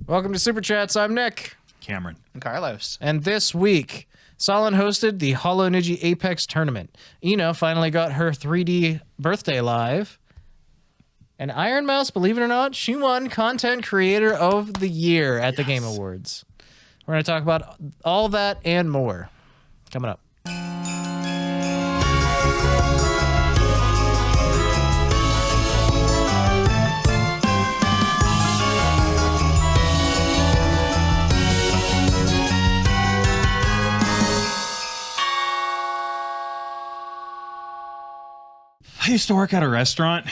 Welcome to Super Chats. I'm Nick. Cameron. And Carlos. And this week, Selen hosted the HoloNiji Apex tournament. Ina finally got her 3D birthday live. And Ironmouse, believe it or not, she won Content Creator of the Year at the Game Awards. We're going to talk about all that and more coming up. I used to work at a restaurant,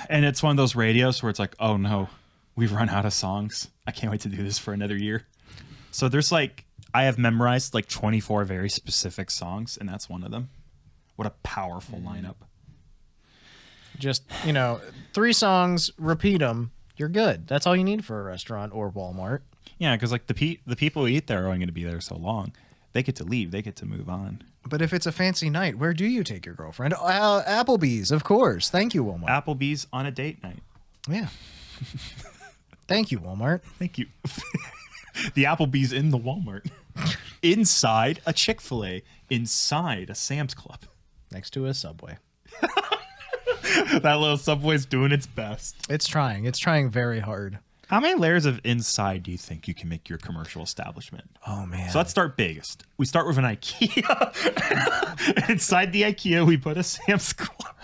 and it's one of those radios where it's like, oh no, we've run out of songs. I can't wait to do this for another year. So there's like, I have memorized like 24 very specific songs, and that's one of them. What a powerful lineup. Just, 3 songs, repeat them, you're good. That's all you need for a restaurant or Walmart. Yeah, because like the people who eat there are only going to be there so long. They get to leave. They get to move on. But if it's a fancy night, where do you take your girlfriend? Applebee's, of course. Thank you, Walmart. Applebee's on a date night. Yeah. Thank you, Walmart. Thank you. The Applebee's in the Walmart. Inside a Chick-fil-A. Inside a Sam's Club. Next to a Subway. That little Subway's doing its best. It's trying. It's trying very hard. How many layers of inside do you think you can make your commercial establishment? Oh, man. So let's start biggest. We start with an IKEA. Inside the IKEA, we put a Sam's Club.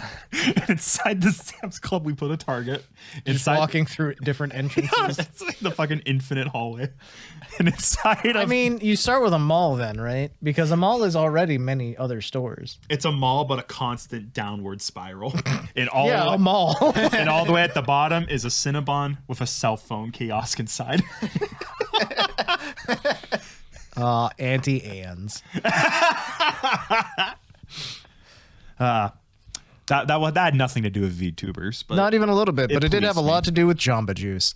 Inside the Sam's Club, we put a Target. Just walking through different entrances. It's like the fucking infinite hallway. And inside I mean, you start with a mall then, right? Because a mall is already many other stores. It's a mall, but a constant downward spiral. And A mall. And all the way at the bottom is a Cinnabon with a cell phone kiosk inside. Auntie Anne's. That had nothing to do with VTubers. But not even a little bit, but it did have a pleased lot to do with Jamba Juice.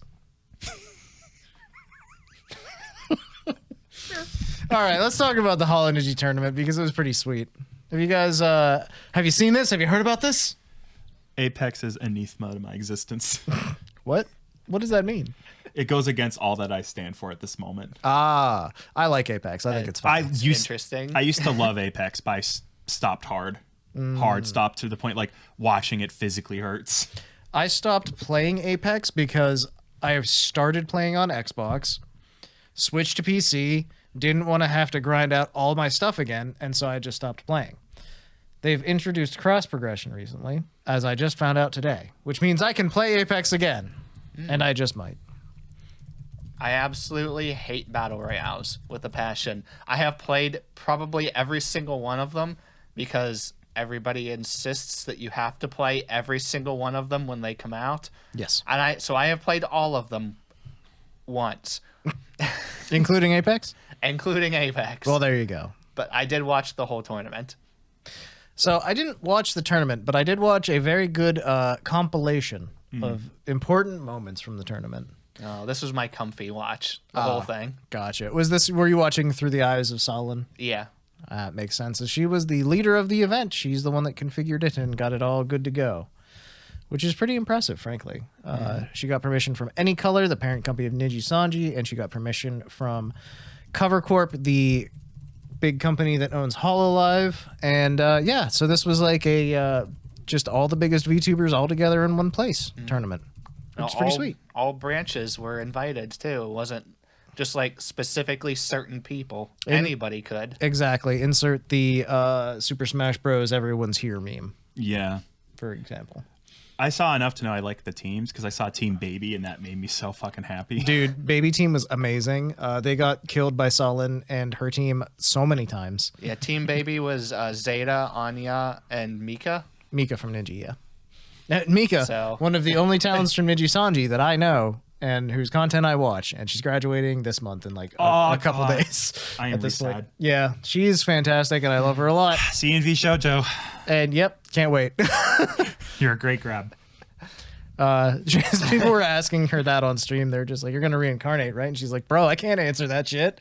All right, let's talk about the HoloNiji tournament because it was pretty sweet. Have you guys, have you seen this? Have you heard about this? Apex is anathema to my existence. What? What does that mean? It goes against all that I stand for at this moment. I like Apex. I think it's fun. Interesting. I used to love Apex, but I stopped hard. Hard stopped to the point like watching it physically hurts. I stopped playing Apex because I have started playing on Xbox, switched to PC, didn't want to have to grind out all my stuff again, and so I just stopped playing. They've introduced cross progression recently, as I just found out today, which means I can play Apex again, and I just might. I absolutely hate battle royales with a passion. I have played probably every single one of them because everybody insists that you have to play every single one of them when they come out. Yes. And I have played all of them once. Including Apex? Including Apex. Well, there you go. But I did watch the whole tournament. So I didn't watch the tournament, but I did watch a very good compilation of important moments from the tournament. Oh, this was my comfy watch, the whole thing. Gotcha. Were you watching through the eyes of Selen? Yeah. Makes sense. So she was the leader of the event. She's the one that configured it and got it all good to go, which is pretty impressive, frankly. She got permission from AnyColor, the parent company of Niji Sanji, and she got permission from Cover Corp, the big company that owns Hololive. And so this was like a just all the biggest VTubers all together in one place tournament. Which is pretty sweet. All branches were invited, too. It wasn't just like specifically certain people. Anybody could. Exactly. Insert the Super Smash Bros. Everyone's here meme. Yeah. For example. I saw enough to know I like the teams because I saw Team Baby and that made me so fucking happy. Dude, Baby Team was amazing. They got killed by Selen and her team so many times. Yeah, Team Baby was Zeta, Anya, and Mika. Mika from Niji, yeah. Mika, one of the only talents from Niji Sanji that I know and whose content I watch, and she's graduating this month in like a couple days. I am sad. Yeah, she's fantastic, and I love her a lot. CNV Shoujo. And yep, can't wait. You're a great grab. People were asking her that on stream. They're just like, "You're gonna reincarnate, right?" And she's like, "Bro, I can't answer that shit."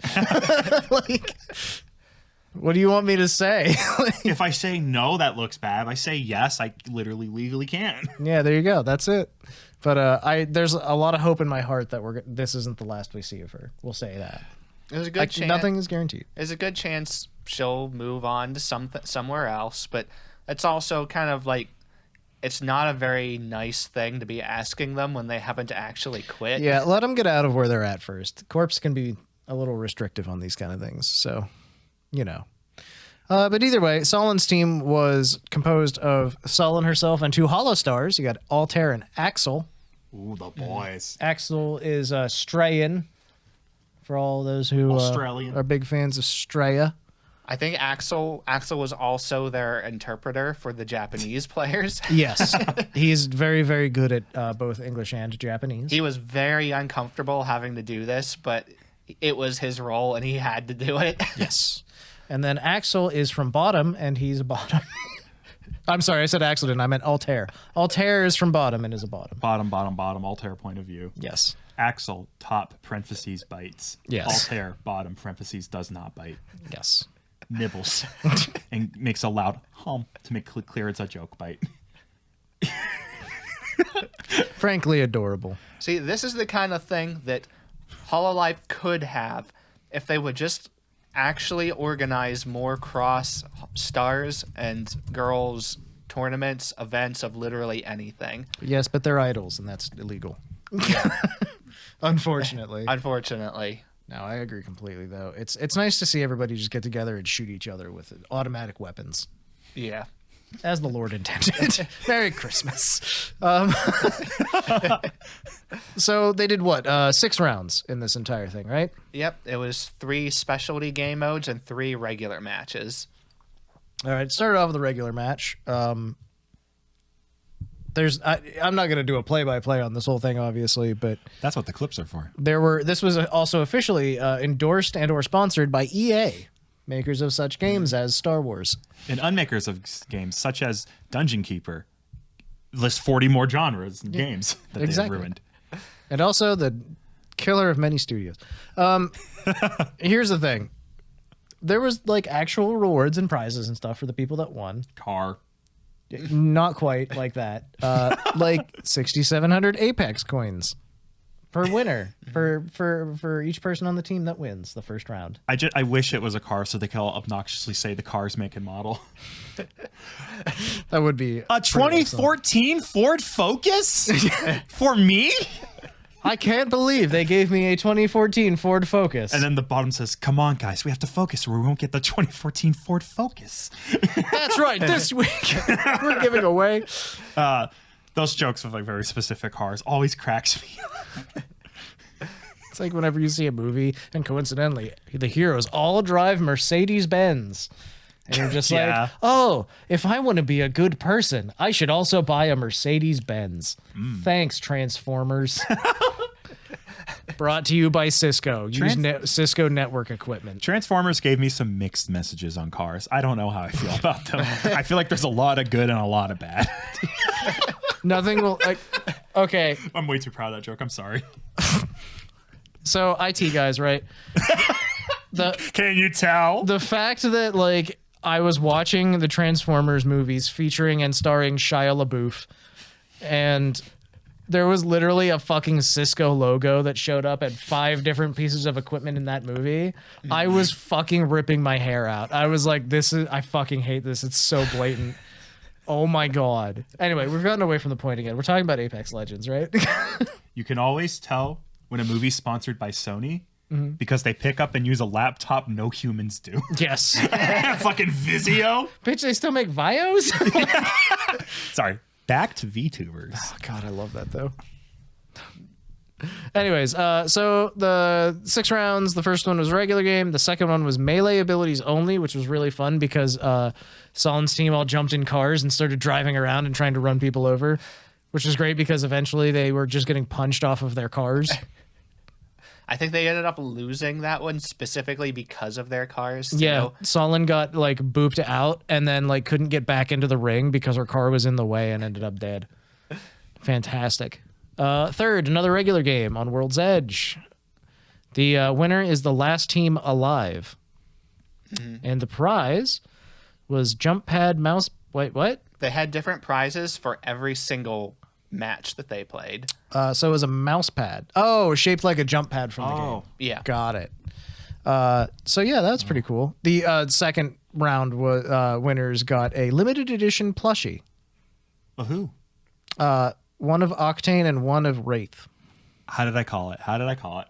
Like, what do you want me to say? If I say no, that looks bad. If I say yes, I literally legally can. Yeah, there you go. That's it. But there's a lot of hope in my heart that this isn't the last we see of her. We'll say that. There's a good chance. Nothing is guaranteed. There's a good chance she'll move on to somewhere else, but it's also kind of like it's not a very nice thing to be asking them when they haven't actually quit. Yeah, let them get out of where they're at first. Corpse can be a little restrictive on these kind of things, so, you know. But either way, Selen's team was composed of Selen herself and 2 Holo Stars. You got Altair and Axel. Ooh, the boys. Axel is Strayan, for all those who Australian. are big fans of Straya. I think Axel was also their interpreter for the Japanese players. Yes, he's very, very good at both English and Japanese. He was very uncomfortable having to do this, but it was his role and he had to do it. Yes. And then Axel is from Bottom, and he's a Bottom. I'm sorry, I said Axel, didn't I? I meant Altair. Altair is from Bottom and is a Bottom. Bottom, Altair point of view. Yes. Axel, top, parentheses, bites. Yes. Altair, bottom, parentheses, does not bite. Yes. Nibbles. And makes a loud hum to make clear it's a joke bite. Frankly adorable. See, this is the kind of thing that Hololive could have if they would just actually organize more cross stars and girls tournaments, events of literally anything. Yes, but they're idols, and that's illegal. Unfortunately. Unfortunately. No, I agree completely, though. It's nice to see everybody just get together and shoot each other with automatic weapons. Yeah. As the Lord intended. Merry Christmas. So they did what? 6 rounds in this entire thing, right? Yep. It was 3 specialty game modes and 3 regular matches. All right. Started off with a regular match. I'm not going to do a play-by-play on this whole thing, obviously, but That's what the clips are for. this was also officially endorsed and or sponsored by EA, makers of such games as Star Wars. And unmakers of games such as Dungeon Keeper list 40 more genres and games that they've ruined. And also the killer of many studios. Here's the thing. There was like actual rewards and prizes and stuff for the people that won. Car. Not quite like that. Like 6,700 Apex coins per winner for each person on the team that wins the first round. I wish it was a car so they could all obnoxiously say the car's make and model. That would be A 2014 Ford Focus? For me? I can't believe they gave me a 2014 Ford Focus. And then the bottom says, come on, guys, we have to focus or we won't get the 2014 Ford Focus. That's right. This week we're giving away. Those jokes with like very specific cars always cracks me. It's like whenever you see a movie and coincidentally the heroes all drive Mercedes-Benz. And you're just like, oh, if I want to be a good person, I should also buy a Mercedes-Benz. Thanks, Transformers. Brought to you by Cisco. Use Cisco network equipment. Transformers gave me some mixed messages on cars. I don't know how I feel about them. I feel like there's a lot of good and a lot of bad. Nothing will... okay. I'm way too proud of that joke. I'm sorry. So, IT guys, right? Can you tell? The fact that, like, I was watching the Transformers movies featuring and starring Shia LaBeouf, and there was literally a fucking Cisco logo that showed up at 5 different pieces of equipment in that movie. I was fucking ripping my hair out. I was like, I fucking hate this. It's so blatant. Oh my God. Anyway, we've gotten away from the point again. We're talking about Apex Legends, right? You can always tell when a movie's sponsored by Sony because they pick up and use a laptop no humans do. Yes. Fucking Vizio. Bitch, they still make Vios? Sorry. Back to VTubers. Oh, God, I love that, though. Anyways, so the 6 rounds, the first one was a regular game. The second one was melee abilities only, which was really fun because Selen's team all jumped in cars and started driving around and trying to run people over, which was great because eventually they were just getting punched off of their cars. I think they ended up losing that one specifically because of their cars. Too. Yeah, Selen got like booped out and then like couldn't get back into the ring because her car was in the way and ended up dead. Fantastic. Third, another regular game on World's Edge. The winner is the last team alive. And the prize was jump pad mouse. Wait, what? They had different prizes for every single match that they played. So it was a mouse pad. Oh, shaped like a jump pad from the game. Yeah. Got it. So yeah, that's pretty cool. The second round winners got a limited edition plushie. Who? One of Octane and one of Wraith. How did I call it?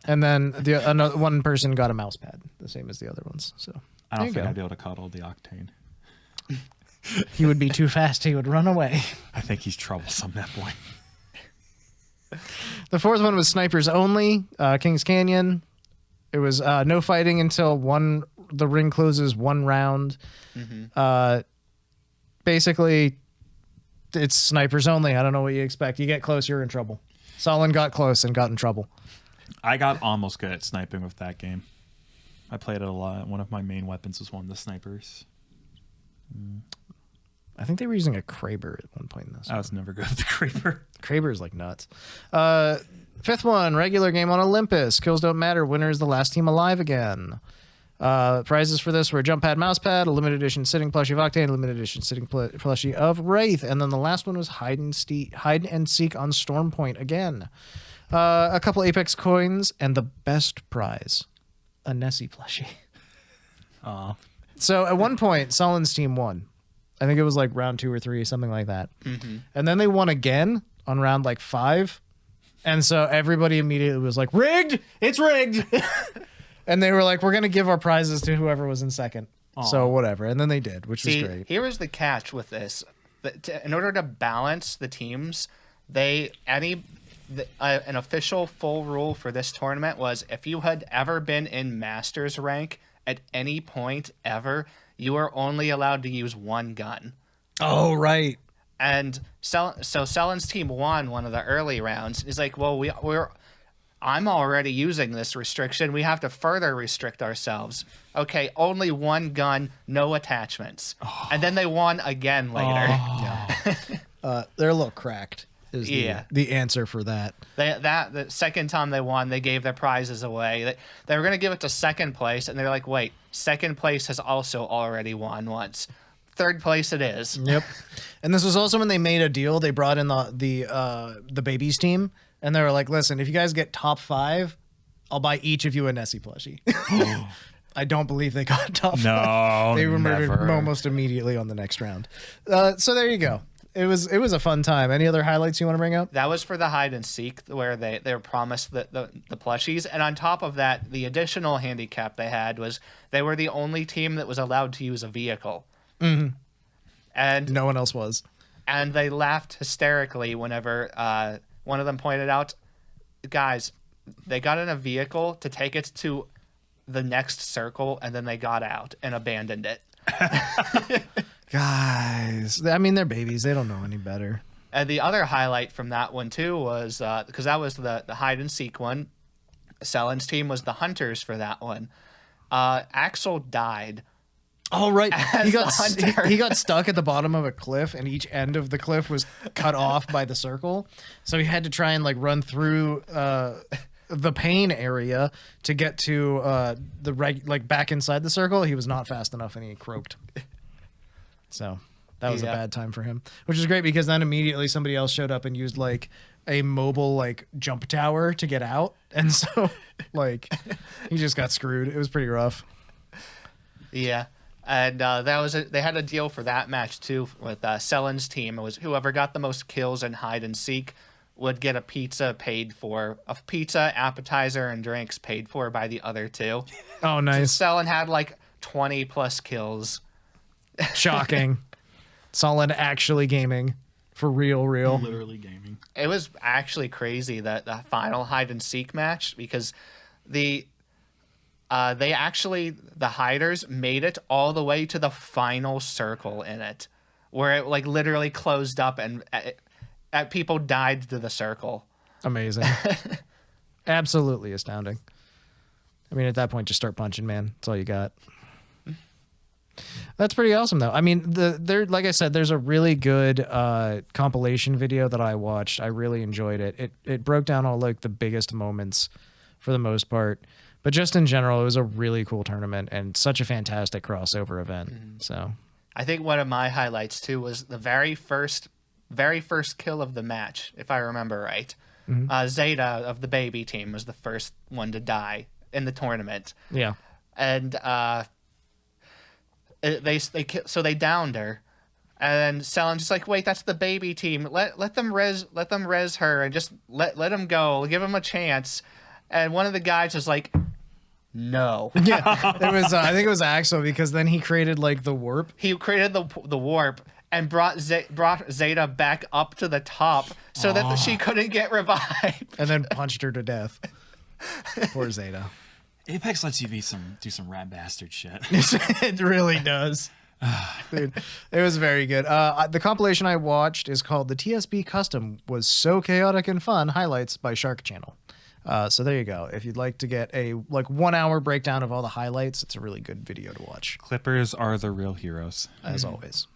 And then another one person got a mouse pad, the same as the other ones. So I don't think I'd be able to cuddle the Octane. He would be too fast. He would run away. I think he's troublesome, that boy. The fourth one was snipers only, Kings Canyon. It was no fighting until the ring closes 1 round. Basically, it's snipers only. I don't know what you expect. You get close, you're in trouble. Selen got close and got in trouble. I got almost good at sniping with that game. I played it a lot. One of my main weapons was one of the snipers. I think they were using a Kraber at one point in this. I was never good at the Kraber. Kraber is like nuts. Fifth one, regular game on Olympus. Kills don't matter. Winner is the last team alive again. Prizes for this were a jump pad, mouse pad, a limited edition sitting plushie of Octane, a limited edition sitting plushie of Wraith, and then the last one was hide and seek on Stormpoint again. A couple Apex coins, and the best prize, a Nessie plushie. Aw. So at one point, Selen's team won. I think it was like round 2 or 3, something like that. And then they won again on round like 5. And so everybody immediately was like, rigged! It's rigged! And they were like, we're going to give our prizes to whoever was in second. Aww. So whatever. And then they did, which was great. Here was the catch with this. In order to balance the teams, an official full rule for this tournament was if you had ever been in Masters rank at any point ever, you are only allowed to use 1 gun. Oh, right. And Selen's team won one of the early rounds. He's like, well, I'm already using this restriction. We have to further restrict ourselves. Okay, only 1 gun, no attachments. Oh. And then they won again later. Oh. They're a little cracked is the answer for that. The second time they won, they gave their prizes away. They were going to give it to second place, and they're like, wait, second place has also already won once. Third place it is. Yep. And this was also when they made a deal. They brought in the babies team, and they were like, listen, if you guys get top 5, I'll buy each of you a Nessie plushie. I don't believe they got top 5. No, they were murdered almost immediately on the next round. So there you go. It was a fun time. Any other highlights you want to bring up? That was for the hide and seek where they were promised the plushies. And on top of that, the additional handicap they had was they were the only team that was allowed to use a vehicle. Mm-hmm. And no one else was. And they laughed hysterically whenever one of them pointed out, guys, they got in a vehicle to take it to the next circle, and then they got out and abandoned it. Guys, I mean, they're babies. They don't know any better. And the other highlight from that one, too, was because that was the hide and seek one. Selen's team was the hunters for that one. Axel died. Oh, right. He got stuck at the bottom of a cliff, and each end of the cliff was cut off by the circle. So he had to try and run through the pain area to get to back inside the circle. He was not fast enough, and he croaked. So that was a bad time for him, which is great because then immediately somebody else showed up and used a mobile jump tower to get out. And so he just got screwed. It was pretty rough. Yeah. And they had a deal for that match too with Selen's team. It was whoever got the most kills in hide and seek would get a pizza, appetizer, and drinks paid for by the other two. Oh, nice. So Selen had 20 plus kills. Shocking. Selen actually gaming for real. Literally gaming. It was actually crazy that the final hide and seek match because the hiders made it all the way to the final circle in it, where it literally closed up and people died to the circle. Amazing. Absolutely astounding. I mean, at that point, just start punching, man. That's all you got. That's pretty awesome, though. I mean, like I said, there's a really good compilation video that I watched. I really enjoyed it. It broke down all the biggest moments for the most part. But just in general, it was a really cool tournament and such a fantastic crossover event. So I think one of my highlights too was the very first very first kill of the match, if I remember right. Zeta of the baby team was the first one to die in the tournament. Yeah. And they downed her. And Selen's just like, wait, that's the baby team. Let them res her and just let them go. Give them a chance. And one of the guys was like, no. Yeah, it was. I think it was Axel, because then he created like the warp. He created the warp and brought Zeta back up to the top so that she couldn't get revived. And then punched her to death. Poor Zeta. Apex lets you do some rat bastard shit. It really does. Dude, it was very good. The compilation I watched is called "The TSB Custom Was So Chaotic and Fun: Highlights" by Shark Channel. So there you go. If you'd like to get a 1 hour breakdown of all the highlights, it's a really good video to watch. Clippers are the real heroes, as always.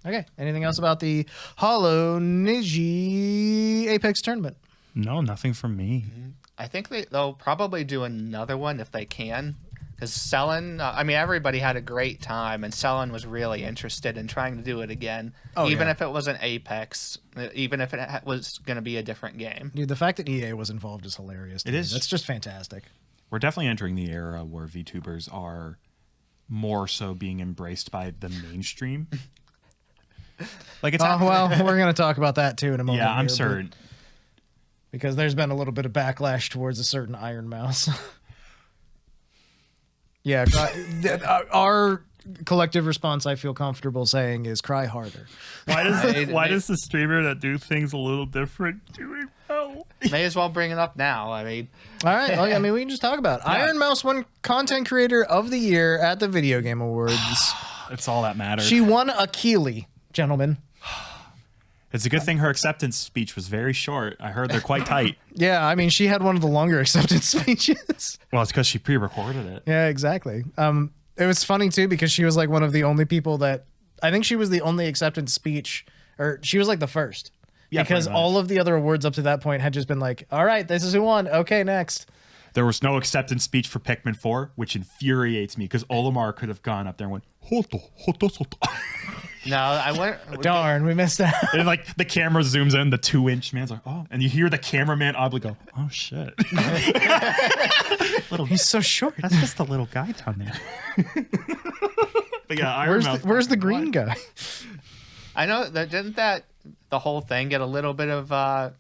Okay. Anything else about the HoloNiji Apex tournament? No, nothing from me. I think they'll probably do another one if they can, because Selen, everybody had a great time, and Selen was really interested in trying to do it again, even if it was an Apex, even if it was going to be a different game. Dude, the fact that EA was involved is hilarious. It is. That's just fantastic. We're definitely entering the era where VTubers are more so being embraced by the mainstream. Like it's well, we're going to talk about that too in a moment. Yeah, I'm certain. Because there's been a little bit of backlash towards a certain Ironmouse. Yeah, our collective response, I feel comfortable saying, is cry harder. Why does the streamer that do things a little different do it well? May as well bring it up now. All right. Well, we can just talk about it. Yeah. Ironmouse won Content Creator of the Year at the Video Game Awards. That's all that matters. She won a Calli, gentlemen. It's a good thing her acceptance speech was very short. I heard they're quite tight. Yeah, she had one of the longer acceptance speeches. Well, it's because she pre-recorded it. Yeah, exactly. It was funny too because she was like one of the only people that I think she was the only acceptance speech, or she was like the first. Yeah, because all of the other awards up to that point had just been like, all right, this is who won. Okay, next. There was no acceptance speech for Pikmin 4, which infuriates me because Olimar could have gone up there and went, Hoto. No, I went. Darn, we missed out. And like the camera zooms in, the 2-inch man's like, oh, and you hear the cameraman oddly go, oh shit. He's so short. That's just a little guy down there. But yeah, where's the green guy? I know that didn't the whole thing get a little bit of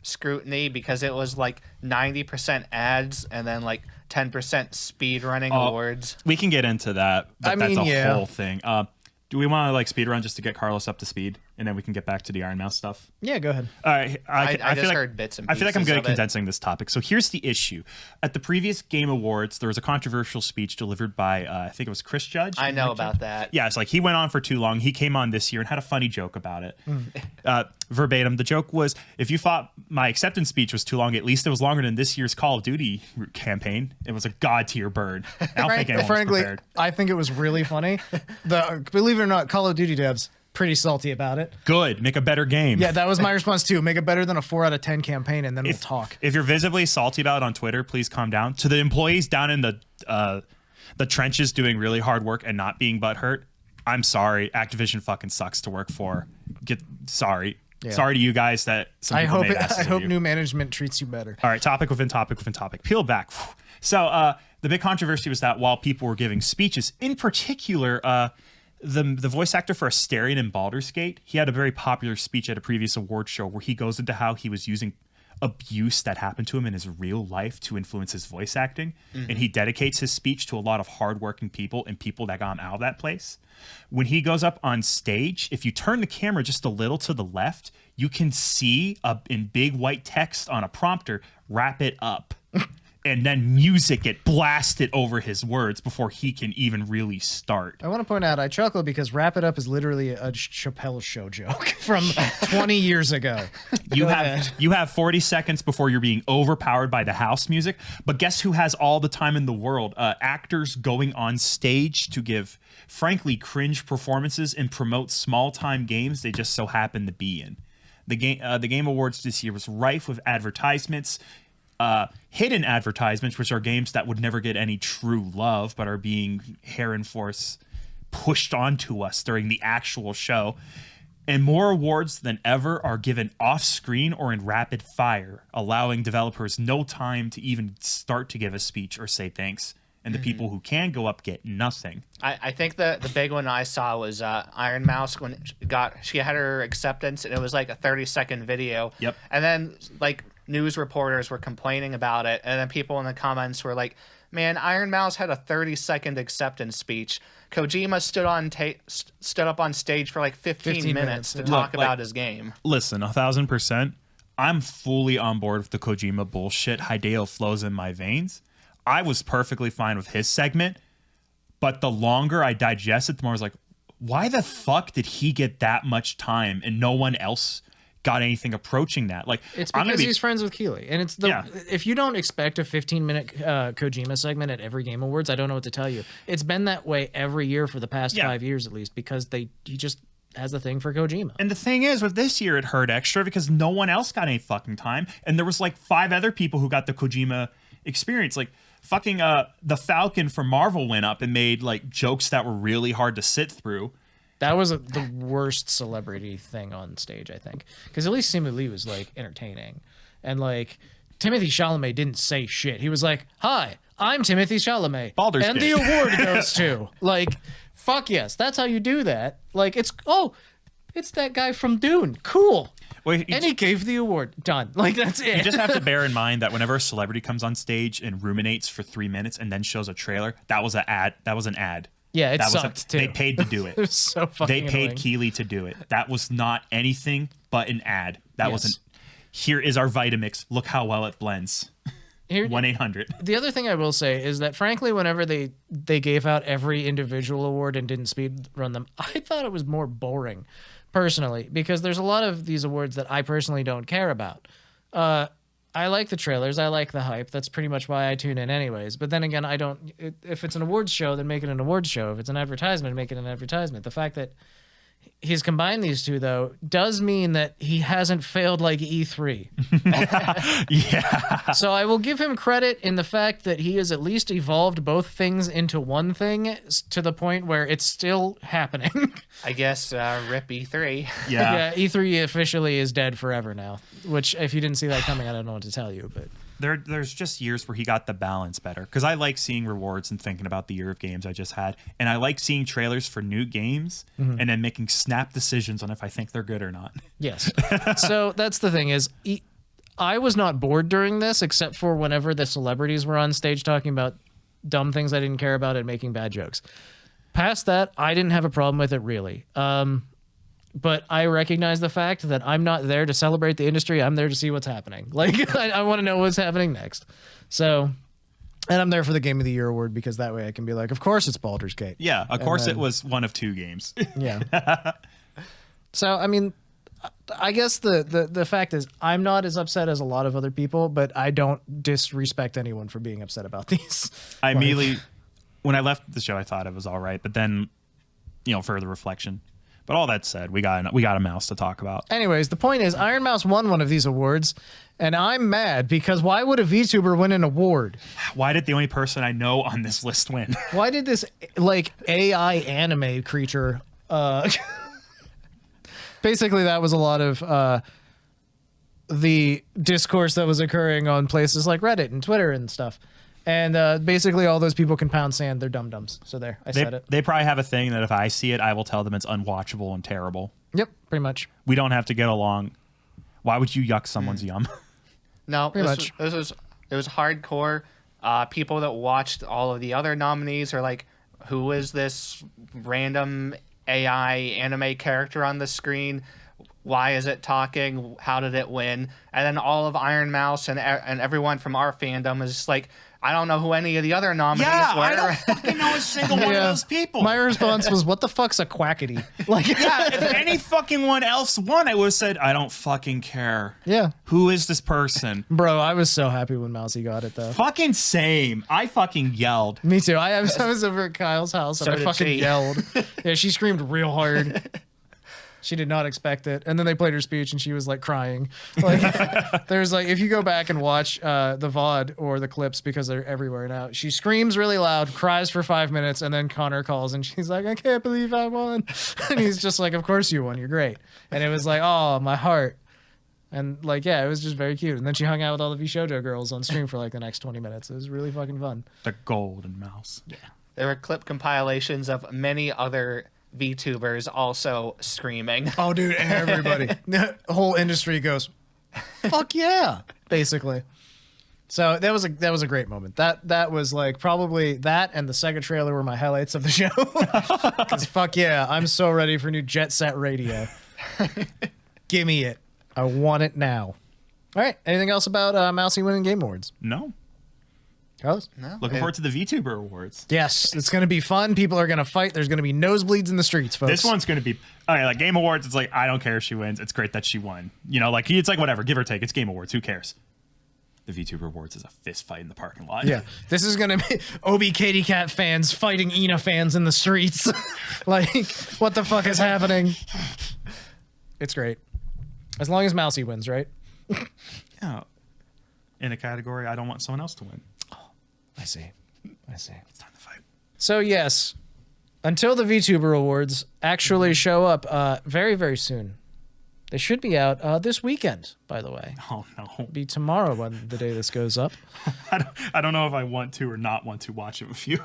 scrutiny because it was like 90% ads and then like 10% speed running awards. We can get into that, but that's a whole thing. Do we want to like speed run just to get Carlos up to speed, and then we can get back to the Ironmouse stuff? Yeah, go ahead. All right, I just heard bits and pieces. I feel like I'm good at condensing this topic. So here's the issue: at the previous Game Awards, there was a controversial speech delivered by I think it was Chris Judge. I know about that. Yeah, it's like he went on for too long. He came on this year and had a funny joke about it. Verbatim, the joke was, if you thought my acceptance speech was too long, at least it was longer than this year's Call of Duty campaign. It was a god tier burn. I don't think anyone was prepared. I think it was really funny. Believe it or not, Call of Duty devs pretty salty about it. Good, make a better game. Yeah, that was my response too. Make it better than a 4 out of 10 campaign, and then we'll talk. If you're visibly salty about it on Twitter, please calm down. To the employees down in the trenches doing really hard work and not being butthurt, I'm sorry. Activision fucking sucks to work for. Sorry. Yeah. Sorry to you guys that some people made asses of you. I hope new management treats you better. All right, topic within topic within topic. Peel back. So the big controversy was that while people were giving speeches, in particular, the voice actor for Asterion in Baldur's Gate, he had a very popular speech at a previous award show where he goes into how he was using abuse that happened to him in his real life to influence his voice acting. Mm-hmm. And he dedicates his speech to a lot of hardworking people and people that got him out of that place. When he goes up on stage, if you turn the camera just a little to the left, you can see in big white text on a prompter, wrap it up. And then music get blasted over his words before he can even really start. I want to point out, I chuckle because Wrap It Up is literally a Chappelle Show joke from 20 years ago. You have 40 seconds before you're being overpowered by the house music. But guess who has all the time in the world? Actors going on stage to give, frankly, cringe performances and promote small-time games they just so happen to be in. The Game Awards this year was rife with advertisements, hidden advertisements, which are games that would never get any true love but are being hair and force pushed onto us during the actual show. And more awards than ever are given off-screen or in rapid fire, allowing developers no time to even start to give a speech or say thanks. And the people who can go up get nothing. I think the big one I saw was Ironmouse when she had her acceptance, and it was like a 30-second video. Yep. And then like news reporters were complaining about it, and then people in the comments were like, "Man, Ironmouse had a 30-second acceptance speech. Kojima stood up on stage for like 15 minutes to talk about his game." Listen, 1,000%. I'm fully on board with the Kojima bullshit. Hideo flows in my veins. I was perfectly fine with his segment, but the longer I digest it, the more I was like, why the fuck did he get that much time and no one else got anything approaching that? Like, it's because he's friends with Calli, and it's if you don't expect a 15-minute Kojima segment at every Game Awards, I don't know what to tell you. It's been that way every year for the past 5 years at least, because he just has the thing for Kojima. And the thing is, with this year, it hurt extra because no one else got any fucking time, and there was like 5 other people who got the Kojima experience. Like, fucking the Falcon from Marvel went up and made like jokes that were really hard to sit through. That was the worst celebrity thing on stage, I think, because at least Simu Lee was like entertaining, and like Timothée Chalamet didn't say shit. He was like, "Hi, I'm Timothée Chalamet, Baldur's and Gate. the award goes to like, fuck yes, that's how you do that. Like it's that guy from Dune, cool." Well, And he gave the award. Done. Like, that's it. You just have to bear in mind that whenever a celebrity comes on stage and ruminates for 3 minutes and then shows a trailer, that was an ad. That was an ad. Yeah, it sucked too. They paid to do it. It was so fucking They paid annoying. Keeley to do it. That was not anything but an ad. That wasn't. Here is our Vitamix. Look how well it blends. 1-800. The other thing I will say is that, frankly, whenever they gave out every individual award and didn't speed run them, I thought it was more boring, personally, because there's a lot of these awards that I personally don't care about. I like the trailers. I like the hype. That's pretty much why I tune in anyways. But then again, I don't... If it's an awards show, then make it an awards show. If it's an advertisement, make it an advertisement. The fact that he's combined these two, though, does mean that he hasn't failed like E3. Yeah. So I will give him credit in the fact that he has at least evolved both things into one thing to the point where it's still happening. I guess rip E3. Yeah, E3 officially is dead forever now, which if you didn't see that coming, I don't know what to tell you. But There's just years where he got the balance better, because I like seeing rewards and thinking about the year of games I just had, and I like seeing trailers for new games and then making snap decisions on if I think they're good or not. yes. So that's the thing is, I was not bored during this except for whenever the celebrities were on stage talking about dumb things I didn't care about and making bad jokes. Past that, I didn't have a problem with it really. But I recognize the fact that I'm not there to celebrate the industry. I'm there to see what's happening. Like, I want to know what's happening next. So, and I'm there for the Game of the Year award because that way I can be like, of course it's Baldur's Gate. Yeah, of course it was one of 2 games. Yeah. So, I mean, I guess the fact is I'm not as upset as a lot of other people, but I don't disrespect anyone for being upset about these. I immediately, when I left the show, I thought it was all right, but then, further reflection. But all that said, we got a mouse to talk about. Anyways, the point is Ironmouse won one of these awards, and I'm mad because why would a VTuber win an award? Why did the only person I know on this list win? Why did this like AI anime creature basically that was a lot of the discourse that was occurring on places like Reddit and Twitter and stuff. And basically all those people can pound sand. They're dum-dums. So there, I said it. They probably have a thing that if I see it, I will tell them it's unwatchable and terrible. Yep, pretty much. We don't have to get along. Why would you yuck someone's yum? No, Pretty much. it was hardcore. People that watched all of the other nominees are like, who is this random AI anime character on the screen? Why is it talking? How did it win? And then all of Ironmouse and everyone from our fandom is just like, I don't know who any of the other nominees were. I don't fucking know a single one of those people. My response was, what the fuck's a quackity? Like, Yeah, if any fucking one else won, I would have said, I don't fucking care. yeah. Who is this person? Bro, I was so happy when Mousy got it, though. Fucking same. I fucking yelled. Me too. I was over at Kyle's house and So I did fucking she. yelled. Yeah, she screamed real hard. She did not expect it. And then they played her speech and she was like crying. Like there's like, if you go back and watch the VOD or the clips, because they're everywhere now, she screams really loud, cries for 5 minutes, and then Connor calls and she's like, I can't believe I won. And he's just like, of course you won. You're great. And it was like, oh, my heart. And like, yeah, it was just very cute. And then she hung out with all the VShojo girls on stream for like the next 20 minutes. It was really fucking fun. The golden mouse. Yeah. There were clip compilations of many other VTubers also screaming. Oh, dude, everybody. The whole industry goes, fuck yeah, basically. So that was a great moment. That was like probably that and the Sega trailer were my highlights of the show. Because fuck yeah, I'm so ready for new Jet Set Radio. Give me it. I want it now. All right. Anything else about Mousy winning Game Awards? No. Carlos? No, Looking forward to the VTuber awards. Yes, it's going to be fun. People are going to fight. There's going to be nosebleeds in the streets, folks. This one's going to be like Game Awards. It's like, I don't care if she wins. It's great that she won. You know, like it's like whatever, give or take. It's Game Awards. Who cares? The VTuber awards is a fist fight in the parking lot. Yeah, this is going to be Obi Katy Cat fans fighting Ina fans in the streets. Like, what the fuck is happening? It's great. As long as Mousy wins, right? Yeah. In a category, I don't want someone else to win. I see. It's time to fight. So, yes, until the VTuber Awards actually show up very, very soon. They should be out this weekend, by the way. Oh, no. It'll be tomorrow when the day this goes up. I don't know if I want to or not want to watch it with you.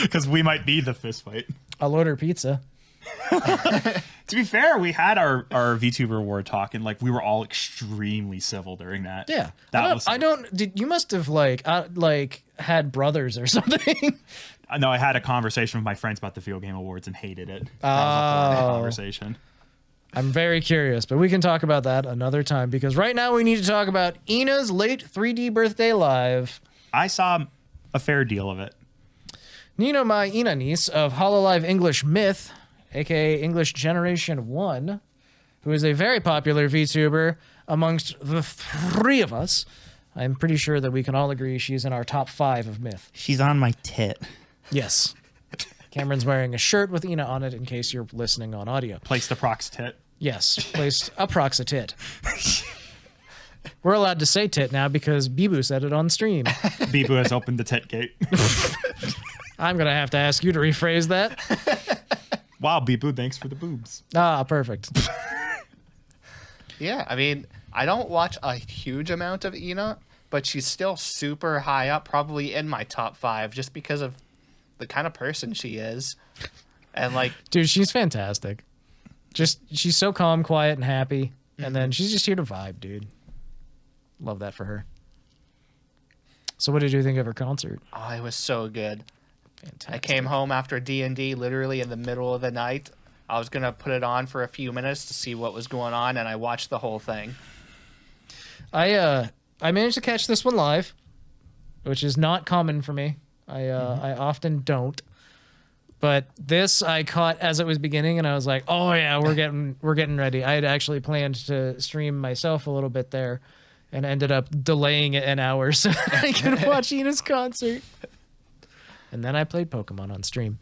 Because we might be the fist fight. I'll order pizza. To be fair, we had our VTuber award talk, and like we were all extremely civil during that. Yeah. I You must have like had brothers or something. No, I had a conversation with my friends about the Video Game Awards and hated it. That was a horrible conversation. I'm very curious, but we can talk about that another time because right now we need to talk about Ina's late 3D birthday live. I saw a fair deal of it. Nino Mai Ina niece of Hololive English Myth, aka English Generation 1, who is a very popular VTuber amongst the three of us. I'm pretty sure that we can all agree she's in our top 5 of Myth. She's on my tit. Yes. Cameron's wearing a shirt with Ina on it in case you're listening on audio. Placed the prox tit. Yes, placed a prox tit. We're allowed to say tit now because Bibu said it on stream. Bibu has opened the tit gate. I'm going to have to ask you to rephrase that. Wow, Bibu, thanks for the boobs. Ah, perfect. Yeah, I mean, I don't watch a huge amount of Ina, but she's still super high up, probably in my top 5, just because of the kind of person she is. And like, dude, she's fantastic. Just she's so calm, quiet, and happy. And then she's just here to vibe, dude. Love that for her. So what did you think of her concert? oh, it was so good. Fantastic. I came home after D&D literally in the middle of the night. I was going to put it on for a few minutes to see what was going on, and I watched the whole thing. I managed to catch this one live, which is not common for me. I often don't. But this I caught as it was beginning, and I was like, "Oh yeah, we're getting ready." I had actually planned to stream myself a little bit there, and ended up delaying it an hour so I could watch Ina's concert. And then I played Pokemon on stream.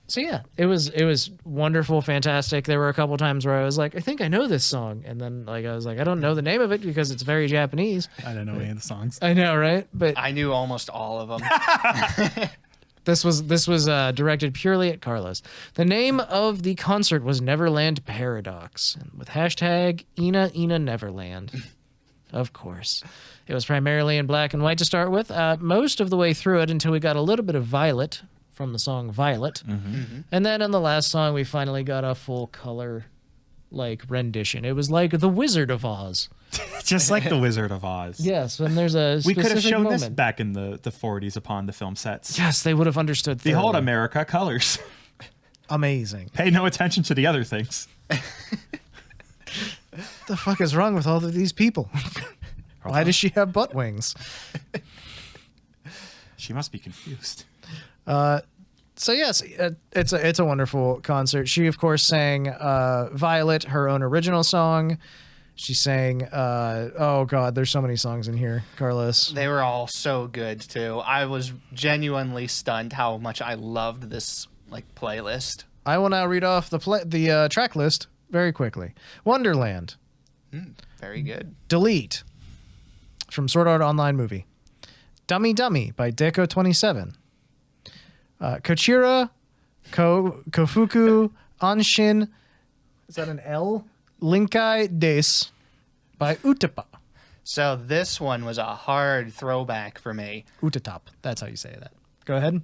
So yeah, it was wonderful, fantastic. There were a couple times where I was like, "I think I know this song," and then like I was like, "I don't know the name of it because it's very Japanese." I don't know any of the songs. I know, right? But I knew almost all of them. This was directed purely at Carlos. The name of the concert was Neverland Paradox, and with hashtag INAinaNeverland. Of course. It was primarily in black and white to start with, most of the way through it until we got a little bit of Violet from the song Violet. And then in the last song, we finally got a full color rendition. It was like The Wizard of Oz. Just like The Wizard of Oz. Yes, when there's a We specific could have shown moment. this back in the 40s upon the film sets. Yes, they would have understood. Behold thoroughly. America colors. Amazing. Pay no attention to the other things. The fuck is wrong with all of these people? Why does she have butt wings? She must be confused. So yes, it's a wonderful concert. She of course sang Violet, her own original song. She sang oh god, there's so many songs in here, Carlos. They were all so good too. I was genuinely stunned how much I loved this playlist. I will now read off the track list very quickly. Wonderland. Very good. Delete from Sword Art Online movie. Dummy Dummy by Deco27. Kochira Kofuku Anshin. Is that an L? Linkai Des by Utapa. So this one was a hard throwback for me. Utatop. That's how you say that. Go ahead.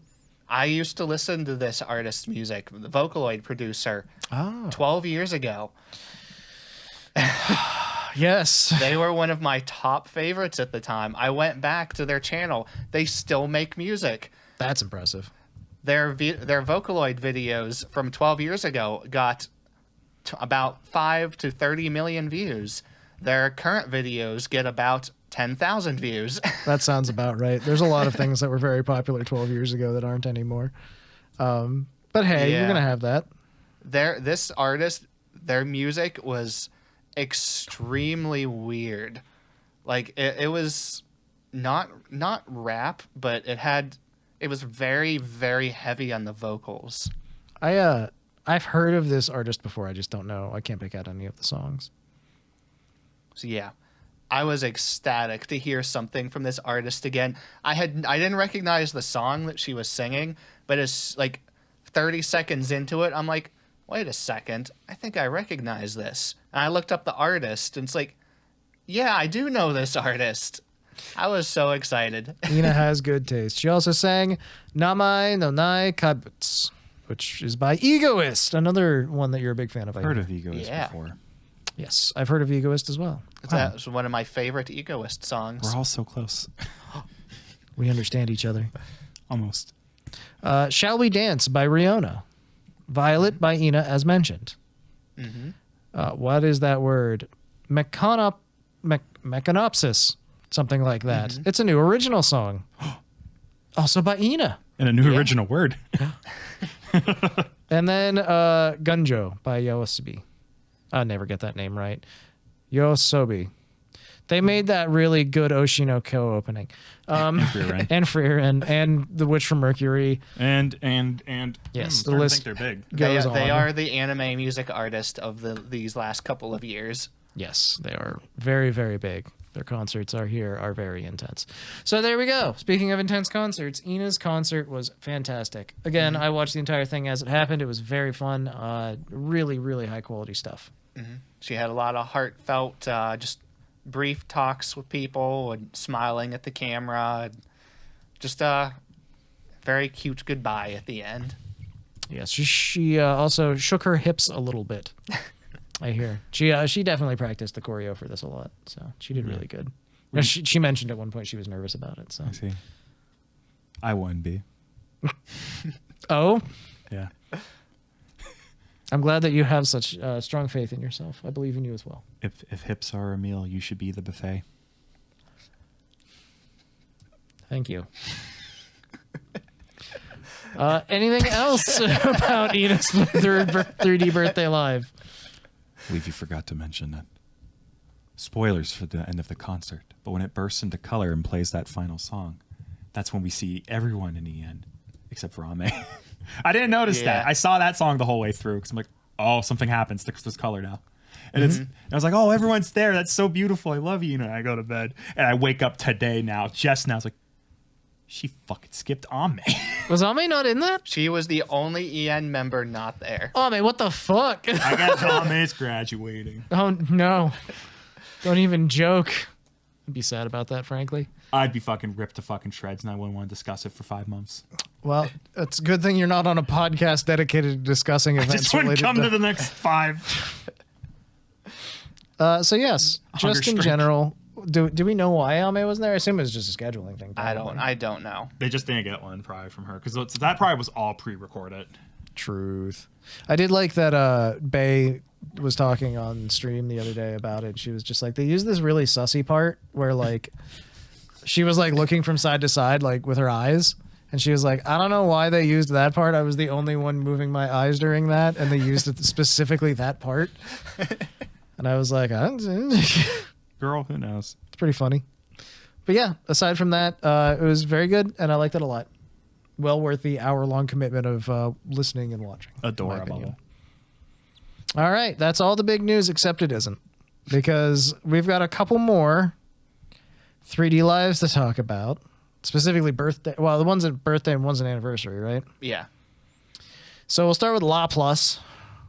I used to listen to this artist's music, the Vocaloid producer, 12 years ago. Yes. They were one of my top favorites at the time. I went back to their channel. They still make music. That's impressive. Their Vocaloid videos from 12 years ago got about 5 to 30 million views. Their current videos get about 10,000 views. That sounds about right. There's a lot of things that were very popular 12 years ago that aren't anymore. But hey, you're going to have that. This artist, their music was extremely weird. Like it was not rap, but it was very, very heavy on the vocals. I've heard of this artist before. I just don't know. I can't pick out any of the songs. So yeah, I was ecstatic to hear something from this artist again. I didn't recognize the song that she was singing, but it's like 30 seconds into it, I'm like, wait a second, I think I recognize this. And I looked up the artist, and it's like, yeah, I do know this artist. I was so excited. Ina has good taste. She also sang Namai no Nai Kaibutsu, which is by Egoist, another one that you're a big fan of. Heard of Egoist before. Yes, I've heard of Egoist as well. That's one of my favorite Egoist songs. We're all so close. We understand each other. Almost. Shall We Dance by Riona. Violet by Ina, as mentioned. What is that word? Mechanopsis. Something like that. It's a new original song. Also by Ina. And a new original word. And then Gunjo by Yoasobi. I never get that name right. Yoasobi. They made that really good Oshino Ko opening. And Frieren. And The Witch from Mercury. And yes, the I list think they're big. They are the anime music artist of these last couple of years. Yes, they are very, very big. Their concerts are very intense. So there we go. Speaking of intense concerts, Ina's concert was fantastic. Again, I watched the entire thing as it happened. It was very fun. Really, really high quality stuff. She had a lot of heartfelt, just brief talks with people and smiling at the camera. Just a very cute goodbye at the end. Yes, she also shook her hips a little bit. I hear she definitely practiced the choreo for this a lot, so she did really good. She mentioned at one point she was nervous about it. So I see. I wouldn't be. Oh, yeah. I'm glad that you have such strong faith in yourself. I believe in you as well. If hips are a meal, you should be the buffet. Thank you. Anything else about Ina's 3D birthday live? I believe you forgot to mention that. Spoilers for the end of the concert, but when it bursts into color and plays that final song, that's when we see everyone in the end, except for Ame. I didn't notice that. I saw that song the whole way through because I'm like, oh, something happens. There's color now. And I was like, oh, everyone's there. That's so beautiful. I love you. And I go to bed. And I wake up today now, just now. I was like, she fucking skipped Ame. Was Ame not in that? She was the only EN member not there. Ame, what the fuck? I guess Ame's graduating. Oh, no. Don't even joke. I'd be sad about that, frankly. I'd be fucking ripped to fucking shreds, and I wouldn't want to discuss it for 5 months. Well, it's a good thing you're not on a podcast dedicated to discussing events. I just wouldn't come to the next 5. So yes, just in general, do we know why Ame wasn't there? I assume it was just a scheduling thing. Probably. I don't know. They just didn't get one probably from her because that probably was all pre-recorded. Truth. I did like that Bae was talking on stream the other day about it. She was just like, they used this really sussy part where like she was like looking from side to side like with her eyes, and she was like, I don't know why they used that part. I was the only one moving my eyes during that, and they used it specifically that part. And I was like, Girl, who knows? It's pretty funny. But yeah, aside from that, it was very good, and I liked it a lot. well worth the hour-long commitment of listening and watching. in my Adorable. opinion. All right, that's all the big news, except it isn't, because we've got a couple more 3D lives to talk about, specifically birthday. Well, the one's a birthday and one's an anniversary, right? Yeah. So we'll start with Laplus,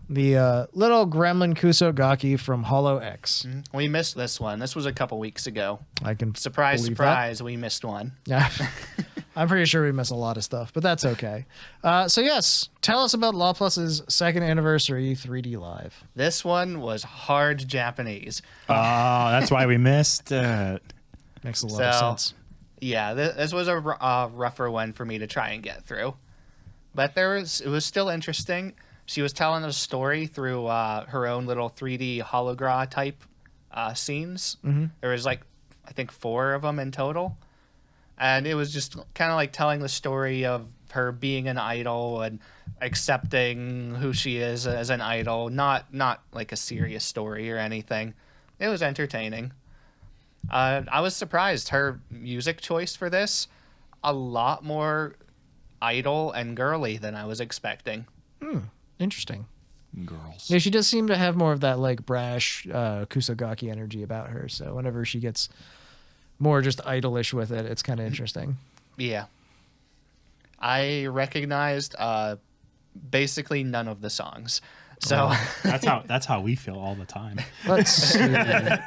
the little gremlin Kusogaki from Holo X. We missed this one. This was a couple weeks ago. I can Surprise, believe surprise, we missed one. that. Yeah. I'm pretty sure we miss a lot of stuff, but that's okay. So yes, tell us about Laplus's second anniversary 3D live. This one was hard Japanese. Oh, that's why we missed it. Makes a lot of sense. Yeah, this was a rougher one for me to try and get through. But it was still interesting. She was telling a story through her own little 3D hologram type scenes. Mm-hmm. There was I think 4 of them in total. And it was just kind of like telling the story of her being an idol and accepting who she is as an idol. Not like a serious story or anything. It was entertaining. I was surprised. Her music choice for this, a lot more idol and girly than I was expecting. Interesting. Girls. Yeah, she does seem to have more of that like brash Kusogaki energy about her. So whenever she gets more just idolish with it, it's kind of interesting. Yeah. I recognized basically none of the songs. So That's how we feel all the time. Let's see.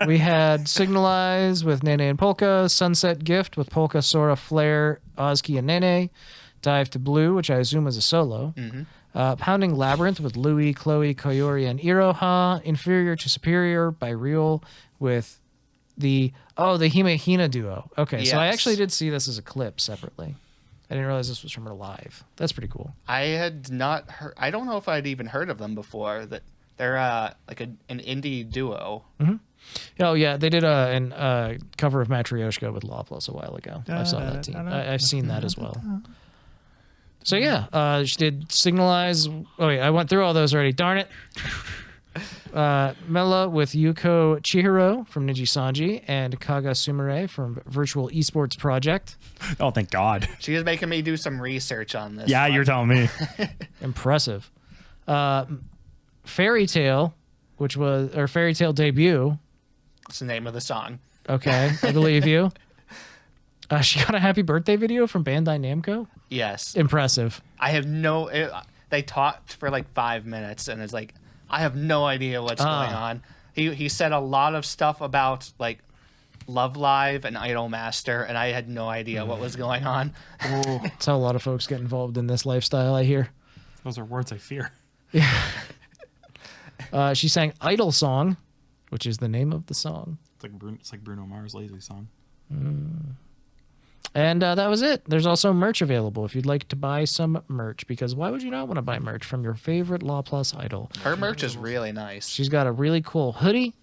We had Signalize with Nene and Polka, Sunset Gift with Polka, Sora, Flare, Ozki, and Nene, Dive to Blue, which I assume is a solo, Pounding Labyrinth with Louie, Chloe, Koyori, and Iroha, Inferior to Superior by Real with the Hime Hina duo. Okay, so I Yes. actually did see this as a clip separately. I didn't realize this was from her live. That's pretty cool. I had not heard. I don't know if I'd even heard of them before. That they're like an indie duo. Oh yeah, they did a cover of Matryoshka with Laplus a while ago. I saw that team. I've seen that as well. So yeah, she did Signalize. Oh yeah, I went through all those already. Darn it. Mela with Yuko Chihiro from Niji Sanji and Kaga Sumire from Virtual Esports Project. Oh, thank God. She was making me do some research on this. Yeah, one. you're telling me. Impressive. Fairy Tale, Fairy Tale Debut. It's the name of the song. Okay, I believe you. She got a happy birthday video from Bandai Namco. Yes. Impressive. I have they talked for like 5 minutes, and it's like I have no idea what's going on. He said a lot of stuff about like Love Live and Idol Master, and I had no idea what was going on. That's how a lot of folks get involved in this lifestyle, I hear. Those are words I fear. She sang Idol Song, which is the name of the song. It's like Bruno Mars' Lazy Song. And that was it. There's also merch available if you'd like to buy some merch, because why would you not want to buy merch from your favorite Laplus idol? Her merch is really nice. She's got a really cool hoodie.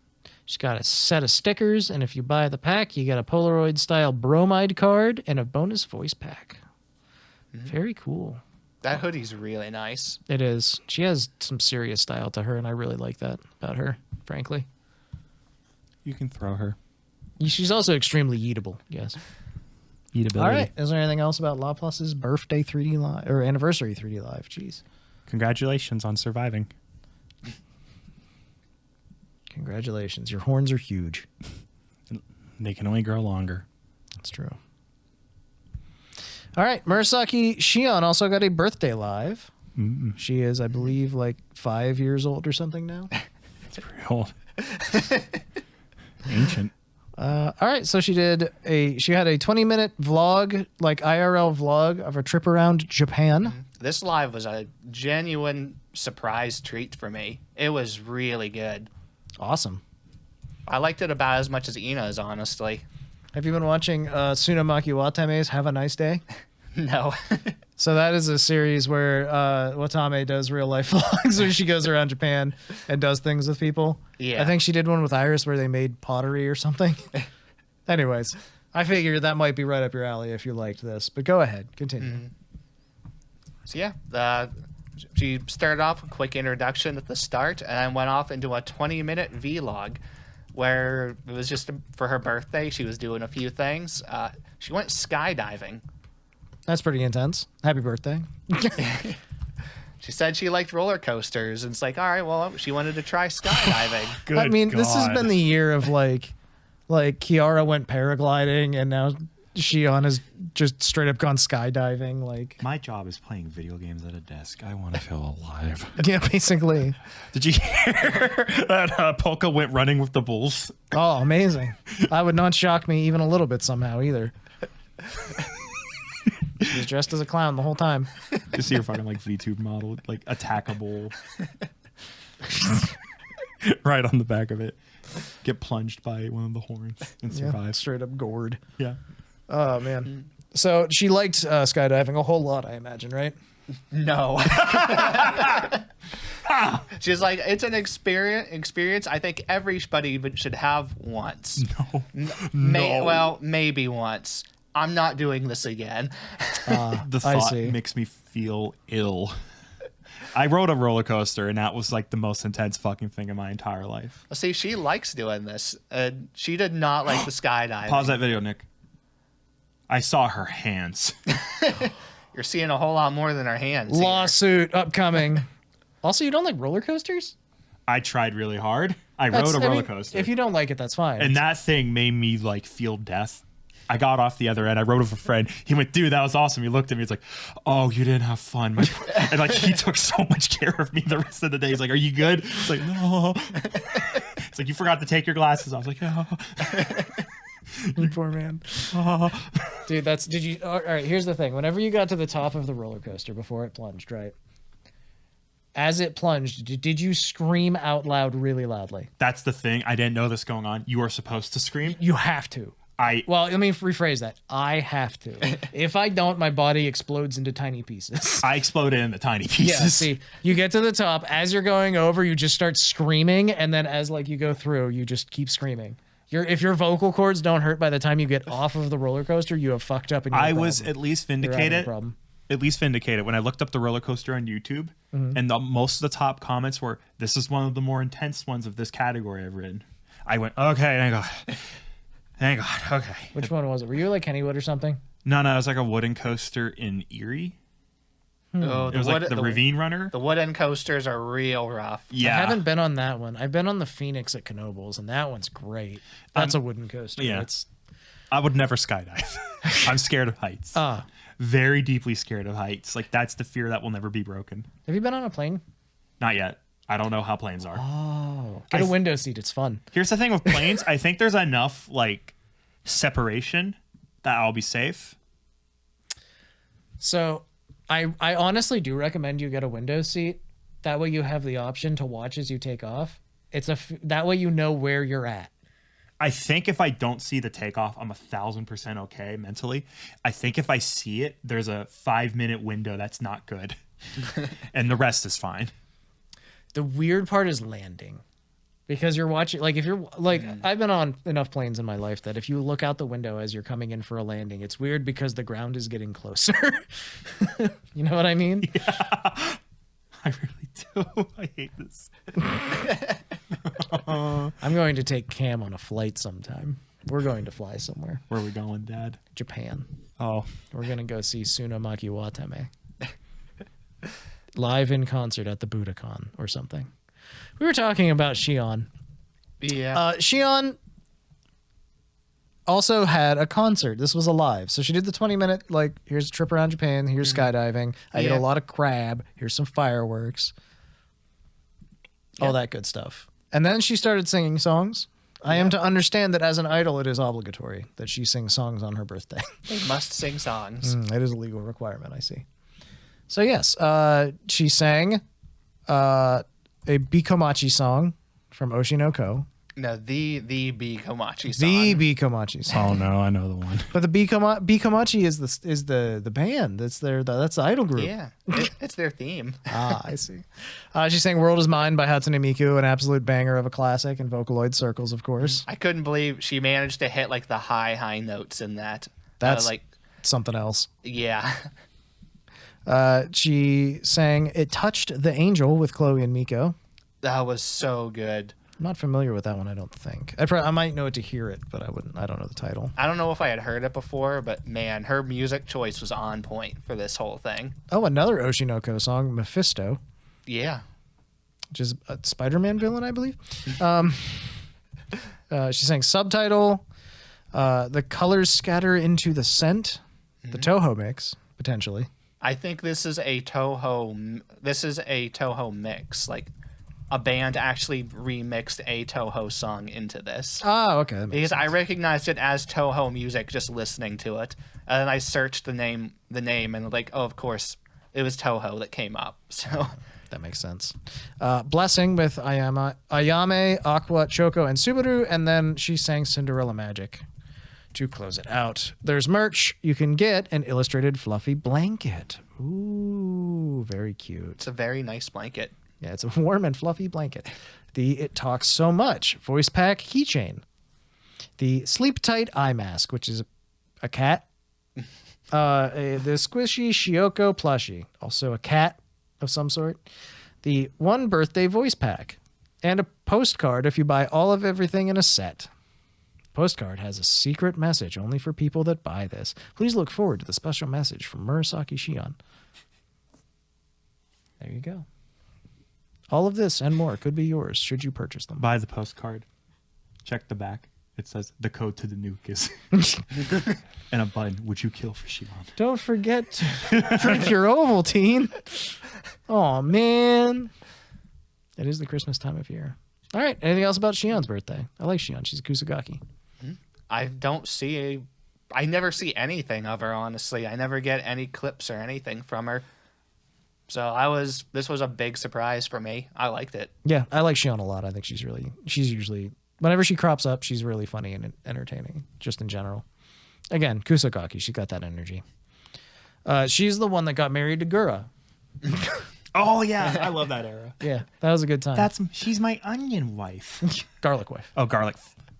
She's got a set of stickers, and if you buy the pack, you get a Polaroid-style bromide card and a bonus voice pack. Very cool. That hoodie's really nice. It is. She has some serious style to her, and I really like that about her, frankly. You can throw her. She's also extremely eatable, yes. Eatability. All right. Is there anything else about Laplus's birthday 3D live or anniversary 3D live? Jeez. Congratulations on surviving. Congratulations. Your horns are huge. They can only grow longer. That's true. All right. Murasaki Shion also got a birthday live. She is, I believe, like 5 years old or something now. It's pretty old. Ancient. All right. So she had a 20-minute vlog, like IRL vlog of a trip around Japan. This live was a genuine surprise treat for me. It was really good. Awesome. I liked it about as much as Ina's, honestly. Have you been watching Tsunamaki Watame's Have a Nice Day? No. So that is a series where Watame does real life vlogs where she goes around Japan and does things with people. Yeah. I think she did one with Iris where they made pottery or something. Anyways, I figured that might be right up your alley if you liked this. But go ahead. Continue. So yeah, she started off with a quick introduction at the start and then went off into a 20-minute vlog where it was just for her birthday. She was doing a few things. She went skydiving. That's pretty intense. Happy birthday. She said she liked roller coasters, and it's like, all right, well, she wanted to try skydiving. Good I mean, this has God. been the year of like Kiara went paragliding, and now Shion has just straight up gone skydiving. Like, My job is playing video games at a desk. I want to feel alive. yeah, basically. Did you hear that Polka went running with the bulls? Oh, amazing. That would not shock me even a little bit somehow either. She was dressed as a clown the whole time. You see her fucking like VTube model, like attackable, right on the back of it. Get plunged by one of the horns and Yeah, survive. straight up gored. Yeah. Oh, man. So she liked skydiving a whole lot, I imagine, right? No. She's like, it's an experience I think everybody should have once. No. Well, maybe once. I'm not doing this again. The I thought see. makes me feel ill. I rode a roller coaster, and that was like the most intense fucking thing in my entire life. See, she likes doing this. She did not like the skydiving. Pause that video, Nick. I saw her hands. You're seeing a whole lot more than her hands. here. Lawsuit upcoming. Also, you don't like roller coasters? I tried really hard. I rode a roller coaster. If you don't like it, that's fine. And that thing made me like feel death. I got off the other end. I rode with a friend. He went, dude, that was awesome. He looked at me. He's like, oh, you didn't have fun. And like, he took so much care of me the rest of the day. He's like, are you good? It's like, no. It's like, you forgot to take your glasses off. I was like, yeah. You poor man. Dude, all right, here's the thing. Whenever you got to the top of the roller coaster before it plunged, right? As it plunged, did you scream out loud really loudly? That's the thing. I didn't know this going on. You are supposed to scream. You have to. Well, let me rephrase that. I have to. If I don't, my body explodes into tiny pieces. I exploded into tiny pieces. Yeah, see, you get to the top. As you're going over, you just start screaming, and then as like you go through, you just keep screaming. If your vocal cords don't hurt by the time you get off of the roller coaster, you have fucked up. And I was at least vindicated. Problem. At least vindicated when I looked up the roller coaster on YouTube, and most of the top comments were, "This is one of the more intense ones of this category I've written." I went, "Okay, thank God, thank God." Okay. Which one was it? Were you like Kennywood or something? No, it was like a wooden coaster in Erie. Oh, It was like the Ravine Runner. The wooden coasters are real rough. Yeah. I haven't been on that one. I've been on the Phoenix at Knoebels, and that one's great. That's a wooden coaster. Yeah. I would never skydive. I'm scared of heights. Very deeply scared of heights. Like, that's the fear that will never be broken. Have you been on a plane? Not yet. I don't know how planes are. Oh, get a window seat. It's fun. Here's the thing with planes. I think there's enough like separation that I'll be safe. So I honestly do recommend you get a window seat. That way you have the option to watch as you take off. That way you know where you're at. I think if I don't see the takeoff, I'm 1,000% okay mentally. I think if I see it, there's a 5-minute window that's not good. And the rest is fine. The weird part is landing. Because you're watching, like, if you're, like, I've been on enough planes in my life that if you look out the window as you're coming in for a landing, it's weird because the ground is getting closer. You know what I mean? Yeah. I really do. I hate this. I'm going to take Cam on a flight sometime. We're going to fly somewhere. Where are we going, Dad? Japan. Oh. We're going to go see Tsunomaki Watame. Live in concert at the Budokan or something. We were talking about Shion. Yeah. Shion also had a concert. This was a live. So she did the 20-minute, like, here's a trip around Japan. Here's skydiving. I ate a lot of crab. Here's some fireworks. All that good stuff. And then she started singing songs. I am to understand that as an idol, it is obligatory that she sings songs on her birthday. They must sing songs. It is a legal requirement, I see. So, yes, she sang a Bikomachi song from Oshinoko. No, the Bikomachi song. The Bikomachi song. Oh no, I know the one. But the Bikomachi is the band. That's the idol group. Yeah, it's their theme. I see. She sang "World Is Mine" by Hatsune Miku, an absolute banger of a classic in Vocaloid circles, of course. I couldn't believe she managed to hit like the high notes in that. That's like something else. Yeah. She sang "It Touched the Angel" with Chloe and Miko. That was so good. I'm not familiar with that one, I don't think. I might know it to hear it, but I don't know the title. I don't know if I had heard it before, but man, her music choice was on point for this whole thing. Oh, another Oshinoko song, Mephisto, Yeah. which is a Spider-Man villain, I believe. She sang Subtitle, The Colors Scatter into the Scent, the Toho mix, potentially. I think this is a Toho mix. Like, a band actually remixed a Toho song into this. Oh, okay. That makes Because I sense. recognized it as Toho music just listening to it. And then I searched the name and like, oh, of course, it was Toho that came up. So That makes sense. Blessing with Ayame, Aqua, Choco, and Subaru, and then she sang Cinderella Magic to close it out. There's merch. You can get an illustrated fluffy blanket. Ooh, very cute. it's a very nice blanket. Yeah, it's a warm and fluffy blanket. The It Talks So Much voice pack keychain. The Sleep Tight eye mask, which is a cat. The squishy Shioko plushie, also a cat of some sort. The One Birthday voice pack. And a postcard if you buy all of everything in a set. Postcard has a secret message only for people that buy this. Please look forward to the special message from Murasaki Shion. There you go. All of this and more could be yours should you purchase them. Buy the postcard. Check the back. It says the code to the nuke is and a button. Would you kill for Shion? Don't forget to drink your Ovaltine. Oh man, it is the Christmas time of year. All right. Anything else about Shion's birthday? I like Shion. She's a Kusagaki. I never see anything of her, honestly. I never get any clips or anything from her. So this was a big surprise for me. I liked it. Yeah, I like Shion a lot. I think she's usually, whenever she crops up, she's really funny and entertaining, just in general. Again, Kusagaki, she got that energy. She's the one that got married to Gura. Oh yeah, I love that era. Yeah, that was a good time. She's my onion wife. Garlic wife. Oh, garlic.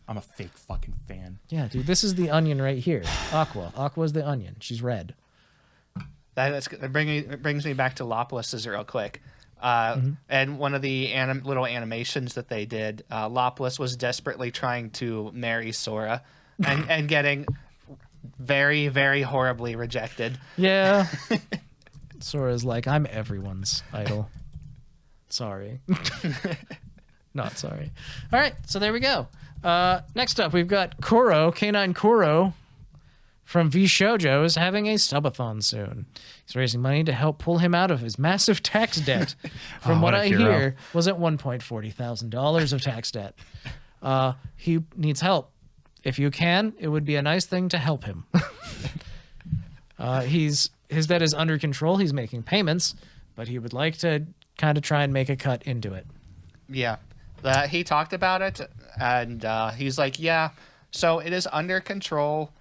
I'm a fake fucking fan. Yeah, dude, this is the onion right here. Aqua. Aqua's the onion. She's red. It brings me back to Laplus's real quick. And one of the little animations that they did, Laplus was desperately trying to marry Sora and getting very, very horribly rejected. Yeah. Sora's like, I'm everyone's idol. Sorry. Not sorry. All right, so there we go. Next up, we've got Kuro, Canine Kuro from V Shoujo is having a subathon soon. He's raising money to help pull him out of his massive tax debt. From what what a I hero. hear, was at $1,040,000 of tax debt. He needs help. If you can, it would be a nice thing to help him. His debt is under control. He's making payments, but he would like to kind of try and make a cut into it. Yeah. He talked about it, and he's like, yeah, so it is under control.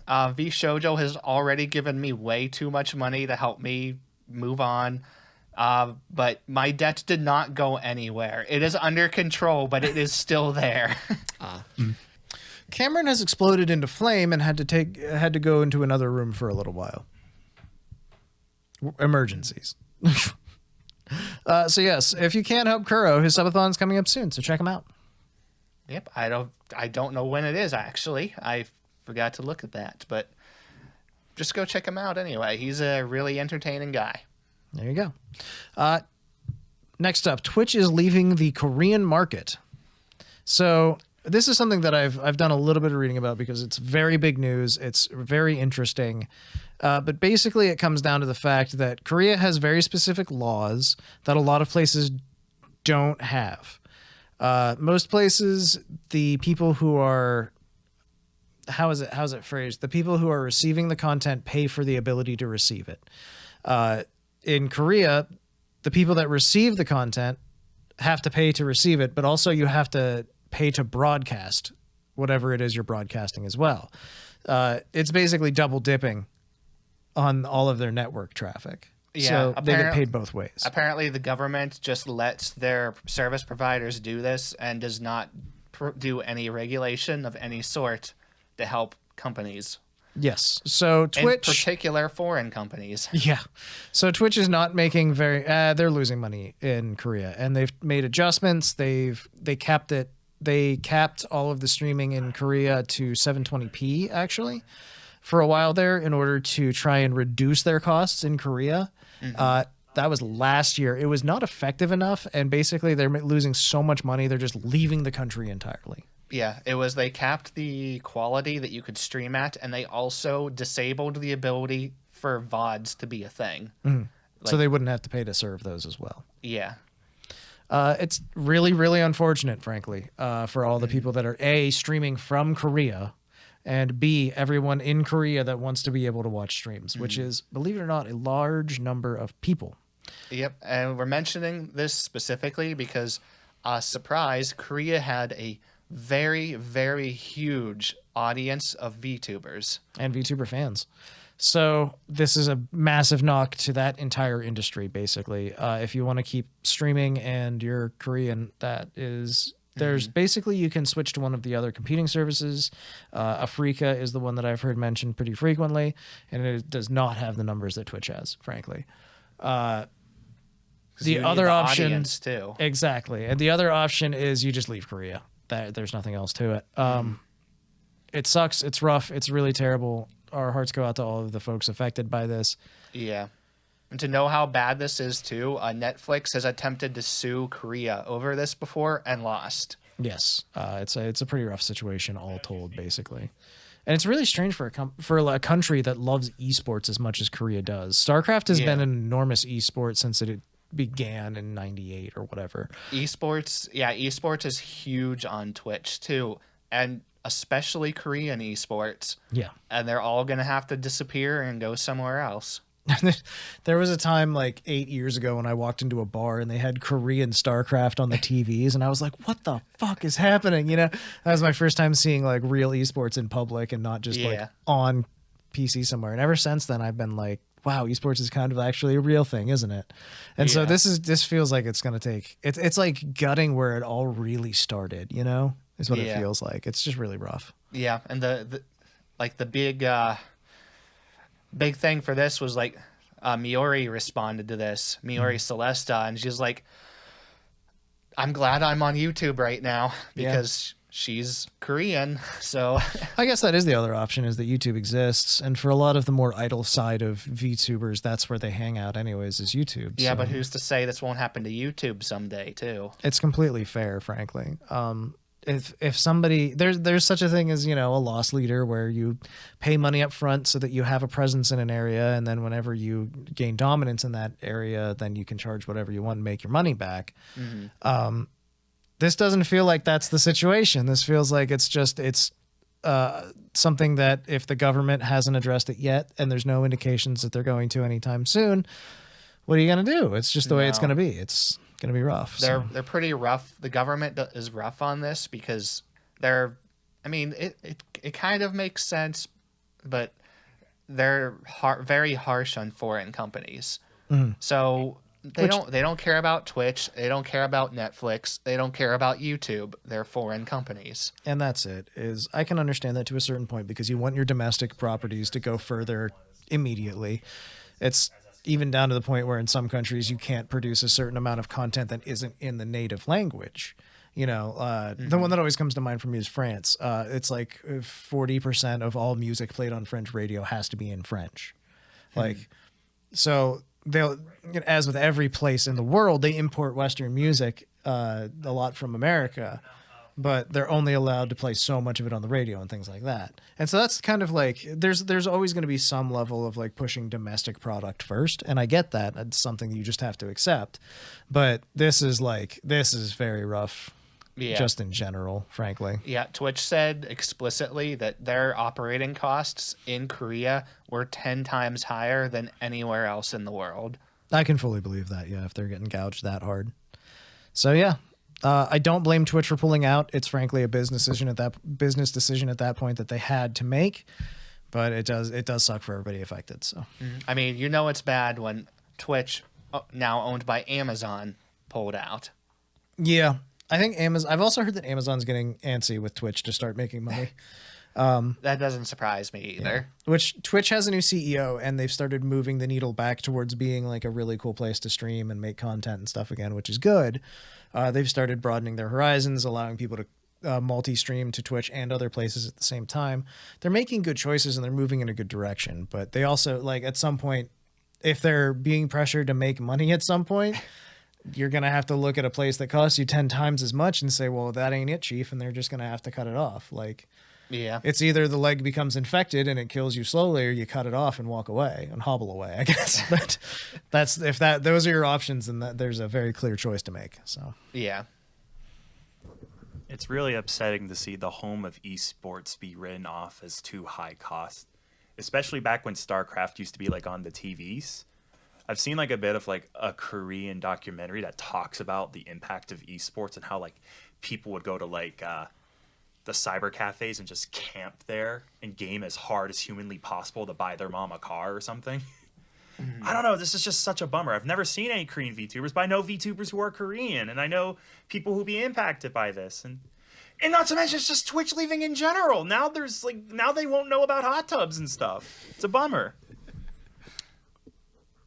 V Shoujo has already given me way too much money to help me move on. But my debt did not go anywhere. It is under control, but it is still there. Cameron has exploded into flame and had to go into another room for a little while. Emergencies. So yes, if you can help Kuro, his subathon's coming up soon, so check him out. Yep, I don't know when it is, actually. I forgot to look at that, but just go check him out anyway. He's a really entertaining guy. There you go. Next up, Twitch is leaving the Korean market. So this is something that I've done a little bit of reading about because it's very big news. It's very interesting. But basically it comes down to the fact that Korea has very specific laws that a lot of places don't have. Most places, the people who are, how's it phrased? The people who are receiving the content pay for the ability to receive it. In Korea, the people that receive the content have to pay to receive it, but also you have to pay to broadcast whatever it is you're broadcasting as well. It's basically double dipping on all of their network traffic. Yeah, so they get paid both ways. Apparently, the government just lets their service providers do this and does not do any regulation of any sort to help companies. Yes. So Twitch, in particular foreign companies. yeah. So Twitch is not making they're losing money in Korea, and they've made adjustments. They capped it. They capped all of the streaming in Korea to 720p actually for a while there in order to try and reduce their costs in Korea. That was last year. It was not effective enough, and basically they're losing so much money they're just leaving the country entirely. Yeah, it was they capped the quality that you could stream at, and they also disabled the ability for VODs to be a thing. So they wouldn't have to pay to serve those as well. Yeah. It's really, really unfortunate, frankly, for all the people that are A, streaming from Korea, and B, everyone in Korea that wants to be able to watch streams, which is, believe it or not, a large number of people. Yep, and we're mentioning this specifically because, surprise, Korea had a very, very huge audience of VTubers. And VTuber fans. So this is a massive knock to that entire industry, basically. If you want to keep streaming and you're Korean, there's basically you can switch to one of the other competing services. Afrika is the one that I've heard mentioned pretty frequently, and it does not have the numbers that Twitch has, frankly. The other option, too. Exactly, and the other option is you just leave Korea. There's nothing else to it. It sucks. It's rough. It's really terrible. Our hearts go out to all of the folks affected by this. Yeah. And to know how bad this is, too, Netflix has attempted to sue Korea over this before and lost. Yes. It's a pretty rough situation, all told, basically. And it's really strange for a country that loves esports as much as Korea does. StarCraft has been an enormous esport since it began in 98 or whatever. Esports is huge on Twitch, too. And especially Korean esports. Yeah. And they're all going to have to disappear and go somewhere else. There was a time like 8 years ago when I walked into a bar and they had Korean StarCraft on the TVs, and I was like, what the fuck is happening? You know, that was my first time seeing like real esports in public and not just like on PC somewhere. And ever since then, I've been like, wow, esports is kind of actually a real thing, isn't it? And so this feels like it's going to take, it's like gutting where it all really started, you know, is what it feels like. It's just really rough. Yeah. And the big thing for this was like Miori responded to this, Miori Celesta, and she's like, I'm glad I'm on YouTube right now because she's Korean. So I guess that is the other option, is that YouTube exists, and for a lot of the more idle side of VTubers, that's where they hang out anyways, is YouTube. Yeah, but who's to say this won't happen to YouTube someday too? It's completely fair, frankly. If somebody there's such a thing as, you know, a loss leader, where you pay money up front so that you have a presence in an area, and then whenever you gain dominance in that area, then you can charge whatever you want and make your money back. This doesn't feel like that's the situation. This feels like it's something that if the government hasn't addressed it yet, and there's no indications that they're going to anytime soon, what are you going to do? It's just the way it's going to be. It's going to be rough. They're pretty rough. The government is rough on this because it kind of makes sense, but they're very harsh on foreign companies. So they don't care about Twitch. They don't care about Netflix. They don't care about YouTube. They're foreign companies. And that's it. I can understand that to a certain point, because you want your domestic properties to go further immediately. It's even down to the point where in some countries you can't produce a certain amount of content that isn't in the native language. You know, the one that always comes to mind for me is France. It's like 40% of all music played on French radio has to be in French. So they'll, as with every place in the world, they import Western music a lot from America, but they're only allowed to play so much of it on the radio and things like that. And so that's kind of like, there's always going to be some level of like pushing domestic product first. And I get that. It's something you just have to accept. But this is very rough. Yeah. Just in general, frankly. Yeah, Twitch said explicitly that their operating costs in Korea were 10 times higher than anywhere else in the world. I can fully believe that, yeah, if they're getting gouged that hard. So, yeah, I don't blame Twitch for pulling out. It's frankly a business decision at that point that they had to make, but it does suck for everybody affected. So, I mean, you know it's bad when Twitch, now owned by Amazon, pulled out. Yeah. I think I've also heard that Amazon's getting antsy with Twitch to start making money. That doesn't surprise me either. Which Twitch has a new CEO, and they've started moving the needle back towards being like a really cool place to stream and make content and stuff again, which is good. They've started broadening their horizons, allowing people to multi-stream to Twitch and other places at the same time. They're making good choices and they're moving in a good direction. But they also, like, at some point, if they're being pressured to make money at some point, you're going to have to look at a place that costs you 10 times as much and say, well, that ain't it, chief. And they're just going to have to cut it off. Like, Yeah. it's either the leg becomes infected and it kills you slowly, or you cut it off and walk away and hobble away, I guess. But those are your options, then there's a very clear choice to make. So Yeah. It's really upsetting to see the home of esports be written off as too high cost, especially back when StarCraft used to be like on the TVs. I've seen like a bit of like a Korean documentary that talks about the impact of esports and how like people would go to like the cyber cafes and just camp there and game as hard as humanly possible to buy their mom a car or something. I don't know. This is just such a bummer. I've never seen any Korean VTubers, but I know VTubers who are Korean, and I know people who be impacted by this. And not to mention, it's just Twitch leaving in general. Now they won't know about hot tubs and stuff. It's a bummer.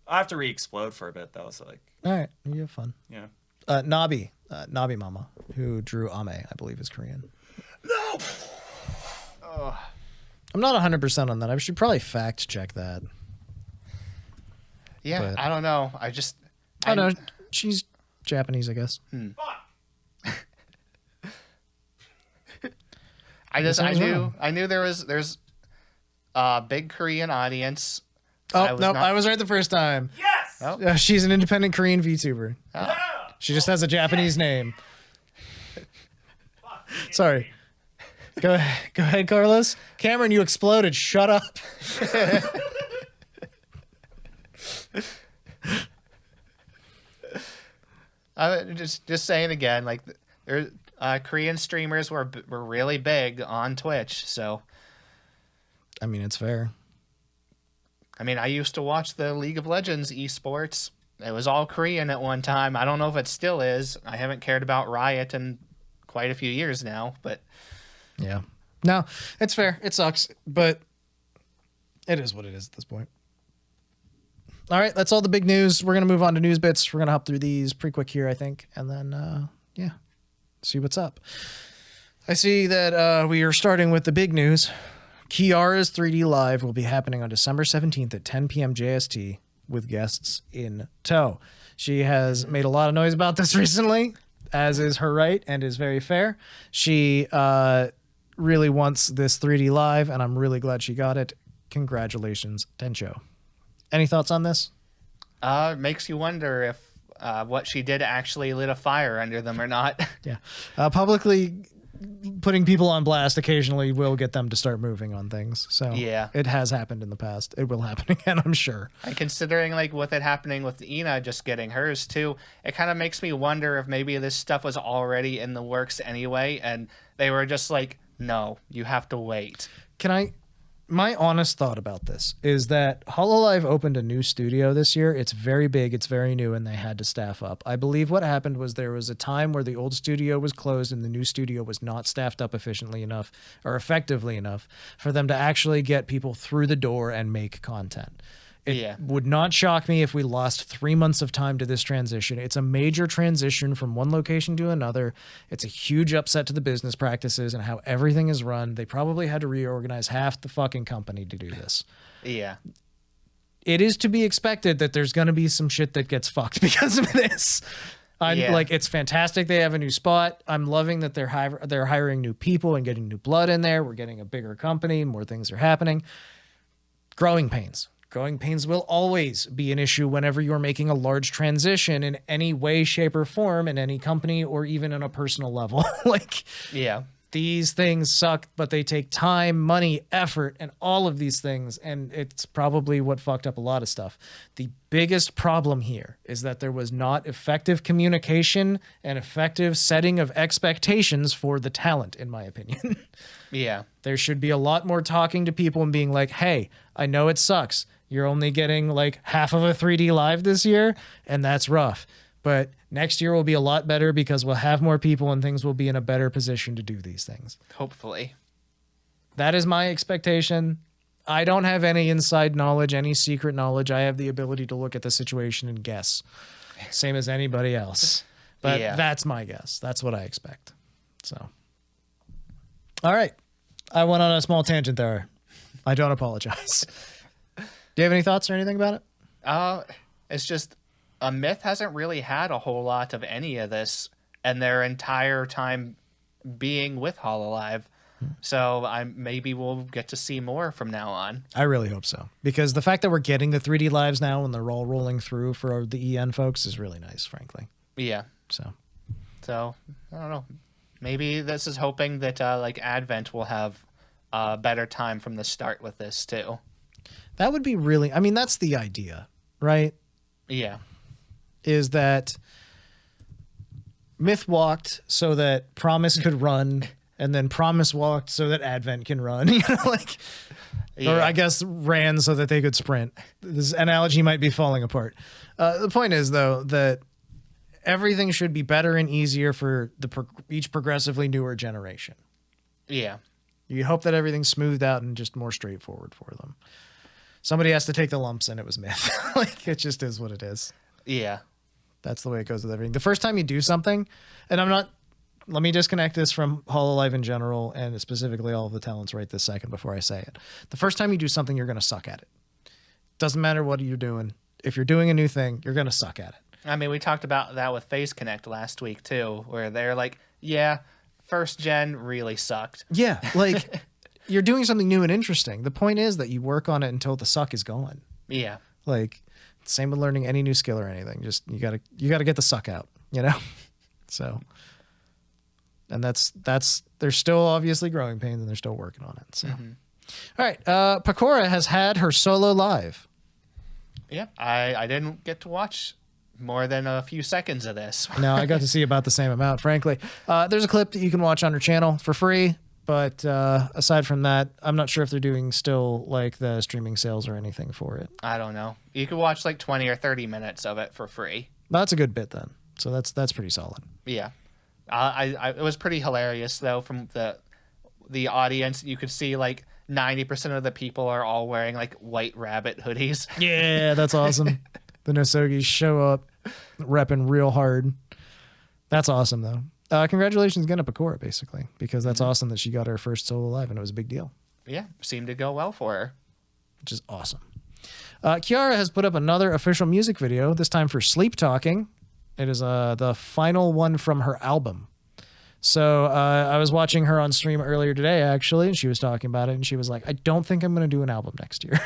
I have to re-explode for a bit though. So like, all right, you have fun. yeah. Nabi Mama, who drew Ame, I believe is Korean. No. I'm not 100% on that. I should probably fact check that. Yeah. But- I don't know. I don't know. She's Japanese, I guess. I knew there's a big Korean audience. Oh, I was right the first time. Yes. Oh. She's an independent Korean VTuber. Oh. She just has a Japanese name. Sorry. Go ahead, Carlos. Cameron, you exploded. Shut up. Just saying again, like there, Korean streamers were really big on Twitch. So, I mean, it's fair. I mean, I used to watch the League of Legends esports. It was all Korean at one time. I don't know if it still is. I haven't cared about Riot in quite a few years now, but Yeah. No, it's fair. It sucks, but it is what it is at this point. All right, that's all the big news. We're going to move on to news bits. We're going to hop through these pretty quick here, I think, and then, see what's up. I see that we are starting with the big news. Kiara's 3D Live will be happening on December 17th at 10 p.m. JST with guests in tow. She has made a lot of noise about this recently, as is her right and is very fair. She really wants this 3D Live, and I'm really glad she got it. Congratulations, Tencho. Any thoughts on this? it makes you wonder if what she did actually lit a fire under them or not. Yeah. Publicly putting people on blast occasionally will get them to start moving on things. So Yeah. it has happened in the past. It will happen again, I'm sure. And considering like with it happening with Ina just getting hers too, it kind of makes me wonder if maybe this stuff was already in the works anyway, and they were just like, no, you have to wait. My honest thought about this is that Hololive opened a new studio this year. It's very big, it's very new, and they had to staff up. I believe what happened was there was a time where the old studio was closed and the new studio was not staffed up efficiently enough or effectively enough for them to actually get people through the door and make content. It would not shock me if we lost 3 months of time to this transition. It's a major transition from one location to another. It's a huge upset to the business practices and how everything is run. They probably had to reorganize half the fucking company to do this. Yeah. It is to be expected that there's going to be some shit that gets fucked because of this. Like, it's fantastic they have a new spot. I'm loving that they're hiring new people and getting new blood in there. We're getting a bigger company. More things are happening. Growing pains. Growing pains will always be an issue whenever you're making a large transition in any way, shape, or form in any company or even on a personal level. Like, these things suck, but they take time, money, effort, and all of these things. And it's probably what fucked up a lot of stuff. The biggest problem here is that there was not effective communication and effective setting of expectations for the talent, in my opinion. Yeah. There should be a lot more talking to people and being like, hey, I know it sucks. You're only getting like half of a 3D Live this year, and that's rough. But next year will be a lot better because we'll have more people and things will be in a better position to do these things. Hopefully. That is my expectation. I don't have any inside knowledge, any secret knowledge. I have the ability to look at the situation and guess. Same as anybody else. But that's my guess. That's what I expect. So, all right. I went on a small tangent there. I don't apologize. Do you have any thoughts or anything about it? It's just a Myth hasn't really had a whole lot of any of this and their entire time being with Hololive. So maybe we'll get to see more from now on. I really hope so. Because the fact that we're getting the 3D lives now and they're all rolling through for the EN folks is really nice, frankly. Yeah. So I don't know. Maybe this is hoping that like Advent will have a better time from the start with this too. That would be really, I mean, that's the idea, right? Yeah. Is that Myth walked so that Promise could run, and then Promise walked so that Advent can run. You know, like, or I guess ran so that they could sprint. This analogy might be falling apart. The point is, though, that everything should be better and easier for each progressively newer generation. Yeah. You hope that everything's smoothed out and just more straightforward for them. Somebody has to take the lumps, and it was Myth. Like, it just is what it is. Yeah. That's the way it goes with everything. The first time you do something, and let me disconnect this from Hololive in general and specifically all of the talents right this second before I say it. The first time you do something, you're going to suck at it. Doesn't matter what you're doing. If you're doing a new thing, you're going to suck at it. I mean, we talked about that with Face Connect last week too, where they're like, yeah, first gen really sucked. Yeah, like you're doing something new and interesting. The point is that you work on it until the suck is gone. Yeah. Like, same with learning any new skill or anything. Just you gotta get the suck out, you know? So, and that's there's still obviously growing pains and they're still working on it. So, All right. Pekora has had her solo live. Yeah, I didn't get to watch more than a few seconds of this. No, I got to see about the same amount, frankly. There's a clip that you can watch on her channel for free. But aside from that, I'm not sure if they're doing still like the streaming sales or anything for it. I don't know. You could watch like 20 or 30 minutes of it for free. That's a good bit then. So that's pretty solid. Yeah. It was pretty hilarious though from the audience. You could see like 90% of the people are all wearing like White Rabbit hoodies. Yeah, that's awesome. The Nosogis show up repping real hard. That's awesome though. Congratulations again to Pekora, basically, because that's awesome that she got her first solo live, and it was a big deal. Yeah, seemed to go well for her. Which is awesome. Kiara has put up another official music video, this time for Sleep Talking. It is the final one from her album. So I was watching her on stream earlier today, actually, and she was talking about it, and she was like, I don't think I'm going to do an album next year.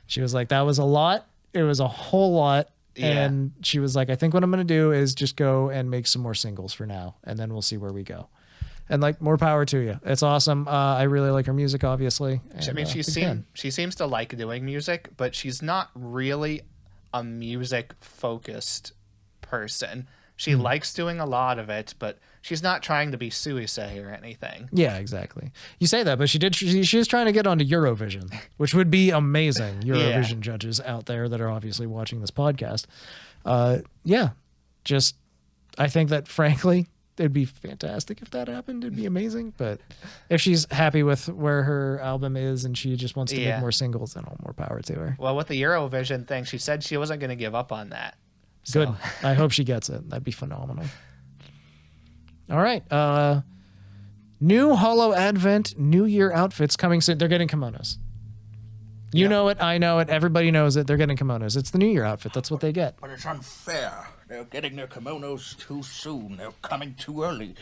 She was like, that was a lot. It was a whole lot. Yeah. And she was like, I think what I'm going to do is just go and make some more singles for now, and then we'll see where we go. And like, more power to you. It's awesome. I really like her music, obviously. And, I mean, she seems to like doing music, but she's not really a music-focused person. She likes doing a lot of it, but she's not trying to be Suisei or anything. Yeah, exactly. You say that, but she's trying to get onto Eurovision, which would be amazing. Eurovision judges out there that are obviously watching this podcast. I think that frankly, it'd be fantastic if that happened. It'd be amazing. But if she's happy with where her album is and she just wants to make more singles, then all more power to her. Well, with the Eurovision thing, she said she wasn't going to give up on that. So. Good. I hope she gets it. That'd be phenomenal. All right. New Holo Advent New Year outfits coming soon. They're getting kimonos. You know it. I know it. Everybody knows it. They're getting kimonos. It's the New Year outfit. That's what they get. But it's unfair. They're getting their kimonos too soon. They're coming too early.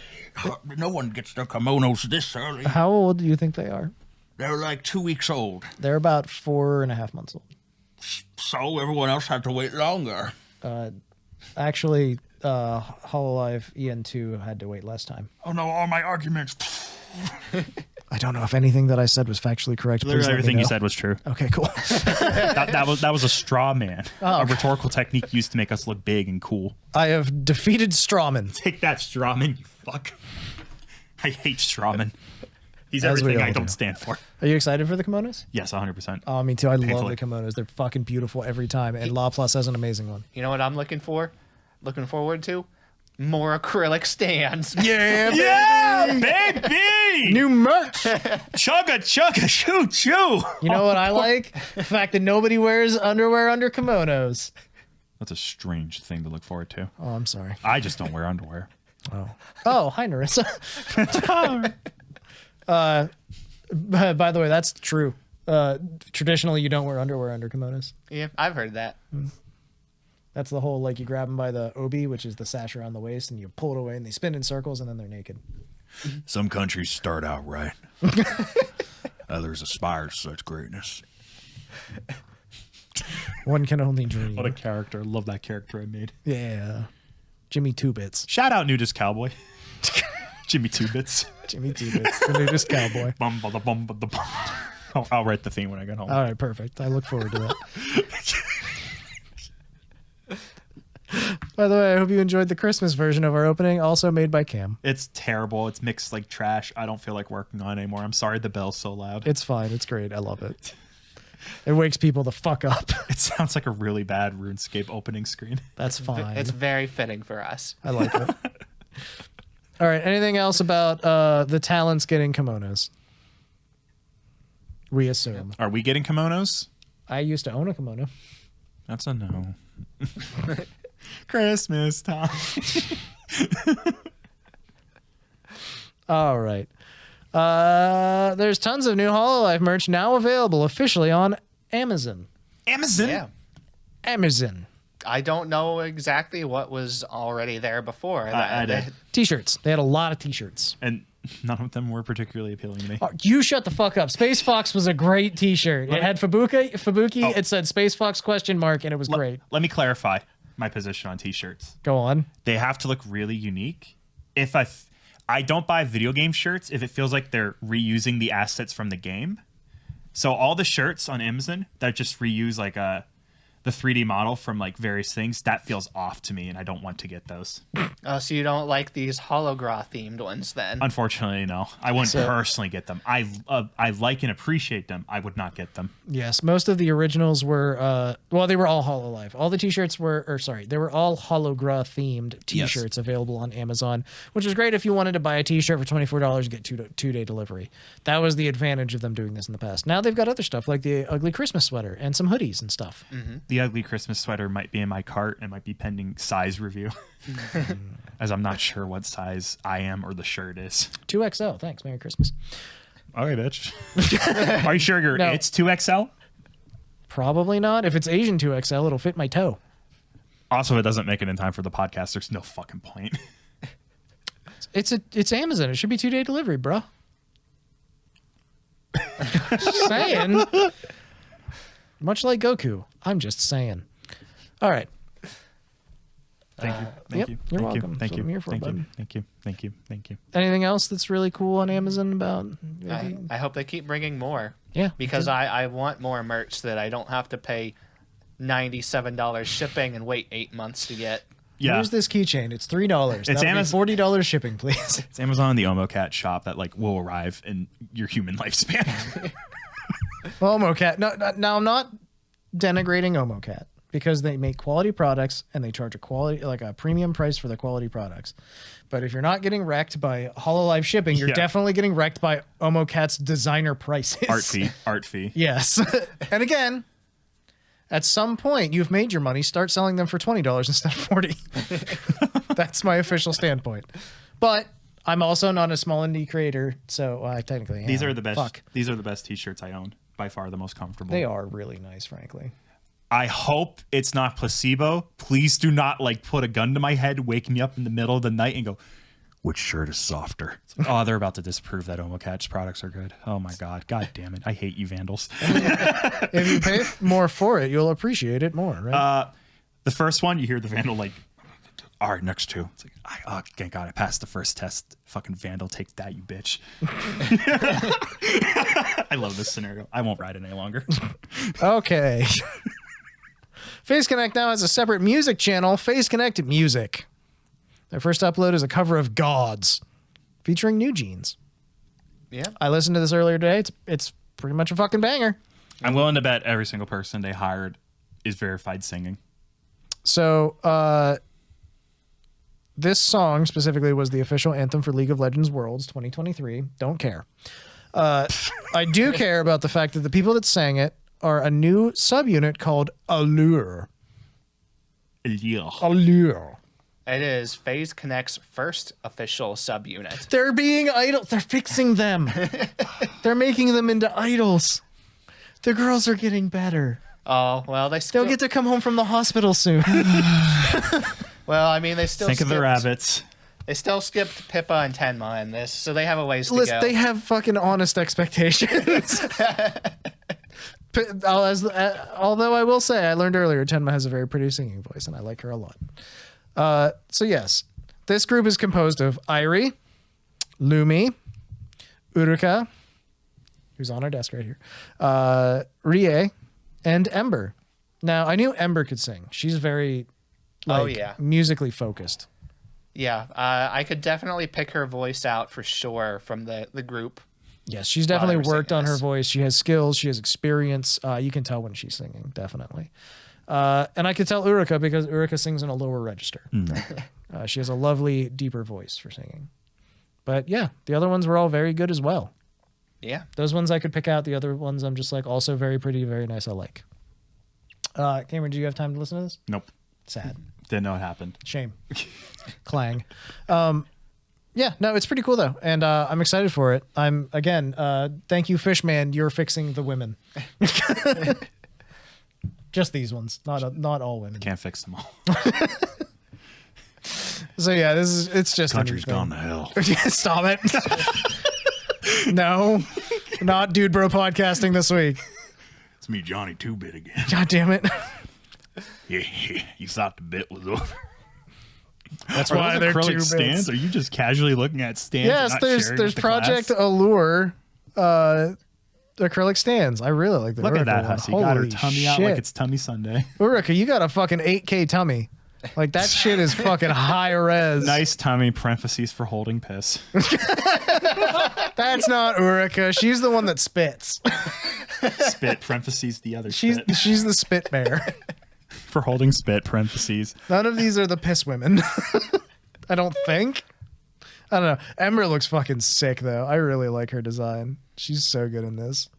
No one gets their kimonos this early. How old do you think they are? They're like 2 weeks old. They're about 4.5 months old. So everyone else had to wait longer. Actually, Hololive EN2 had to wait less time. Oh no, all my arguments. I don't know if anything that I said was factually correct. Literally everything you said was true. Okay, cool. that was a straw man. Oh. A rhetorical technique used to make us look big and cool. I have defeated Strawman. Take that, Strawman, you fuck. I hate Strawman. He's As everything I don't stand for. Are you excited for the kimonos? Yes, 100%. Oh, me too. I love the kimonos. They're fucking beautiful every time. And Laplus has an amazing one. You know what I'm looking forward to? More acrylic stands. Yeah, baby! new merch. Chugga, shoo. You know what I like? The fact that nobody wears underwear under kimonos. That's a strange thing to look forward to. Oh, I'm sorry. I just don't wear underwear. Oh, hi, Narissa. By the way, that's true. Traditionally, you don't wear underwear under kimonos. Yeah, I've heard that. That's the whole, like, you grab them by the obi, which is the sash around the waist, and you pull it away, and they spin in circles, and then they're naked. Some countries start out right. Others aspire to such greatness. One can only dream. What a character. Love that character I made. Yeah. Jimmy Two Bits. Shout out Nudist Cowboy. Jimmy Two Bits. Jimmy Two Bits, the nudist cowboy. Bum, ba, da, bum, ba, da, bum. I'll write the theme when I get home. All right, perfect. I look forward to that. By the way, I hope you enjoyed the Christmas version of our opening, also made by Cam. It's terrible. It's mixed like trash. I don't feel like working on it anymore. I'm sorry the bell's so loud. It's fine. It's great. I love it. It wakes people the fuck up. It sounds like a really bad RuneScape opening screen. That's fine. It's very fitting for us. I like it. All right. Anything else about the talents getting kimonos? We assume. Are we getting kimonos? I used to own a kimono. That's a no. Christmas time. All right. There's tons of new Hololive merch now available officially on Amazon. Amazon? Yeah. Amazon. I don't know exactly what was already there before. I did. T-shirts. They had a lot of T-shirts. And none of them were particularly appealing to me. Oh, you shut the fuck up. Space Fox was a great T-shirt. It had Fubuki. Oh. It said Space Fox ? And it was great. Let me clarify my position on t-shirts. Go on. They have to look really unique. If I don't buy video game shirts if it feels like they're reusing the assets from the game. So all the shirts on Amazon that just reuse like the 3D model from like various things, that feels off to me, and I don't want to get those. So you don't like these hologra themed ones then? Unfortunately, no. I wouldn't personally get them. I like and appreciate them. I would not get them. Yes, most of the originals were they were all Hololive. All the T-shirts were they were all hologra themed T-shirts available on Amazon, which was great if you wanted to buy a T-shirt for $24 and get two-day delivery. That was the advantage of them doing this in the past. Now they've got other stuff like the ugly Christmas sweater and some hoodies and stuff. Mm-hmm. The ugly Christmas sweater might be in my cart and might be pending size review, as I'm not sure what size I am or the shirt is. 2XL. Thanks. Merry Christmas. Okay, bitch. Are you sure No. it's 2XL? Probably not. If it's Asian 2XL, it'll fit my toe. Also, if it doesn't make it in time for the podcast, there's no fucking point. It's Amazon. It should be 2-day delivery, bro. Just saying. Much like Goku. I'm just saying. All right. Thank you. Thank Yep, you. you're Thank welcome. You. That's Thank what you. I'm here for, Thank bud. you. Thank you. Thank you. Thank you. Anything else that's really cool on Amazon about? I hope they keep bringing more. Yeah. Because I want more merch that I don't have to pay $97 shipping and wait 8 months to get. Yeah. Here's this keychain. It's $3. It's That'll be Amazon- $40 shipping, please. It's Amazon and the Omocat shop that like will arrive in your human lifespan. Omocat. No, I'm not denigrating Omocat because they make quality products and they charge a premium price for the quality products. But if you're not getting wrecked by Hololive shipping, you're definitely getting wrecked by Omocat's designer prices. Art fee. Yes. And again, at some point you've made your money, start selling them for $20 instead of $40. That's my official standpoint. But I'm also not a small indie creator, so I technically am. These are the best. Fuck. These are the best T-shirts I own. By far the most comfortable. They are really nice, frankly. I hope it's not placebo. Please do not like put a gun to my head, wake me up in the middle of the night, and go, Which shirt is softer? "Oh, they're about to disprove that Omocat's products are good." Oh my god, god damn it! I hate you, vandals. If you pay more for it, you'll appreciate it more, right? The first one, you hear the vandal like, "All right, next two." It's like, "Oh, thank God, I passed the first test." Fucking vandal, take that, you bitch. I love this scenario. I won't ride it any longer. Okay. Face Connect now has a separate music channel, Face Connect Music. Their first upload is a cover of Gods, featuring New Jeans. Yeah. I listened to this earlier today. It's pretty much a fucking banger. I'm willing to bet every single person they hired is verified singing. So, this song specifically was the official anthem for League of Legends Worlds 2023. Don't care. I do care about the fact that the people that sang it are a new subunit called Allure. Allure. It is FaZe Connect's first official subunit. They're being idol. They're fixing them. They're making them into idols. The girls are getting better. Oh, well, They'll get to come home from the hospital soon. Well, I mean, they still Think of the rabbits. They still skipped Pippa and Tenma in this, so they have a ways to go. They have fucking honest expectations. Although I will say, I learned earlier, Tenma has a very pretty singing voice, and I like her a lot. So yes, this group is composed of Irie, Lumi, Uruka, who's on our desk right here, Rie, and Ember. Now, I knew Ember could sing. She's very musically focused. Yeah, I could definitely pick her voice out for sure from the group. Yes, she's definitely worked on her voice. She has skills. She has experience. You can tell when she's singing, definitely. And I could tell Uruka because Uruka sings in a lower register. She has a lovely, deeper voice for singing. But yeah, the other ones were all very good as well. Yeah. Those ones I could pick out. The other ones I'm just like, also very pretty, very nice. I like. Cameron, do you have time to listen to this? Nope. Sad. Didn't know it happened. Shame. Clang. Yeah, no, it's pretty cool though, and I'm excited for it. Thank you, Fishman. You're fixing the women. Just these ones, not all women. Can't fix them all. So yeah, it's just Country's gone to hell. Stop it. No, not Dude Bro podcasting this week. It's me, Johnny 2-Bit again. God damn it. Yeah, you thought the bit was over. That's Are why those they're acrylic 2 stands? bits. Are you just casually looking at stands? Yes, and not there's sharing with the Project class? Allure acrylic stands. I really like the Look Uruka at that one. hussy. Got her Holy tummy out shit. like it's tummy Sunday. Uruka, you got a fucking 8K tummy. Like that shit is fucking high res. Nice tummy, parentheses for holding piss. That's not Uruka. She's the one that spits. Spit, parentheses, the other She's spit. the spit bear. For holding spit, parentheses. None of these are the piss women. I don't think. I don't know. Ember looks fucking sick though. I really like her design. She's so good in this.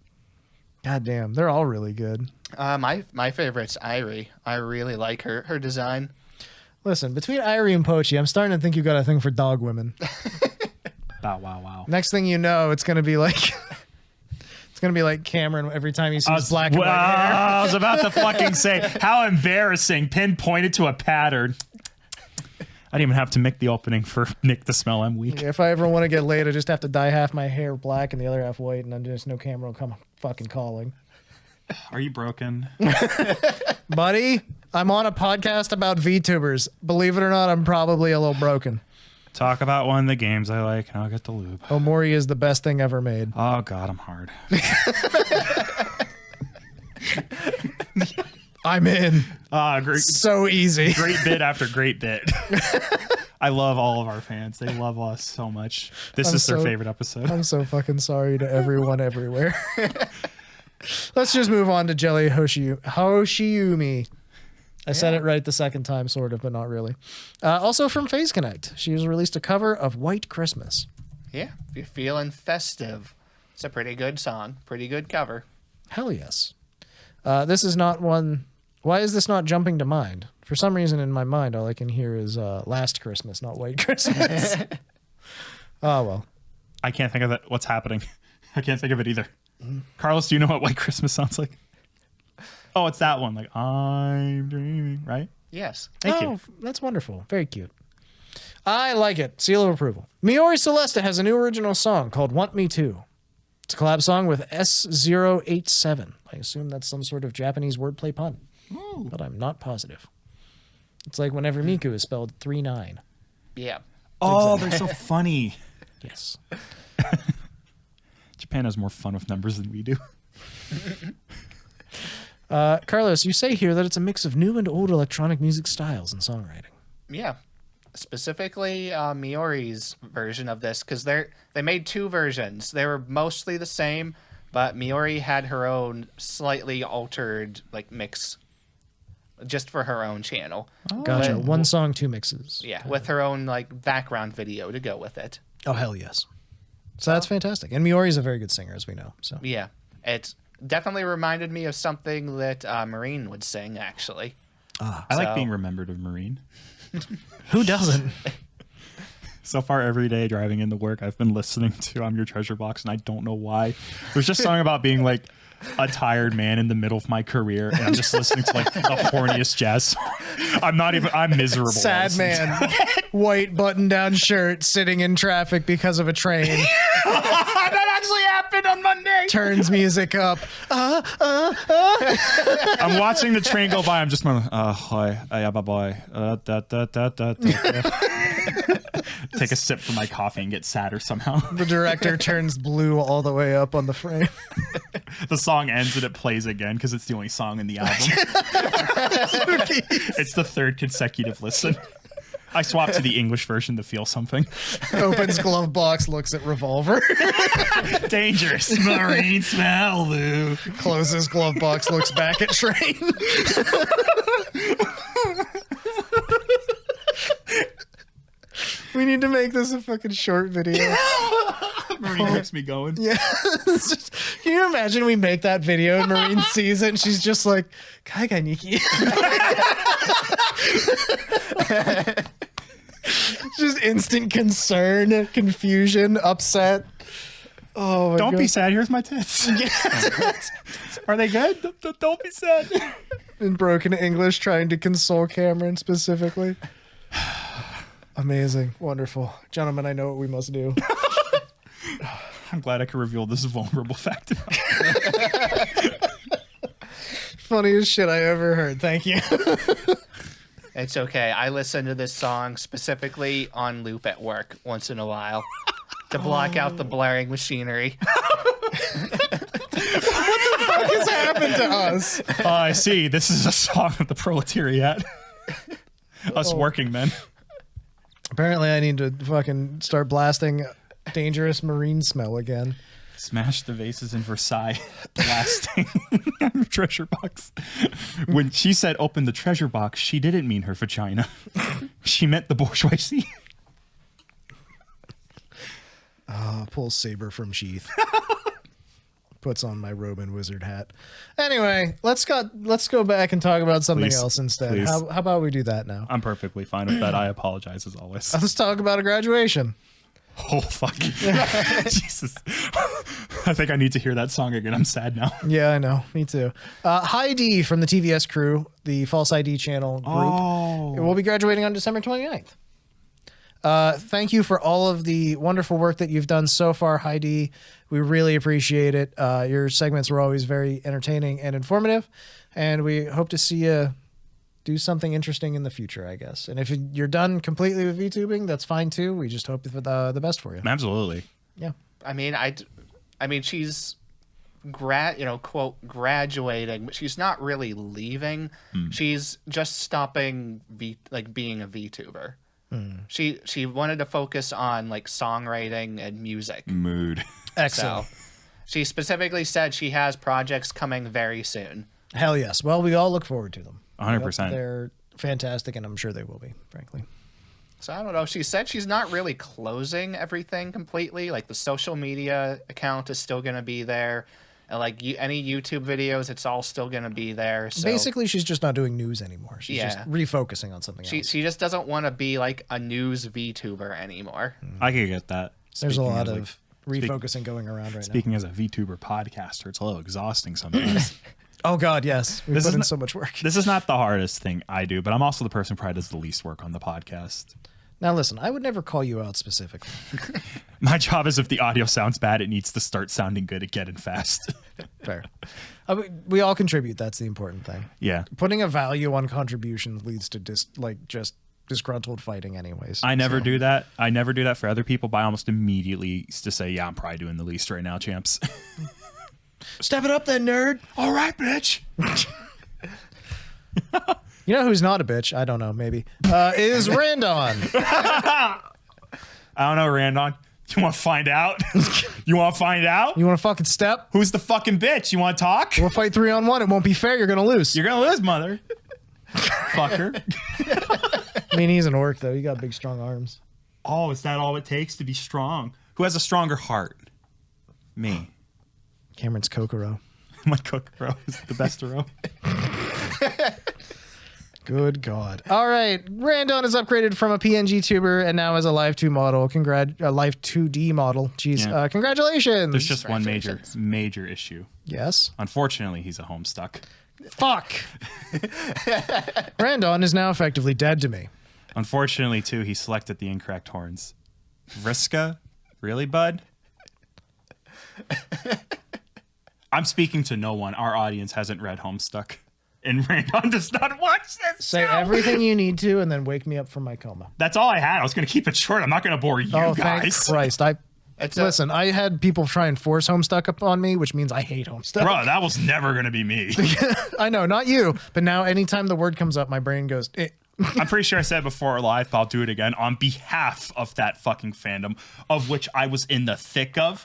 God damn, they're all really good. My favorite's Irie. I really like her design. Listen, between Irie and Pochi, I'm starting to think you got a thing for dog women. Wow, wow, wow. Next thing you know, it's gonna be like Cameron every time he sees black and white hair. I was about to fucking say, how embarrassing. Pinpointed to a pattern. I didn't even have to make the opening for Nick to smell I'm weak. If I ever want to get laid, I just have to dye half my hair black and the other half white, and then just no camera will come fucking calling. Are you broken? Buddy, I'm on a podcast about VTubers. Believe it or not, I'm probably a little broken. Talk about one of the games I like, and I'll get the lube. Omori is the best thing ever made. Oh, God, I'm hard. I'm in. Great, So easy. great bit after great bit. I love all of our fans. They love us so much. This is their favorite episode. I'm so fucking sorry to everyone everywhere. Let's just move on to Jelly Hoshiumi. I said it right the second time, sort of, but not really. Also from FaZe Connect, she has released a cover of White Christmas. Yeah, if you're feeling festive, it's a pretty good song, pretty good cover. Hell yes. This is not one. Why is this not jumping to mind? For some reason in my mind, all I can hear is Last Christmas, not White Christmas. Oh, well. I can't think of it. What's happening? I can't think of it either. Carlos, do you know what White Christmas sounds like? Oh, it's that one. Like, I'm dreaming, right? Yes. Thank you. That's wonderful. Very cute. I like it. Seal of approval. Miori Celesta has a new original song called Want Me To. It's a collab song with S087. I assume that's some sort of Japanese wordplay pun. Ooh. But I'm not positive. It's like whenever Miku is spelled 3-9. Yeah. Oh, they're so funny. Yes. Japan has more fun with numbers than we do. Carlos, you say here that it's a mix of new and old electronic music styles and songwriting. Yeah. Specifically Miori's version of this, because they made two versions. They were mostly the same, but Miori had her own slightly altered like mix. just for her own channel. Gotcha. One song, 2 mixes. Yeah, with her own like background video to go with it. Oh, hell yes. So that's fantastic. And Miori's a very good singer, as we know. So Yeah, it definitely reminded me of something that Marine would sing, actually. I like being remembered of Marine. who doesn't? So far, every day driving into work, I've been listening to I'm Your Treasure Box, and I don't know why. There's just something about being like a tired man in the middle of my career, and I'm just listening to like the horniest jazz song. I'm miserable. Sad man. White button-down shirt sitting in traffic because of a train. That actually happened on Monday. Turns music up. I'm watching the train go by. I'm just going, hi, yeah, bye-bye. Take a sip from my coffee and get sadder somehow. The director turns blue all the way up on the frame. The song ends and it plays again because it's the only song in the album. It's the 3rd consecutive listen. I swapped to the English version to feel something. Opens glove box, looks at revolver. Dangerous. Marine smell, Lou. Closes glove box, looks back at train. We need to make this a fucking short video. Marine keeps me going. Yeah. It's just, can you imagine we make that video and Marine sees it and she's just like, Kaiga Niki. Just instant concern, confusion, upset. Oh my Don't God. be sad. Here's my tits. Are they good? Don't be sad. In broken English, trying to console Cameron specifically. Amazing. Wonderful. Gentlemen, I know what we must do. I'm glad I could reveal this vulnerable fact. Funniest shit I ever heard. Thank you. It's okay. I listen to this song specifically on loop at work once in a while to block out the blaring machinery. What has happened to us? I see. This is a song of the proletariat. Us working men. Apparently, I need to fucking start blasting Dangerous Marine Smell again. Smash the vases in Versailles. Blasting treasure box. When she said open the treasure box, she didn't mean her vagina. She meant the bourgeoisie. Pulls saber from sheath. Puts on my robe and wizard hat. Anyway, let's go back and talk about something Please, else instead. please. How about we do that now? I'm perfectly fine with that. I apologize as always. Let's talk about a graduation. Oh, fuck. Jesus. I think I need to hear that song again. I'm sad now. Yeah, I know. Me too. Heidi from the TVS crew, the False ID channel group, will be graduating on December 29th. Thank you for all of the wonderful work that you've done so far, Heidi. We really appreciate it. Your segments were always very entertaining and informative, and we hope to see you do something interesting in the future, I guess. And if you're done completely with VTubing, that's fine too. We just hope for the best for you. Absolutely. Yeah. I mean, she's quote graduating, but she's not really leaving. She's just stopping being a VTuber. She wanted to focus on like songwriting and music. Mood. Excellent. So she specifically said she has projects coming very soon. Hell yes. Well, we all look forward to them. 100%. They're fantastic, and I'm sure they will be, frankly. So I don't know. She said she's not really closing everything completely. Like the social media account is still going to be there. And like any YouTube videos, it's all still going to be there. So Basically, she's just not doing news anymore. She's just refocusing on something else. she just doesn't want to be like a news VTuber anymore. I could get that. There's a lot Speaking of refocusing going around right Speaking as a VTuber podcaster, it's a little exhausting sometimes. now. Oh, God, yes. We put in so much work. This is not the hardest thing I do, but I'm also the person who probably does the least work on the podcast. Now, listen, I would never call you out specifically. My job is if the audio sounds bad, it needs to start sounding good again and fast. Fair. We all contribute. That's the important thing. Yeah. Putting a value on contributions leads to just disgruntled fighting anyways. I never do that. I never do that for other people, but I almost immediately to say, yeah, I'm probably doing the least right now, champs. Step it up then, nerd. All right, bitch. You know who's not a bitch? I don't know, maybe. Is Randon. I don't know, Randon. You want to find out? You want to find out? You want to fucking step? Who's the fucking bitch? You want to talk? We'll fight 3-on-1. It won't be fair. You're going to lose. You're going to lose, mother. Fucker. I mean, he's an orc, though. He got big, strong arms. Oh, is that all it takes to be strong? Who has a stronger heart? Me. Cameron's Kokoro. My Kokoro is the best row. Good God. All right. Randon is upgraded from a PNG tuber and now is a Live 2 model. Live 2D model. Jeez. Yeah. Congratulations. There's just one major issue. Yes. Unfortunately, he's a homestuck. Fuck. Randon is now effectively dead to me. Unfortunately, too, he selected the incorrect horns. Vriska? Really, bud? I'm speaking to no one. Our audience hasn't read Homestuck. And Randon does not watch this. Say everything you need to and then wake me up from my coma. That's all I had. I was going to keep it short. I'm not going to bore you Thank guys. Christ. Listen, I had people try and force Homestuck upon me, which means I hate Homestuck. Bro, that was never going to be me. I know, not you. But now anytime the word comes up, my brain goes, eh. I'm pretty sure I said before live, but I'll do it again on behalf of that fucking fandom, of which I was in the thick of,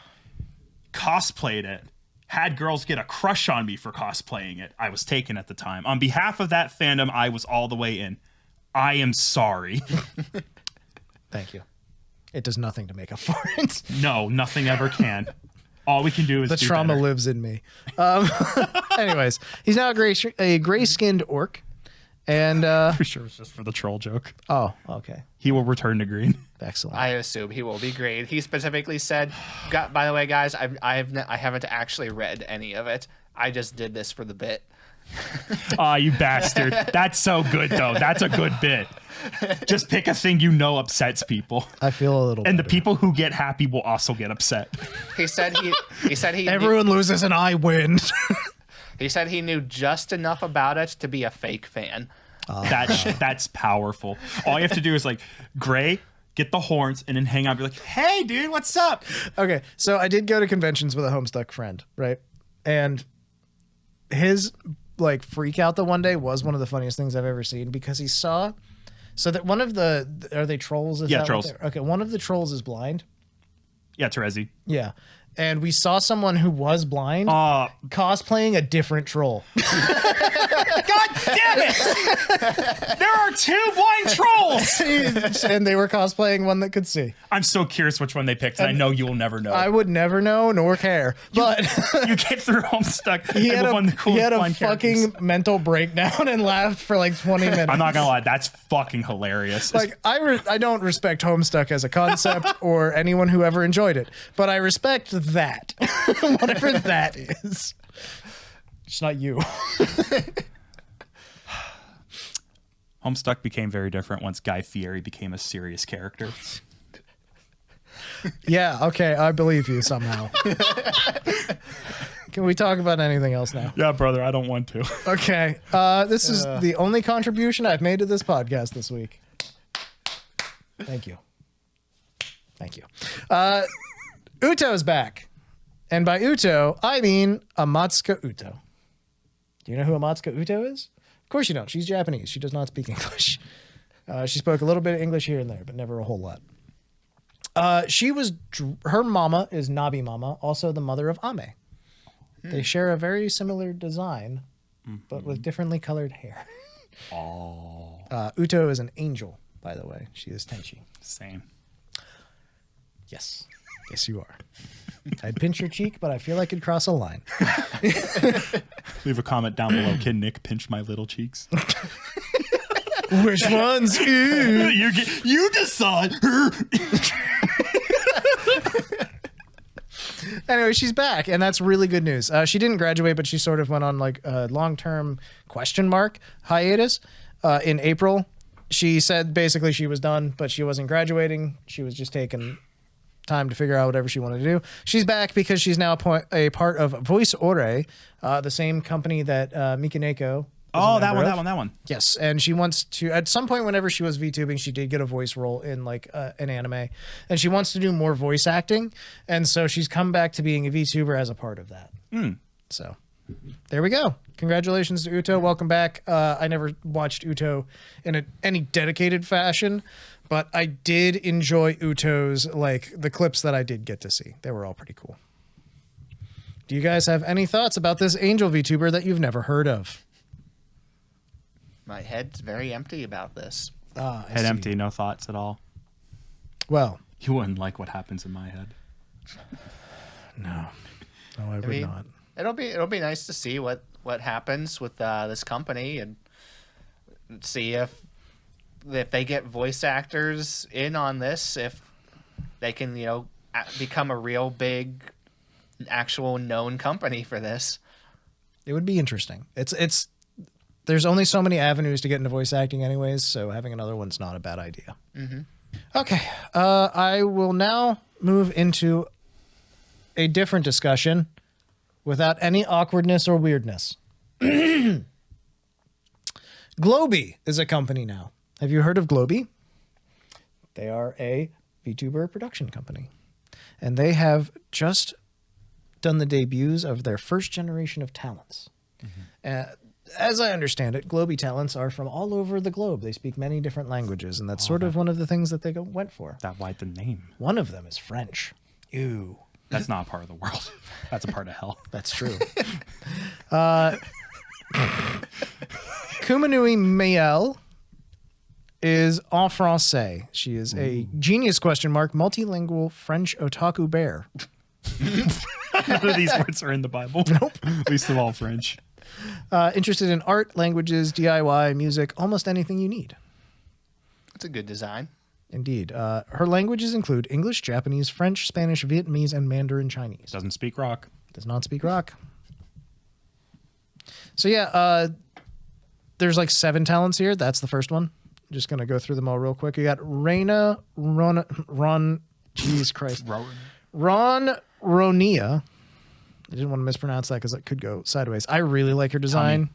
cosplayed it, had girls get a crush on me for cosplaying it. I was taken at the time. On behalf of that fandom, I was all the way in. I am sorry. Thank you. It does nothing to make up for it. No, nothing ever can. All we can do is the do trauma better. lives in me. Anyways, he's now a gray-skinned orc. And Pretty sure it's just for the troll joke. oh, okay. He will return to green. Excellent. I assume he will be great. He specifically said, by the way, guys, I haven't actually read any of it. I just did this for the bit. Aw, you bastard. That's so good, though. That's a good bit. Just pick a thing you know upsets people. I feel a little And the better. people who get happy will also get upset. He said he Everyone loses and I win. He said he knew just enough about it to be a fake fan. That's powerful. All you have to do is like, Gray, get the horns, and then hang out and be like, hey, dude, what's up? Okay, so I did go to conventions with a Homestuck friend, right? And his like freak out the one day was one of the funniest things I've ever seen because he saw so that one of the are they trolls? Yeah, trolls. Okay, one of the trolls is blind. Yeah, Terezi. Yeah. And we saw someone who was blind cosplaying a different troll. God damn it! There are two blind trolls! And they were cosplaying one that could see. I'm so curious which one they picked, and I know you will never know. I would never know nor care. But You get through Homestuck. he had one of the he coolest had a blind fucking characters. mental breakdown and laughed for like 20 minutes. I'm not gonna lie, that's fucking hilarious. Like I don't respect Homestuck as a concept or anyone who ever enjoyed it, but I respect that, whatever that is. It's not you. Homestuck became very different once Guy Fieri became a serious character. Yeah, okay, I believe you somehow. Can we talk about anything else now? Yeah, brother, I don't want to. Okay, this is the only contribution I've made to this podcast this week. Thank you. Thank you. Uto's back. And by Uto, I mean Amatsuka Uto. Do you know who Amatsuka Uto is? Of course you don't. She's Japanese. She does not speak English. She spoke a little bit of English here and there, but never a whole lot. Her mama is Nabi Mama, also the mother of Ame. They share a very similar design, but with differently colored hair. Uto is an angel, by the way. She is Tenchi. Same. Yes. Yes, you are. I'd pinch your cheek, but I feel like it'd cross a line. Leave a comment down below. Can Nick pinch my little cheeks? Which one's you? You decide. Anyway, she's back, and that's really good news. She didn't graduate, but she sort of went on like a long-term question mark hiatus in April. She said basically she was done, but she wasn't graduating. She was just taking time to figure out whatever she wanted to do. She's back because she's now a part of Voice Ore, the same company that Mikaneko. Oh, that one. Yes, and she wants to, at some point whenever she was VTubing, she did get a voice role in like an anime, and she wants to do more voice acting, and so she's come back to being a VTuber as a part of that. So there we go. Congratulations to Uto. Welcome back. I never watched Uto in any dedicated fashion, but I did enjoy Uto's, like the clips that I did get to see. They were all pretty cool. Do you guys have any thoughts about this angel VTuber that you've never heard of? My head's very empty about this. I Head see. empty, no thoughts at all. Well, You wouldn't like what happens in my head. no, I would mean, not. It'll be nice to see what happens with this company and see if they get voice actors in on this, if they can become a real big, actual known company for this. It would be interesting. It's there's only so many avenues to get into voice acting anyways, so having another one's not a bad idea. Mm-hmm. Okay, I will now move into a different discussion without any awkwardness or weirdness. Globie is a company now. Have you heard of Globie? They are a VTuber production company. And they have just done the debuts of their first generation of talents. As I understand it, Globie talents are from all over the globe. They speak many different languages, and that's sort of one of the things that they went for. That why the name. One of them is French. Ew. That's not a part of the world. That's a part of hell. That's true. Kumanui Miel is en français. She is a genius ? Multilingual French otaku bear. None of these words are in the Bible. Nope. Least of all French. Interested in art, languages, DIY, music, almost anything you need. It's a good design. Indeed. Her languages include English, Japanese, French, Spanish, Vietnamese, and Mandarin Chinese. Doesn't speak rock. Does not speak rock. So yeah, there's like 7 talents here. That's the first one. Just going to go through them all real quick. You got Jesus Christ. Ron Ronia. I didn't want to mispronounce that because it could go sideways. I really like her design. Tummy.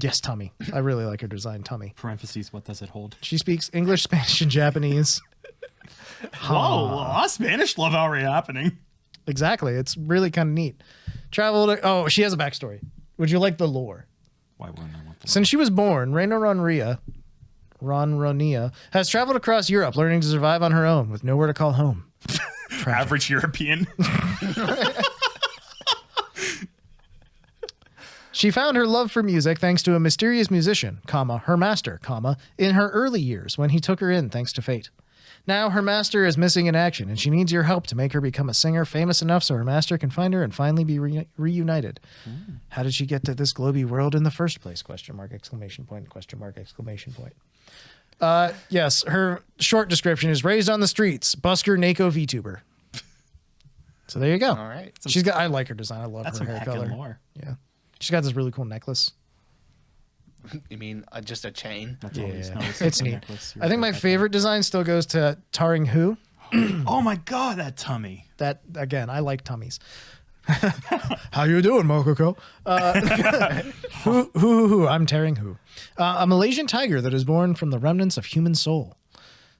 Yes, Tummy. I really like her design, Tummy. Parentheses, what does it hold? She speaks English, Spanish, and Japanese. Whoa, a lot of Spanish love already happening. Exactly. It's really kind of neat. She has a backstory. Would you like the lore? Why wouldn't I want that? Since she was born, Reina Ronronia has traveled across Europe, learning to survive on her own with nowhere to call home. Average European. She found her love for music thanks to a mysterious musician, her master, in her early years when he took her in thanks to fate. Now her master is missing in action, and she needs your help to make her become a singer famous enough so her master can find her and finally be reunited. How did she get to this Globie world in the first place? ? Yes, her short description is raised on the streets, busker Nako VTuber. So there you go. All right. I like her design. I love That's her some hair heckin' color. lore. Yeah. She's got this really cool necklace. You mean just a chain? That's all these Yeah, notes. it's neat. Necklace. I think my favorite design still goes to Taring Hu. Oh my god, that tummy. That, again, I like tummies. How you doing, Mokoko? I'm Taring Hu. A Malaysian tiger that is born from the remnants of human soul.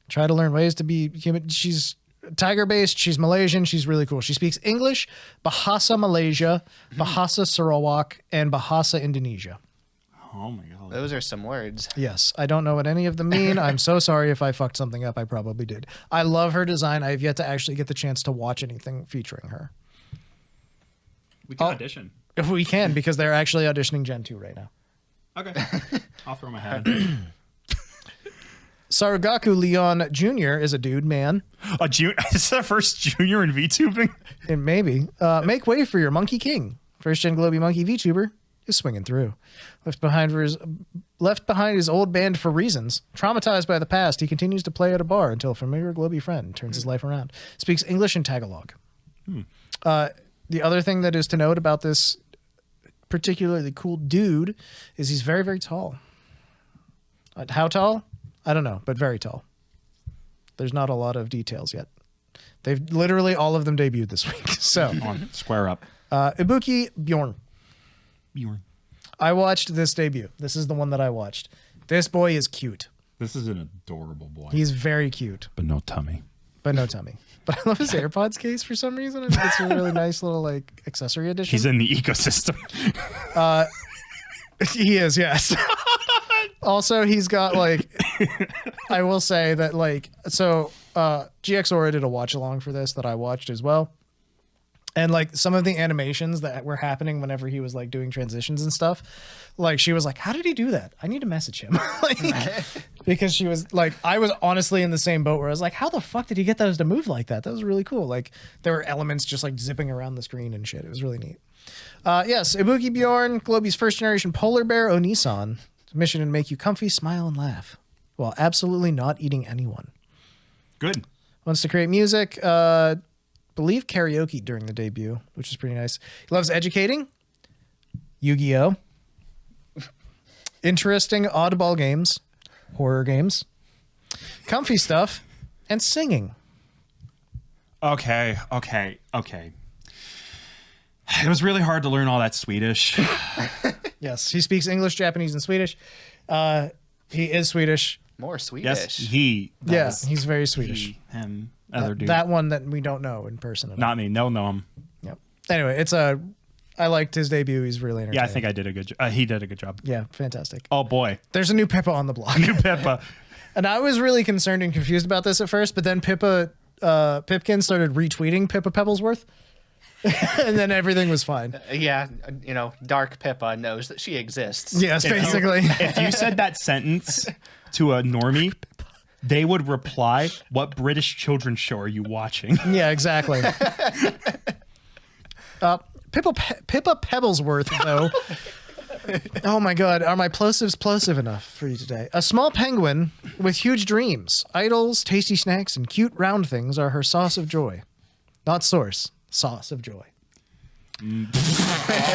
Try to learn ways to be human. She's tiger-based. She's Malaysian. She's really cool. She speaks English, Bahasa Malaysia, Bahasa Sarawak, and Bahasa Indonesia. Oh my god. Those are some words. Yes, I don't know what any of them mean. I'm so sorry if I fucked something up. I probably did. I love her design. I have yet to actually get the chance to watch anything featuring her. We can audition. If we can, because they're actually auditioning Gen 2 right now. Okay. I'll throw my hat in. Sarugaku Leon Jr. is a dude, man. A junior? Is that first junior in VTubing? And maybe. Make way for your Monkey King. First gen Globie Monkey VTuber is swinging through. Left behind his old band for reasons. Traumatized by the past, he continues to play at a bar until a familiar Globie friend turns his life around. Speaks English and Tagalog. The other thing that is to note about this particularly cool dude is he's very, very tall. How tall? I don't know, but very tall. There's not a lot of details yet. They've literally all of them debuted this week. So, Square up. Ibuki Bjorn. Bjorn. I watched this debut. This is the one that I watched. This boy is cute. This is an adorable boy. He's very cute, But no tummy. but no tummy. But I love his AirPods case for some reason. I think it's a really nice little like accessory addition. He's in the ecosystem. He is, yes. Also, he's got like, I will say that like, so GX Aura did a watch along for this that I watched as well. And like some of the animations that were happening whenever he was like doing transitions and stuff, like she was like, how did he do that? I need to message him. Like, because she was like, I was honestly in the same boat where I was like, how the fuck did he get those to move like that? That was really cool. Like there were elements just like zipping around the screen and shit. It was really neat. Yes, Ibuki Bjorn, Globie's first generation polar bear Onisan. Mission to make you comfy, smile, and laugh while absolutely not eating anyone. Good. Wants to create music, believe karaoke during the debut, which is pretty nice. He loves educating, Yu-Gi-Oh, interesting oddball games, horror games, comfy stuff, and singing. Okay. It was really hard to learn all that Swedish. Yes, he speaks English, Japanese, and Swedish. He is Swedish. More Swedish. Yes, he. Yes, he's very Swedish. He, him, other dude. That one that we don't know in person. Not me. No, him. Yep. Anyway, I liked his debut. He's really entertaining. Yeah, I think I did a good job. He did a good job. Yeah, fantastic. Oh, boy. There's a new Pippa on the block. New Pippa. And I was really concerned and confused about this at first, but then Pipkin started retweeting Pippa Pebblesworth. And then everything was fine. Yeah, Dark Pippa knows that she exists. Yes, basically. If you said that sentence to a normie, they would reply, "What British children's show are you watching?" Yeah, exactly. Pippa Pebblesworth, though. Oh my God, are my plosives plosive enough for you today? A small penguin with huge dreams. Idols, tasty snacks, and cute round things are her sauce of joy. Not source, sauce of joy.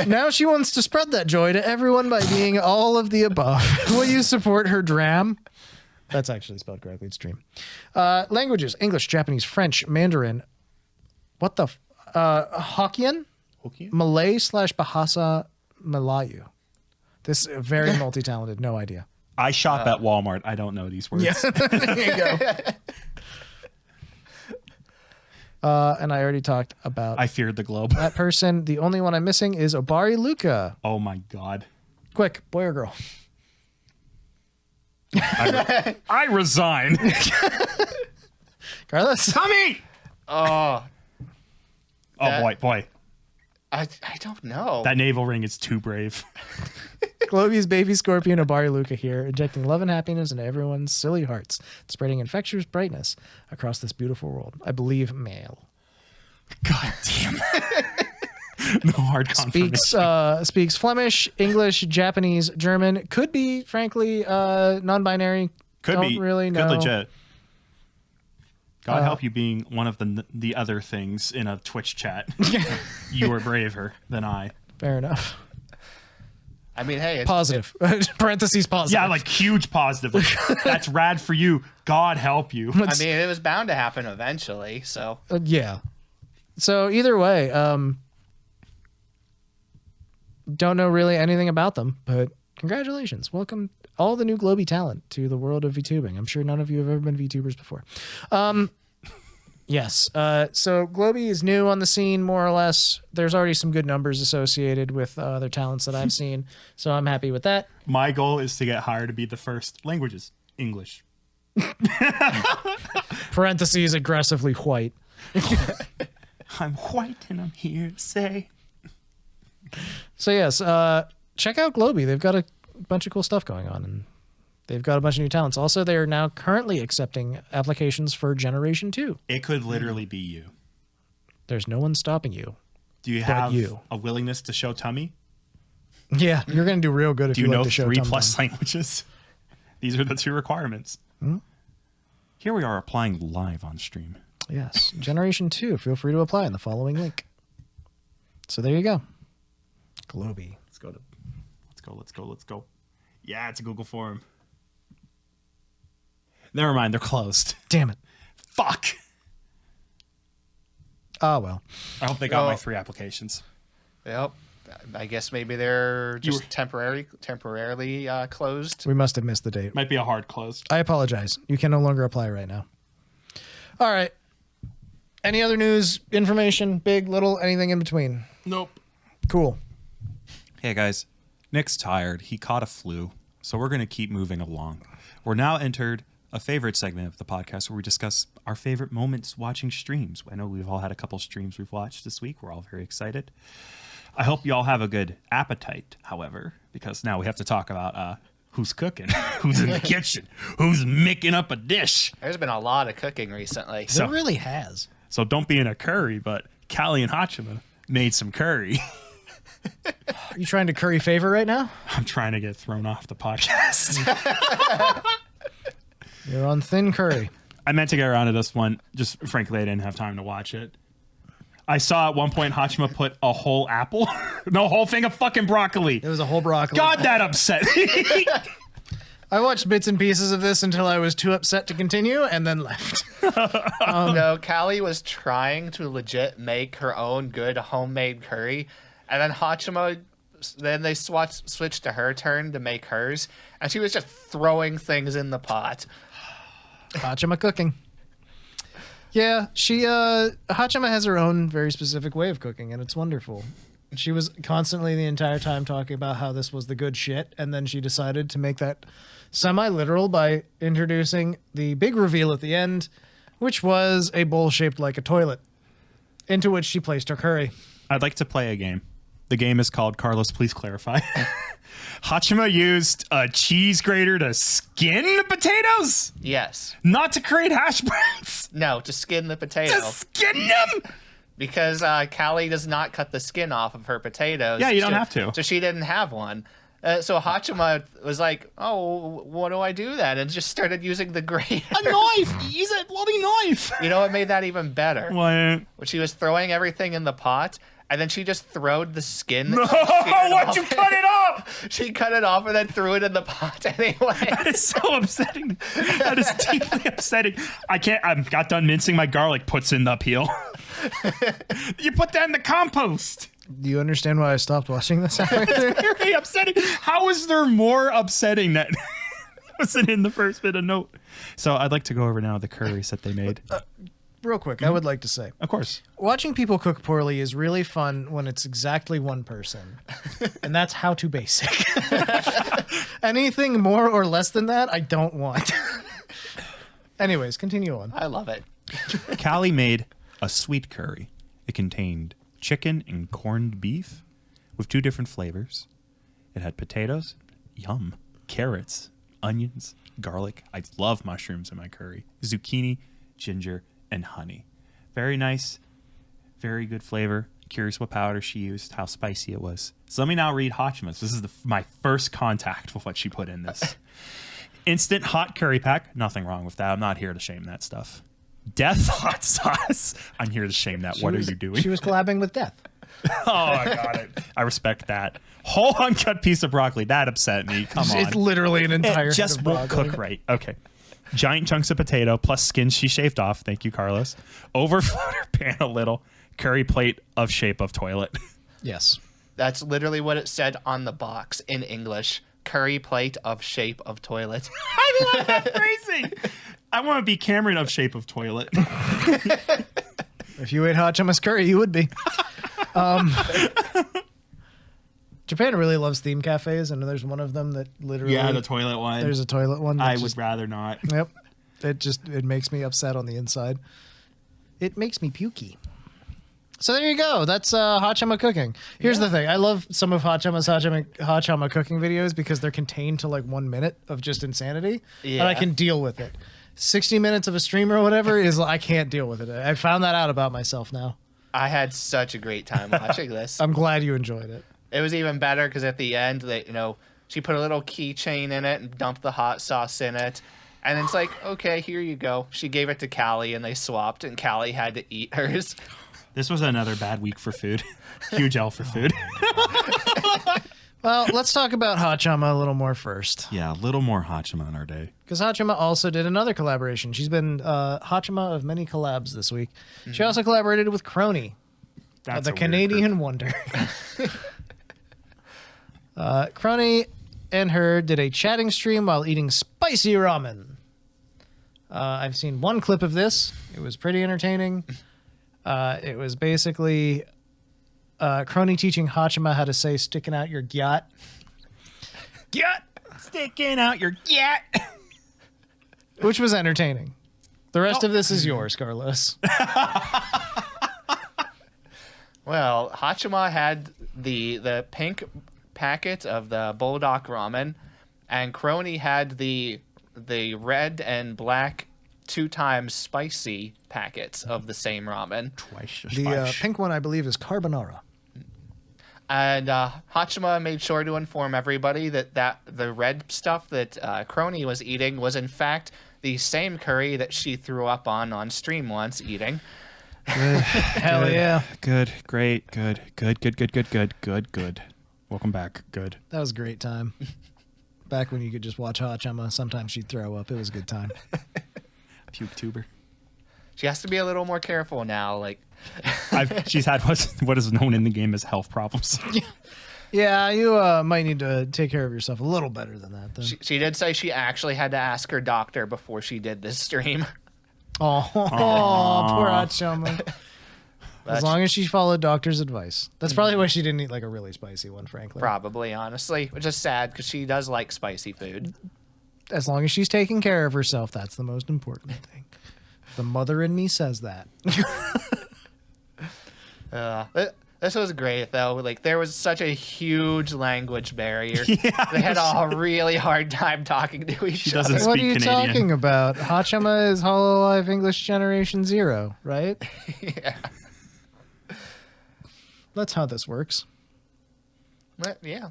Now she wants to spread that joy to everyone by being all of the above. Will you support her dram? That's actually spelled correctly. It's dream. Languages: English, Japanese, French, Mandarin. What the? Hokkien? Malay / Bahasa Melayu. This is very multi-talented. No idea. I shop at Walmart. I don't know these words. Yeah. There you go. And I already talked about I feared the globe. that person. The only one I'm missing is Obari Luca. Oh my God. Quick, boy or girl? I resign. Carlos? Tommy! Oh, Boy. I don't know. That navel ring is too brave. Globie's baby scorpion, Obari Luca here, injecting love and happiness into everyone's silly hearts, spreading infectious brightness across this beautiful world. I believe male. God damn. No hard confirmation. Speaks Flemish, English, Japanese, German. Could be, frankly, non-binary. Could Don't be. really know. Good legit. God help you being one of the other things in a Twitch chat. You are braver than I. Fair enough. I mean, hey, it's Positive. Parentheses positive. Yeah, like huge positive. Like, that's rad for you. God help you. I mean, it was bound to happen eventually. So Yeah. So either way, don't know really anything about them, but congratulations. Welcome all the new Globie talent to the world of VTubing. I'm sure none of you have ever been VTubers before. Yes. So Globie is new on the scene, more or less. There's already some good numbers associated with other talents that I've seen, so I'm happy with that. My goal is to get hired to be the first. Languages: English. Parentheses aggressively white. I'm white and I'm here to say. So yes, check out Globie. They've got a bunch of cool stuff going on, and they've got a bunch of new talents. Also, they are now currently accepting applications for Generation 2. It could literally be you. There's no one stopping you. Do you But have you. a willingness to show tummy? Yeah, you're going to do real good if Do you you know like to show 3+ tum-tum. languages? These are the 2 requirements. Here we are applying live on stream. Yes, Generation 2. Feel free to apply in the following link. So there you go. Globie. Let's go. Yeah, it's a Google form. Never mind, they're closed. Damn it. Fuck. Oh, well. I hope they got my Well- 3 applications. Yep. I guess maybe they're just temporarily closed. We must have missed the date. Might be a hard close. I apologize. You can no longer apply right now. All right. Any other news, information, big, little, anything in between? Nope. Cool. Hey guys, Nick's tired. He caught a flu, so we're going to keep moving along. We're now entered a favorite segment of the podcast where we discuss our favorite moments watching streams. I know we've all had a couple streams we've watched this week. We're all very excited. I hope you all have a good appetite, however, because now we have to talk about who's cooking, who's in the kitchen, who's making up a dish. There's been a lot of cooking recently. It really has. So don't be in a curry, but Calli and Haachama made some curry. Are you trying to curry favor right now? I'm trying to get thrown off the podcast. You're on thin curry. I meant to get around to this one. Just frankly, I didn't have time to watch it. I saw at one point Haachama put a whole apple, no, whole thing of fucking broccoli. It was a whole broccoli. God, that upset me. I watched bits and pieces of this until I was too upset to continue and then left. No, Calli was trying to legit make her own good homemade curry, and then Haachama, then they switched to her turn to make hers, and she was just throwing things in the pot. Haachama cooking. Yeah, Haachama has her own very specific way of cooking, and it's wonderful. She was constantly the entire time talking about how this was the good shit, and then she decided to make that semi-literal by introducing the big reveal at the end, which was a bowl shaped like a toilet, into which she placed her curry. I'd like to play a game. The game is called Carlos, Please Clarify. Haachama used a cheese grater to skin the potatoes? Yes. Not to create hash browns? No, to skin the potato. To skin them? Because Calli does not cut the skin off of her potatoes. Yeah, you don't have to. So she didn't have one. So Haachama was like, oh, what do I do then? And just started using the grater. A knife! Use a bloody knife! You know what made that even better? What? When she was throwing everything in the pot, and then she just throwed the skin. No, why'd you cut it off? She cut it off and then threw it in the pot anyway. That is so upsetting. That is deeply upsetting. I got done mincing my garlic, puts in the peel. You put that in the compost. Do you understand why I stopped watching this? It's very upsetting. How is there more upsetting that wasn't in the first bit of note? So I'd like to go over now the curries that they made. Real quick, I would like to say, Of course. watching people cook poorly is really fun when it's exactly one person. And that's how to basic. Anything more or less than that, I don't want. Anyways, continue on. I love it. Calli made a sweet curry. It contained chicken and corned beef with 2 different flavors. It had potatoes, yum, carrots, onions, garlic. I love mushrooms in my curry. Zucchini, ginger, and honey. Very nice, very good flavor. Curious what powder she used, how spicy it was. So let me now read Haachama's. This is my first contact with what she put in this. Instant hot curry pack. Nothing wrong with that. I'm not here to shame that stuff. Death hot sauce. I'm here to shame that. What are you doing? She was collabing with Death. Oh, I got it. I respect that. Whole uncut piece of broccoli. That upset me. Come on. It's literally an entire It just head of won't broccoli. cook right. Okay. Giant chunks of potato plus skin she shaved off. Thank you, Carlos. Overflowed her pan a little. Curry plate of shape of toilet. Yes. That's literally what it said on the box in English. Curry plate of shape of toilet. I love that phrasing. I want to be Cameron of shape of toilet. If you ate Haachama's curry, you would be. Japan really loves theme cafes, and there's one of them that literally... Yeah, the toilet one. There's a toilet one. I would rather not. Yep. It makes me upset on the inside. It makes me pukey. So there you go. That's Haachama cooking. Here's the thing. I love some of Haachama cooking videos because they're contained to like 1 minute of just insanity. Yeah. And I can deal with it. 60 minutes of a stream or whatever is I can't deal with it. I found that out about myself now. I had such a great time watching this. I'm glad you enjoyed it. It was even better because at the end, she put a little keychain in it and dumped the hot sauce in it. And it's like, okay, here you go. She gave it to Calli and they swapped, and Calli had to eat hers. This was another bad week for food. Huge L for food. Well, let's talk about Haachama a little more first. Yeah, a little more Haachama in our day. Because Haachama also did another collaboration. She's been Haachama of many collabs this week. Mm-hmm. She also collaborated with Kronii, the Canadian wonder. Kronii and her did a chatting stream while eating spicy ramen. I've seen one clip of this. It was pretty entertaining. It was basically Kronii teaching Haachama how to say sticking out your gyat. Gyat! Sticking out your gyat. which was entertaining. The rest of this is yours, Carlos. Well, Haachama had the pink packet of the Bulldog ramen, and Kronii had the red and black 2 times spicy packets of the same ramen. Twice the The spice. pink one, I believe, is carbonara. And Haachama made sure to inform everybody that the red stuff that Kronii was eating was in fact the same curry that she threw up on stream once eating. Hell yeah. Good, great, good. Welcome back. Good. That was a great time. Back when you could just watch Haachama, sometimes she'd throw up. It was a good time. Puke tuber. She has to be a little more careful now. Like, She's had what is known in the game as health problems. Yeah, you might need to take care of yourself a little better than that, then. she did say she actually had to ask her doctor before she did this stream. Oh, poor Haachama. As long as she followed doctor's advice. That's probably why she didn't eat like a really spicy one, frankly. Probably, honestly, which is sad because she does like spicy food. As long as she's taking care of herself, that's the most important thing. The mother in me says that. This was great though. Like, there was such a huge language barrier. They had a really hard time talking to each other. doesn't What are speak you Canadian. talking about? Haachama is HoloLive English Generation 0, right? Yeah. That's how this works. But, yeah.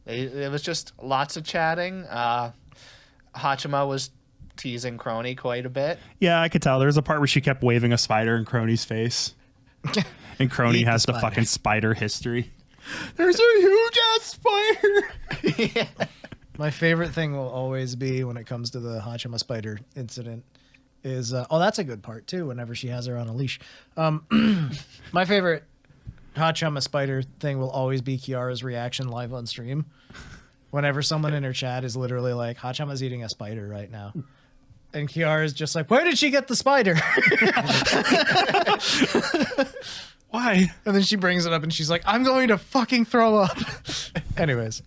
It was just lots of chatting. Haachama was teasing Kronii quite a bit. Yeah, I could tell. There was a part where she kept waving a spider in Kronii's face. And Kronii Eat the has the spider. fucking spider history. There's a huge ass spider. My favorite thing will always be when it comes to the Haachama spider incident is, that's a good part too, whenever she has her on a leash. My favorite Haachama spider thing will always be Kiara's reaction live on stream. Whenever someone in her chat is literally like, Haachama's eating a spider right now. And Kiara's just like, where did she get the spider? Why? And then she brings it up and she's like, I'm going to fucking throw up. Anyways.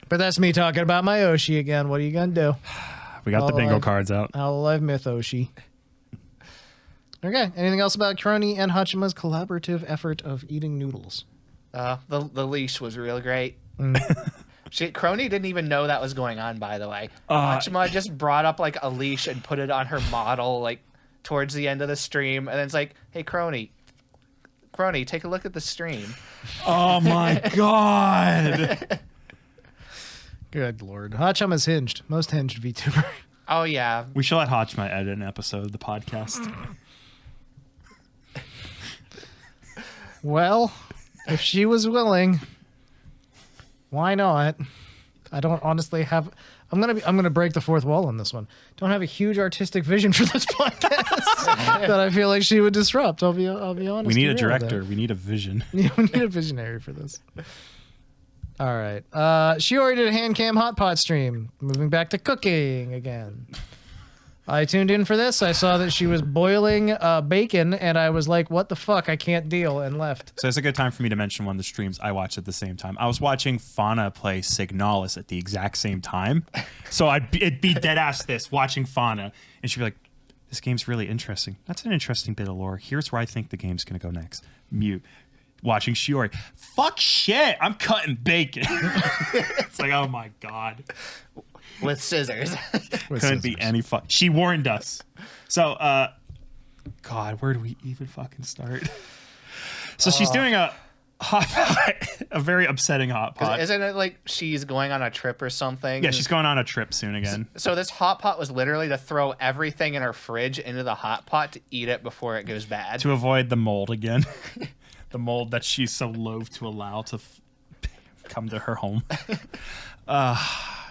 But that's me talking about my Oshi again. What are you going to do? We got the bingo Live. cards out. HoloLive Myth Oshi. Okay. Anything else about Kronii and Haachama's collaborative effort of eating noodles? The leash was real great. Kronii didn't even know that was going on, by the way. Haachama just brought up like a leash and put it on her model like towards the end of the stream, and then it's like, hey, Kronii, take a look at the stream. Oh my god. Good lord. Haachama's hinged. Most hinged VTuber. Oh yeah, We should let Haachama edit an episode of the podcast. Well, if she was willing, why not? I don't honestly have. I'm gonna break the fourth wall on this one. Don't have a huge artistic vision for this podcast that I feel like she would disrupt. I'll be honest. We need a and real with director. We need a vision. that. We need a visionary for this. All right. Shiori did a hand cam Hotpot stream. Moving back to cooking again. I tuned in for this. I saw that she was boiling bacon, and I was like, what the fuck? I can't deal, and left. So it's a good time for me to mention one of the streams I watched at the same time. I was watching Fauna play Signalis at the exact same time. So it'd be dead ass this, watching Fauna, and she'd be like, this game's really interesting. That's an interesting bit of lore. Here's where I think the game's going to go next. Mute. Watching Shiori. Fuck shit, I'm cutting bacon. It's like, oh my God. with scissors. Couldn't be any fuck. She warned us. So, God, where do we even fucking start? So she's doing a hot pot, a very upsetting hot pot. Isn't it like she's going on a trip or something? Yeah, she's going on a trip soon again. So this hot pot was literally to throw everything in her fridge into the hot pot to eat it before it goes bad. To avoid the mold again. The mold that she's so loath to allow to come to her home.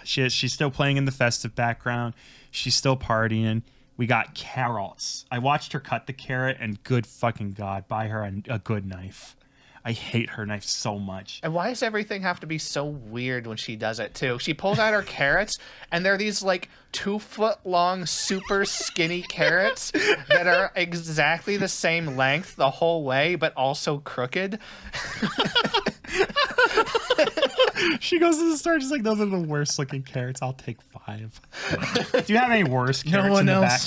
She's still playing in the festive background. She's still partying. We got carrots. I watched her cut the carrot, and good fucking God, buy her a good knife. I hate her knife so much. And why does everything have to be so weird when she does it too? She pulls out her carrots, and they're these like 2 foot long, super skinny carrots that are exactly the same length the whole way, but also crooked. She goes to the store. She's like, "Those are the worst looking carrots. I'll take 5." Do you have any worse carrots in the back?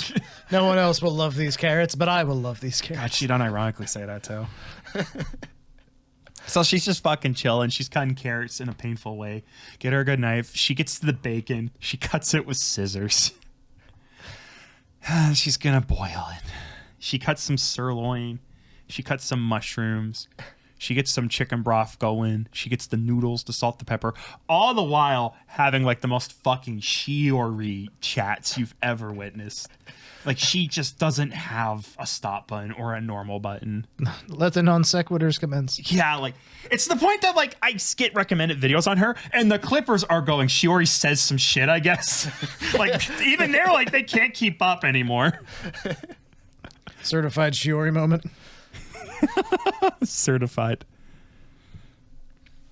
No one else will love these carrots, but I will love these God, carrots. she don't ironically say that too. So she's just fucking chilling. She's cutting carrots in a painful way. Get her a good knife. She gets to the bacon. She cuts it with scissors. She's gonna boil it. She cuts some sirloin. She cuts some mushrooms. She gets some chicken broth going. She gets the noodles, the salt, the pepper. All the while having like the most fucking Shiori chats you've ever witnessed. Like, she just doesn't have a stop button or a normal button. Let the non sequiturs commence. Yeah, like, it's the point that, like, I get recommended videos on her, and the clippers are going, Shiori says some shit, I guess. Like, even they're like, they can't keep up anymore. Certified Shiori moment. Certified.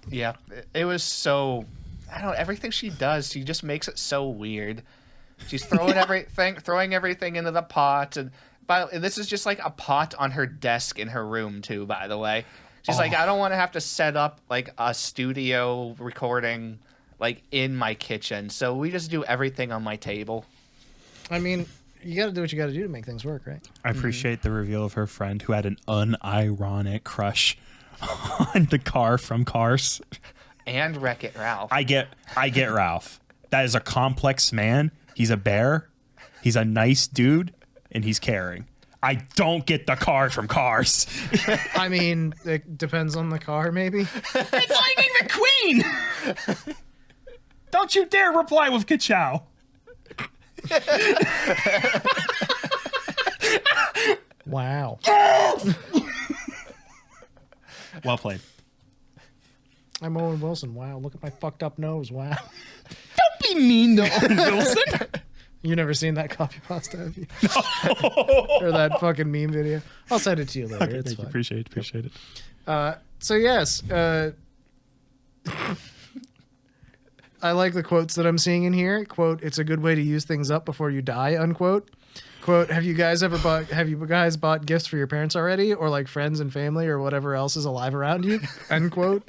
Yeah, it was so... I don't know, everything she does, she just makes it so weird. She's throwing everything into the pot, and this is just like a pot on her desk in her room too. By the way, she's like, I don't want to have to set up like a studio recording like in my kitchen, so we just do everything on my table. I mean, you got to do what you got to do to make things work, right? I appreciate the reveal of her friend who had an unironic crush on the car from Cars. And Wreck-It Ralph. I get Ralph. That is a complex man. He's a bear. He's a nice dude, and he's caring. I don't get the car from Cars. I mean, it depends on the car, maybe. It's Lightning McQueen. Don't you dare reply with ka-chow. Wow. Well played. I'm Owen Wilson. Wow, look at my fucked up nose. Wow. Don't be mean to Owen Wilson. You never seen that copy pasta, have you? No. Or that fucking meme video? I'll send it to you later. Okay, it's thank you. fine. Appreciate it. So yes, I like the quotes that I'm seeing in here. Quote, "It's a good way to use things up before you die," unquote. Quote, have you guys bought gifts for your parents already? Or like friends and family or whatever else is alive around you? Unquote.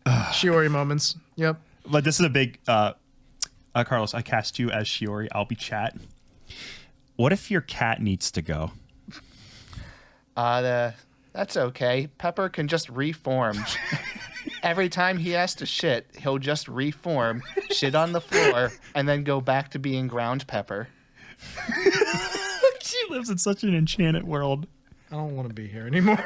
Shiori moments. Yep. But this is a big Carlos, I cast you as Shiori. I'll be chat. What if your cat needs to go? That's okay. Pepper can just reform. Every time he has to shit, he'll just reform, shit on the floor, and then go back to being ground pepper. She lives in such an enchanted world. I don't want to be here anymore.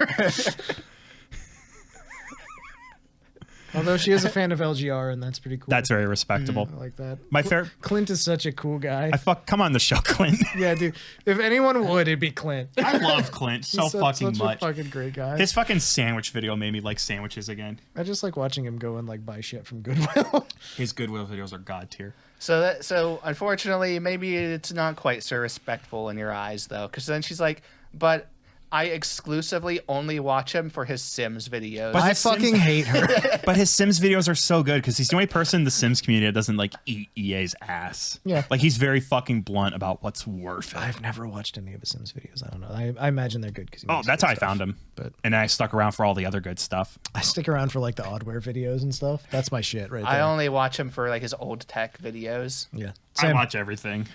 Although she is a fan of LGR, and that's pretty cool. That's very respectable. I like that. My fair. Clint is such a cool guy. Come on the show, Clint. Yeah, dude. If anyone would, it'd be Clint. I love Clint so He's fucking such much. a fucking great guy. His fucking sandwich video made me like sandwiches again. I just like watching him go and like buy shit from Goodwill. His Goodwill videos are god tier. So unfortunately, maybe it's not quite so respectful in your eyes, though, because then she's like, but I exclusively only watch him for his Sims videos. But I his fucking hate her. But his Sims videos are so good because he's the only person in the Sims community that doesn't like eat EA's ass. Yeah. Like he's very fucking blunt about what's worth it. I've never watched any of his Sims videos. I don't know. I imagine they're good. Oh, that's how I found him. But and I stuck around for all the other good stuff. I stick around for like the oddware videos and stuff. That's my shit right there. I only watch him for like his old tech videos. Yeah. I watch everything.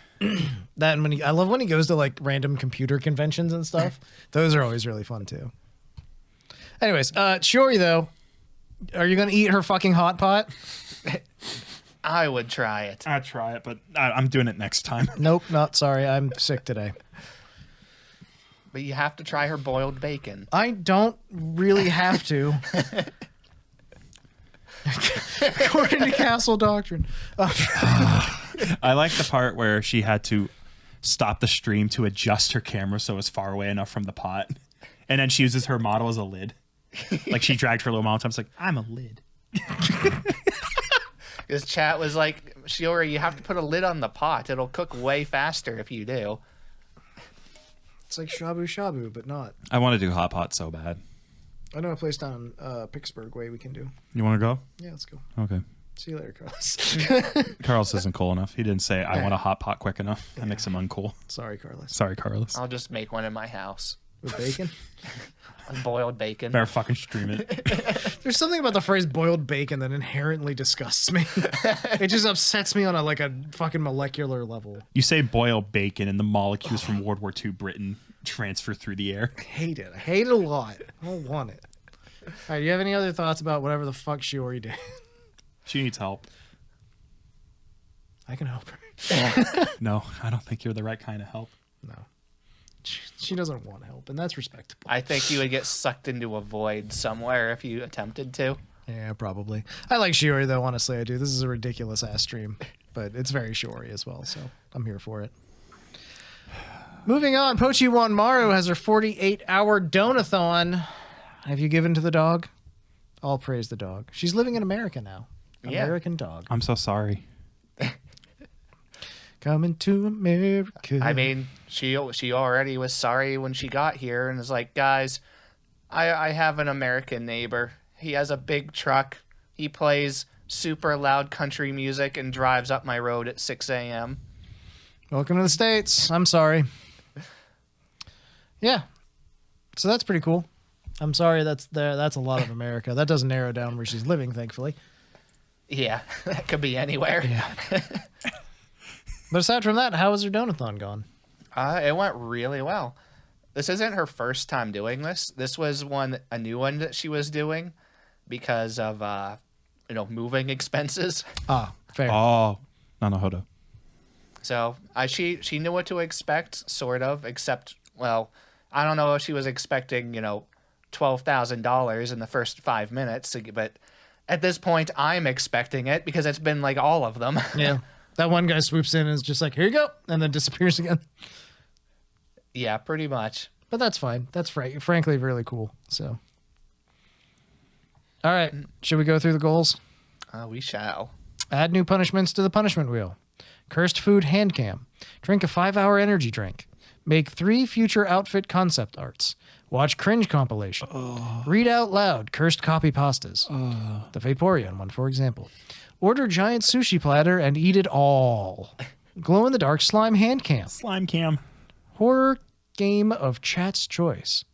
That and I love when he goes to like random computer conventions and stuff. Those are always really fun too. Anyways, Shiori though, are you gonna eat her fucking hot pot? I would try it. I try it, but I'm doing it next time. Nope, not sorry. I'm sick today. But you have to try her boiled bacon. I don't really have to. According to Castle Doctrine. I like the part where she had to stop the stream to adjust her camera so it was far away enough from the pot. And then she uses her model as a lid. Like she dragged her little mount up. It's like, I'm a lid. His chat was like, Shiori, you have to put a lid on the pot. It'll cook way faster if you do. It's like shabu shabu, but not. I want to do hot pot so bad. I know a place down Pittsburgh way we can do. You want to go? Yeah, let's go. Okay. See you later, Carlos. Carlos isn't cool enough. He didn't say, I want a hot pot quick enough. That makes him uncool. Sorry, Carlos. Sorry, Carlos. I'll just make one in my house. With bacon? Boiled bacon. Better fucking stream it. There's something about the phrase boiled bacon that inherently disgusts me. It just upsets me on a fucking molecular level. You say boil bacon and the molecules from World War II Britain transfer through the air. I hate it. I hate it a lot. I don't want it. All right, do you have any other thoughts about whatever the fuck Shiori did? She needs help. I can help her. No, I don't think you're the right kind of help. No. She doesn't want help, and that's respectable. I think you would get sucked into a void somewhere if you attempted to. Yeah, probably. I like Shiori, though, honestly, I do. This is a ridiculous-ass stream, but it's very Shiori as well, so I'm here for it. Moving on, Pochi Wanmaru has her 48-hour Donathon. Have you given to the dog? All praise the dog. She's living in America now. Yeah. American dog. I'm so sorry. Coming to America. I mean, she already was sorry when she got here and was like, guys, I have an American neighbor. He has a big truck. He plays super loud country music and drives up my road at 6 a.m. Welcome to the States. I'm sorry. Yeah. So that's pretty cool. I'm sorry that's a lot of America. That doesn't narrow down where she's living, thankfully. Yeah, that could be anywhere. Yeah. But aside from that, how has her Donathon gone? It went really well. This isn't her first time doing this. This was a new one that she was doing because of moving expenses. Ah, fair. Oh, Nanahodo. So she knew what to expect, sort of, except, well, I don't know if she was expecting, $12,000 in the first 5 minutes, but at this point, I'm expecting it because it's been like all of them. Yeah. That one guy swoops in and is just like, here you go, and then disappears again. Yeah, pretty much. But that's fine. That's frankly really cool. So, all right. Should we go through the goals? We shall. Add new punishments to the punishment wheel. Cursed food hand cam. Drink a 5-hour energy drink. Make 3 future outfit concept arts. Watch cringe compilation. Read out loud cursed copy pastas. The Vaporeon one, for example. Order giant sushi platter and eat it all. Glow in the dark slime hand cam. Slime cam. Horror game of chat's choice.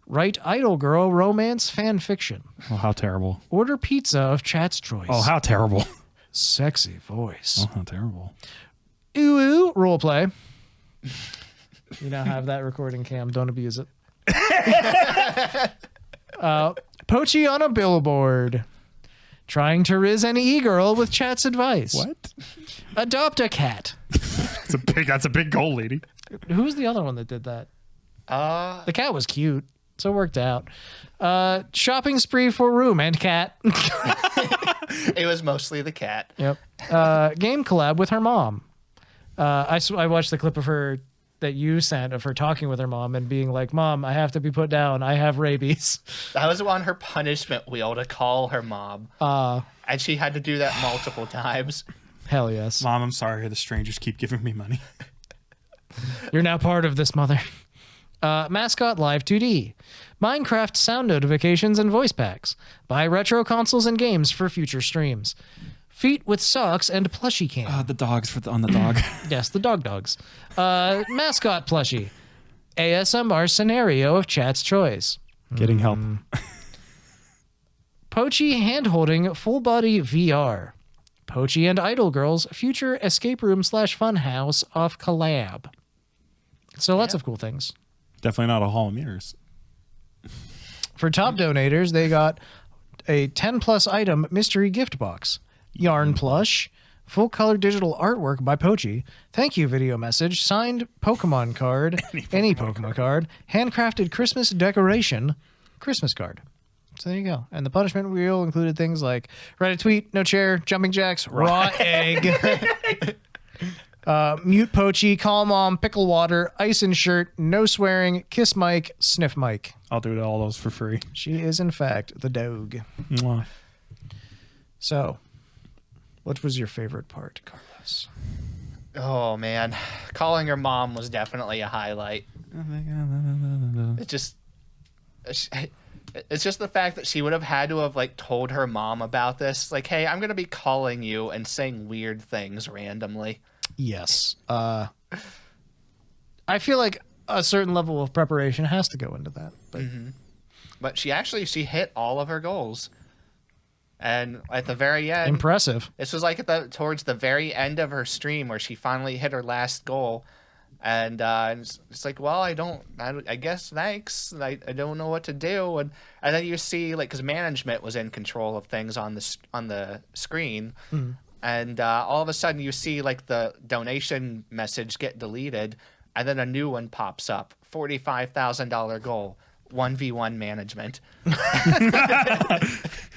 Write idol girl romance fan fiction. Oh, how terrible. Order pizza of chat's choice. Oh, how terrible. Sexy voice. Oh, how terrible. Ooh, ooh, roleplay. You now have that recording, Cam. Don't abuse it. Pochi on a billboard. Trying to riz an e-girl with chat's advice. What? Adopt a cat. That's a big goal, lady. Who's the other one that did that? The cat was cute, so it worked out. Shopping spree for room and cat. It was mostly the cat. Yep. Game collab with her mom. I watched the clip of her that you sent of her talking with her mom and being like, Mom, I have to be put down. I have rabies. That was on her punishment wheel to call her mom. And she had to do that multiple times. Hell yes. Mom, I'm sorry. The strangers keep giving me money. You're now part of this, mother. Mascot Live 2D. Minecraft sound notifications and voice packs. Buy retro consoles and games for future streams. Feet with socks and plushie cam. The dogs on the dog. Yes, the dogs. Mascot plushie. ASMR scenario of chat's choice. Getting help. Pochi hand-holding full-body VR. Pochi and Idol Girls future escape room / fun house off collab. So lots of cool things. Definitely not a Hall of Mirrors. For top donators, they got a 10+ item mystery gift box. Yarn plush, full color digital artwork by Pochi, thank you video message, signed Pokemon card, any Pokemon card, handcrafted Christmas decoration, Christmas card. So there you go. And the punishment wheel included things like write a tweet, no chair, jumping jacks, raw egg, mute Pochi, call mom, pickle water, ice in shirt, no swearing, kiss Mike, sniff Mike. I'll do all those for free. She is in fact the dog. Mwah. So, what was your favorite part, Carlos? Oh, man. Calling her mom was definitely a highlight. It's just the fact that she would have had to have told her mom about this. Like, hey, I'm going to be calling you and saying weird things randomly. Yes. I feel like a certain level of preparation has to go into that. But she hit all of her goals. And at the very end, Impressive. this was like towards the very end of her stream where she finally hit her last goal. And it's like, well, I guess thanks. I don't know what to do. And then you see, like, because management was in control of things on the screen. And all of a sudden you see, like, the donation message get deleted. And then a new one pops up. $45,000 goal. 1v1 management.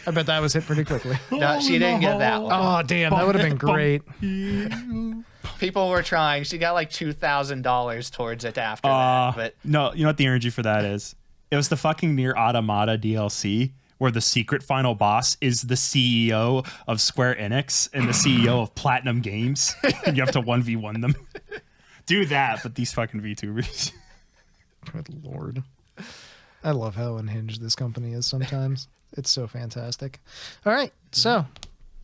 I bet that was hit pretty quickly. No, she didn't get that one. Oh, damn. That would have been great. People were trying. She got like $2,000 towards it after that. But no, you know what the energy for that is? It was the fucking Nier Automata DLC where the secret final boss is the CEO of Square Enix and the CEO of Platinum Games. And you have to 1v1 them. Do that, but these fucking VTubers. Good Lord. I love how unhinged this company is sometimes. It's so fantastic. All right, so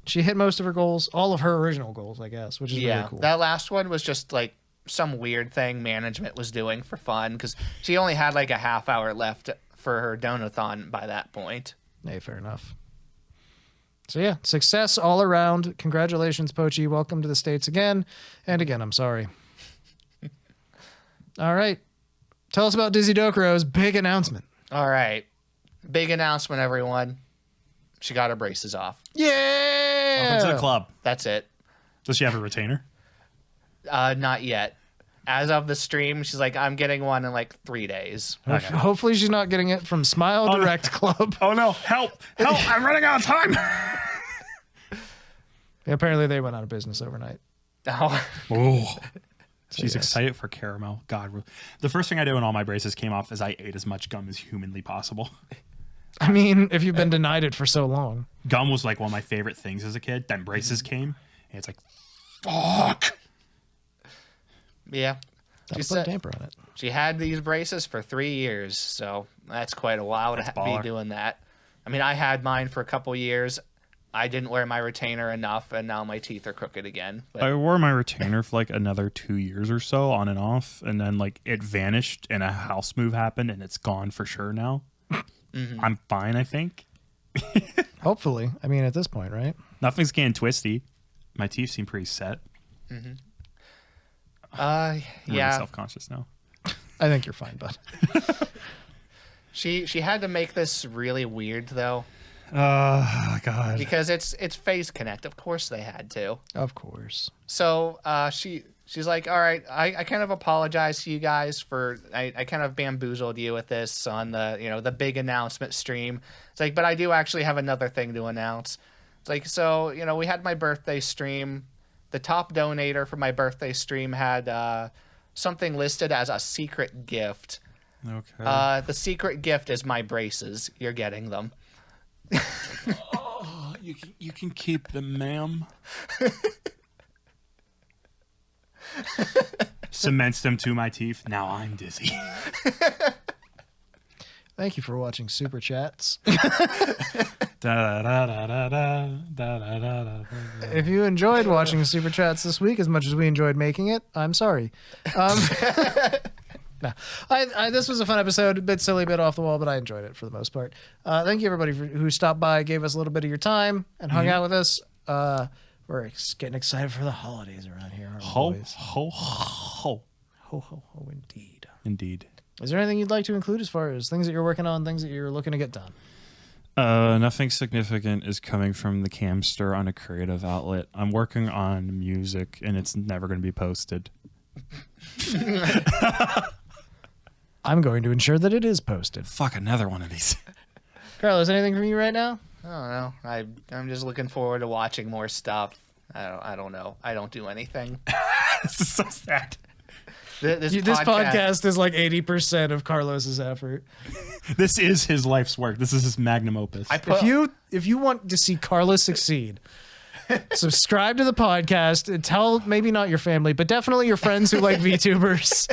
she hit most of her goals, all of her original goals, I guess, which is really cool. That last one was just like some weird thing management was doing for fun because she only had like a half hour left for her Donothon by that point. Hey, fair enough. So yeah, success all around. Congratulations, Pochi. Welcome to the States again. And again, I'm sorry. All right. Tell us about Dizzy Dokuro's big announcement. All right. Big announcement, everyone. She got her braces off. Yeah! Welcome to the club. That's it. Does she have a retainer? Not yet. As of the stream, she's like, I'm getting one in like 3 days. Okay. Hopefully she's not getting it from Smile Direct Club. Oh no, help! I'm running out of time. Yeah, apparently they went out of business overnight. Oh. She's excited for caramel. God, the first thing I do when all my braces came off is I ate as much gum as humanly possible. I mean, if you've been denied it for so long. Gum was like one of my favorite things as a kid. Then braces came, and it's like, fuck. Yeah. That'll put a damper on it. She had these braces for 3 years, so that's quite a while to be doing that. I mean, I had mine for a couple years. I didn't wear my retainer enough, and now my teeth are crooked again. But I wore my retainer for like another 2 years or so, on and off, and then like it vanished, and a house move happened, and it's gone for sure now. I'm fine, I think. Hopefully. I mean, at this point, right? Nothing's getting twisty. My teeth seem pretty set. I'm really self-conscious now. I think you're fine, bud. She had to make this really weird though. Oh God! Because it's Phase Connect. Of course they had to. Of course. So she's like, all right, I kind of apologize to you guys for I kind of bamboozled you with this on the the big announcement stream. It's like, but I do actually have another thing to announce. It's like, so we had my birthday stream. The top donator for my birthday stream had something listed as a secret gift. Okay. The secret gift is my braces. You're getting them. Oh, you can keep them, ma'am. Cements them to my teeth. Now I'm dizzy. Thank you for watching Super Chats. If you enjoyed watching Super Chats this week as much as we enjoyed making it, I'm sorry. No, this was a fun episode, a bit silly, a bit off the wall, but I enjoyed it for the most part. Thank you everybody who stopped by, gave us a little bit of your time, and hung out with us. We're getting excited for the holidays around here. Ho, boys? ho, ho. Ho, ho, ho, indeed. Indeed. Is there anything you'd like to include as far as things that you're working on, things that you're looking to get done? Nothing significant is coming from the Camster on a creative outlet. I'm working on music, and it's never going to be posted. I'm going to ensure that it is posted. Fuck, another one of these. Carlos, anything from you right now? I don't know. I'm just looking forward to watching more stuff. I don't know. I don't do anything. This is so sad. This podcast is like 80% of Carlos's effort. This is his life's work. This is his magnum opus. If you want to see Carlos succeed, subscribe to the podcast and tell maybe not your family, but definitely your friends who like VTubers.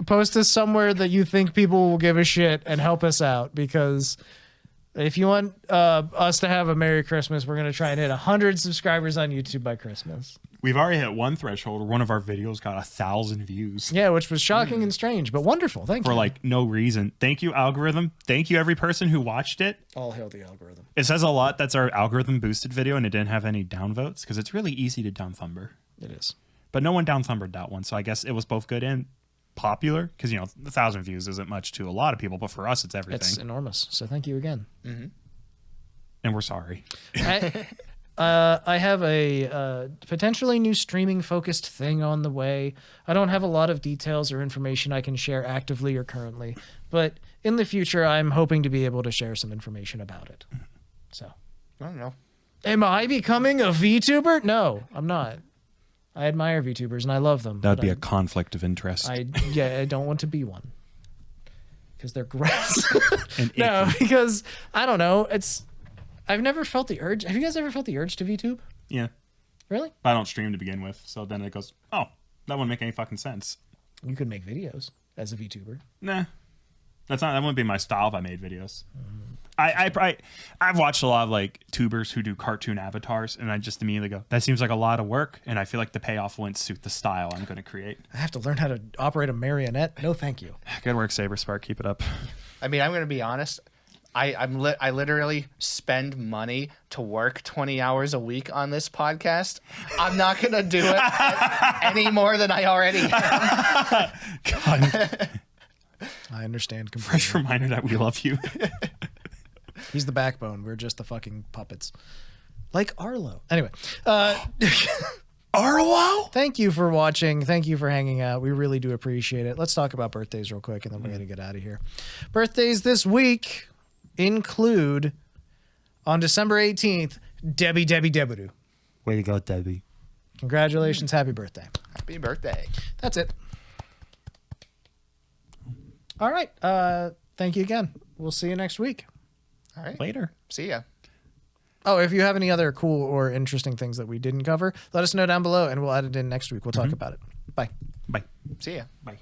Post us somewhere that you think people will give a shit and help us out, because if you want us to have a Merry Christmas, we're going to try and hit 100 subscribers on YouTube by Christmas. we've already hit one threshold where one of our videos got 1,000 views. Yeah, which was shocking and strange, but wonderful. Thank you. For like no reason. Thank you, algorithm. Thank you, every person who watched it. All hail the algorithm. It says a lot that's our algorithm boosted video and it didn't have any downvotes because it's really easy to down thumber. It is. But no one down thumbered that one. So I guess it was both good and popular because, 1,000 views isn't much to a lot of people, but for us, it's everything. It's enormous. So thank you again. Mm-hmm. And we're sorry. I have a potentially new streaming focused thing on the way. I don't have a lot of details or information I can share actively or currently, but in the future, I'm hoping to be able to share some information about it. So, I don't know. am I becoming a VTuber? No, I'm not. I admire VTubers and I love them. That would be a conflict of interest. I don't want to be one because they're gross. And No, icky. because I don't know. I've never felt the urge. Have you guys ever felt the urge to VTube? Yeah. Really? I don't stream to begin with. So then it goes, oh, that wouldn't make any fucking sense. You could make videos as a VTuber. Nah. That wouldn't be my style if I made videos. I've watched a lot of like tubers who do cartoon avatars, and I just immediately go, that seems like a lot of work, and I feel like the payoff wouldn't suit the style I'm going to create. I have to learn how to operate a marionette. No, thank you. Good work, Saberspark. Keep it up. I mean, I'm going to be honest. I literally spend money to work 20 hours a week on this podcast. I'm not going to do it any more than I already am. God. I understand completely. Fresh reminder that we love you. He's the backbone. We're just the fucking puppets. Like Arlo. Anyway. Arlo? Thank you for watching. Thank you for hanging out. We really do appreciate it. Let's talk about birthdays real quick, and then we're going to get out of here. Birthdays this week include, on December 18th, Debbie Debudu. Way to go, Debbie. Congratulations. Happy birthday. Happy birthday. That's it. All right. Thank you again. We'll see you next week. All right. Later. See ya. Oh, if you have any other cool or interesting things that we didn't cover, let us know down below, and we'll add it in next week. We'll talk about it. Bye. Bye. See ya. Bye.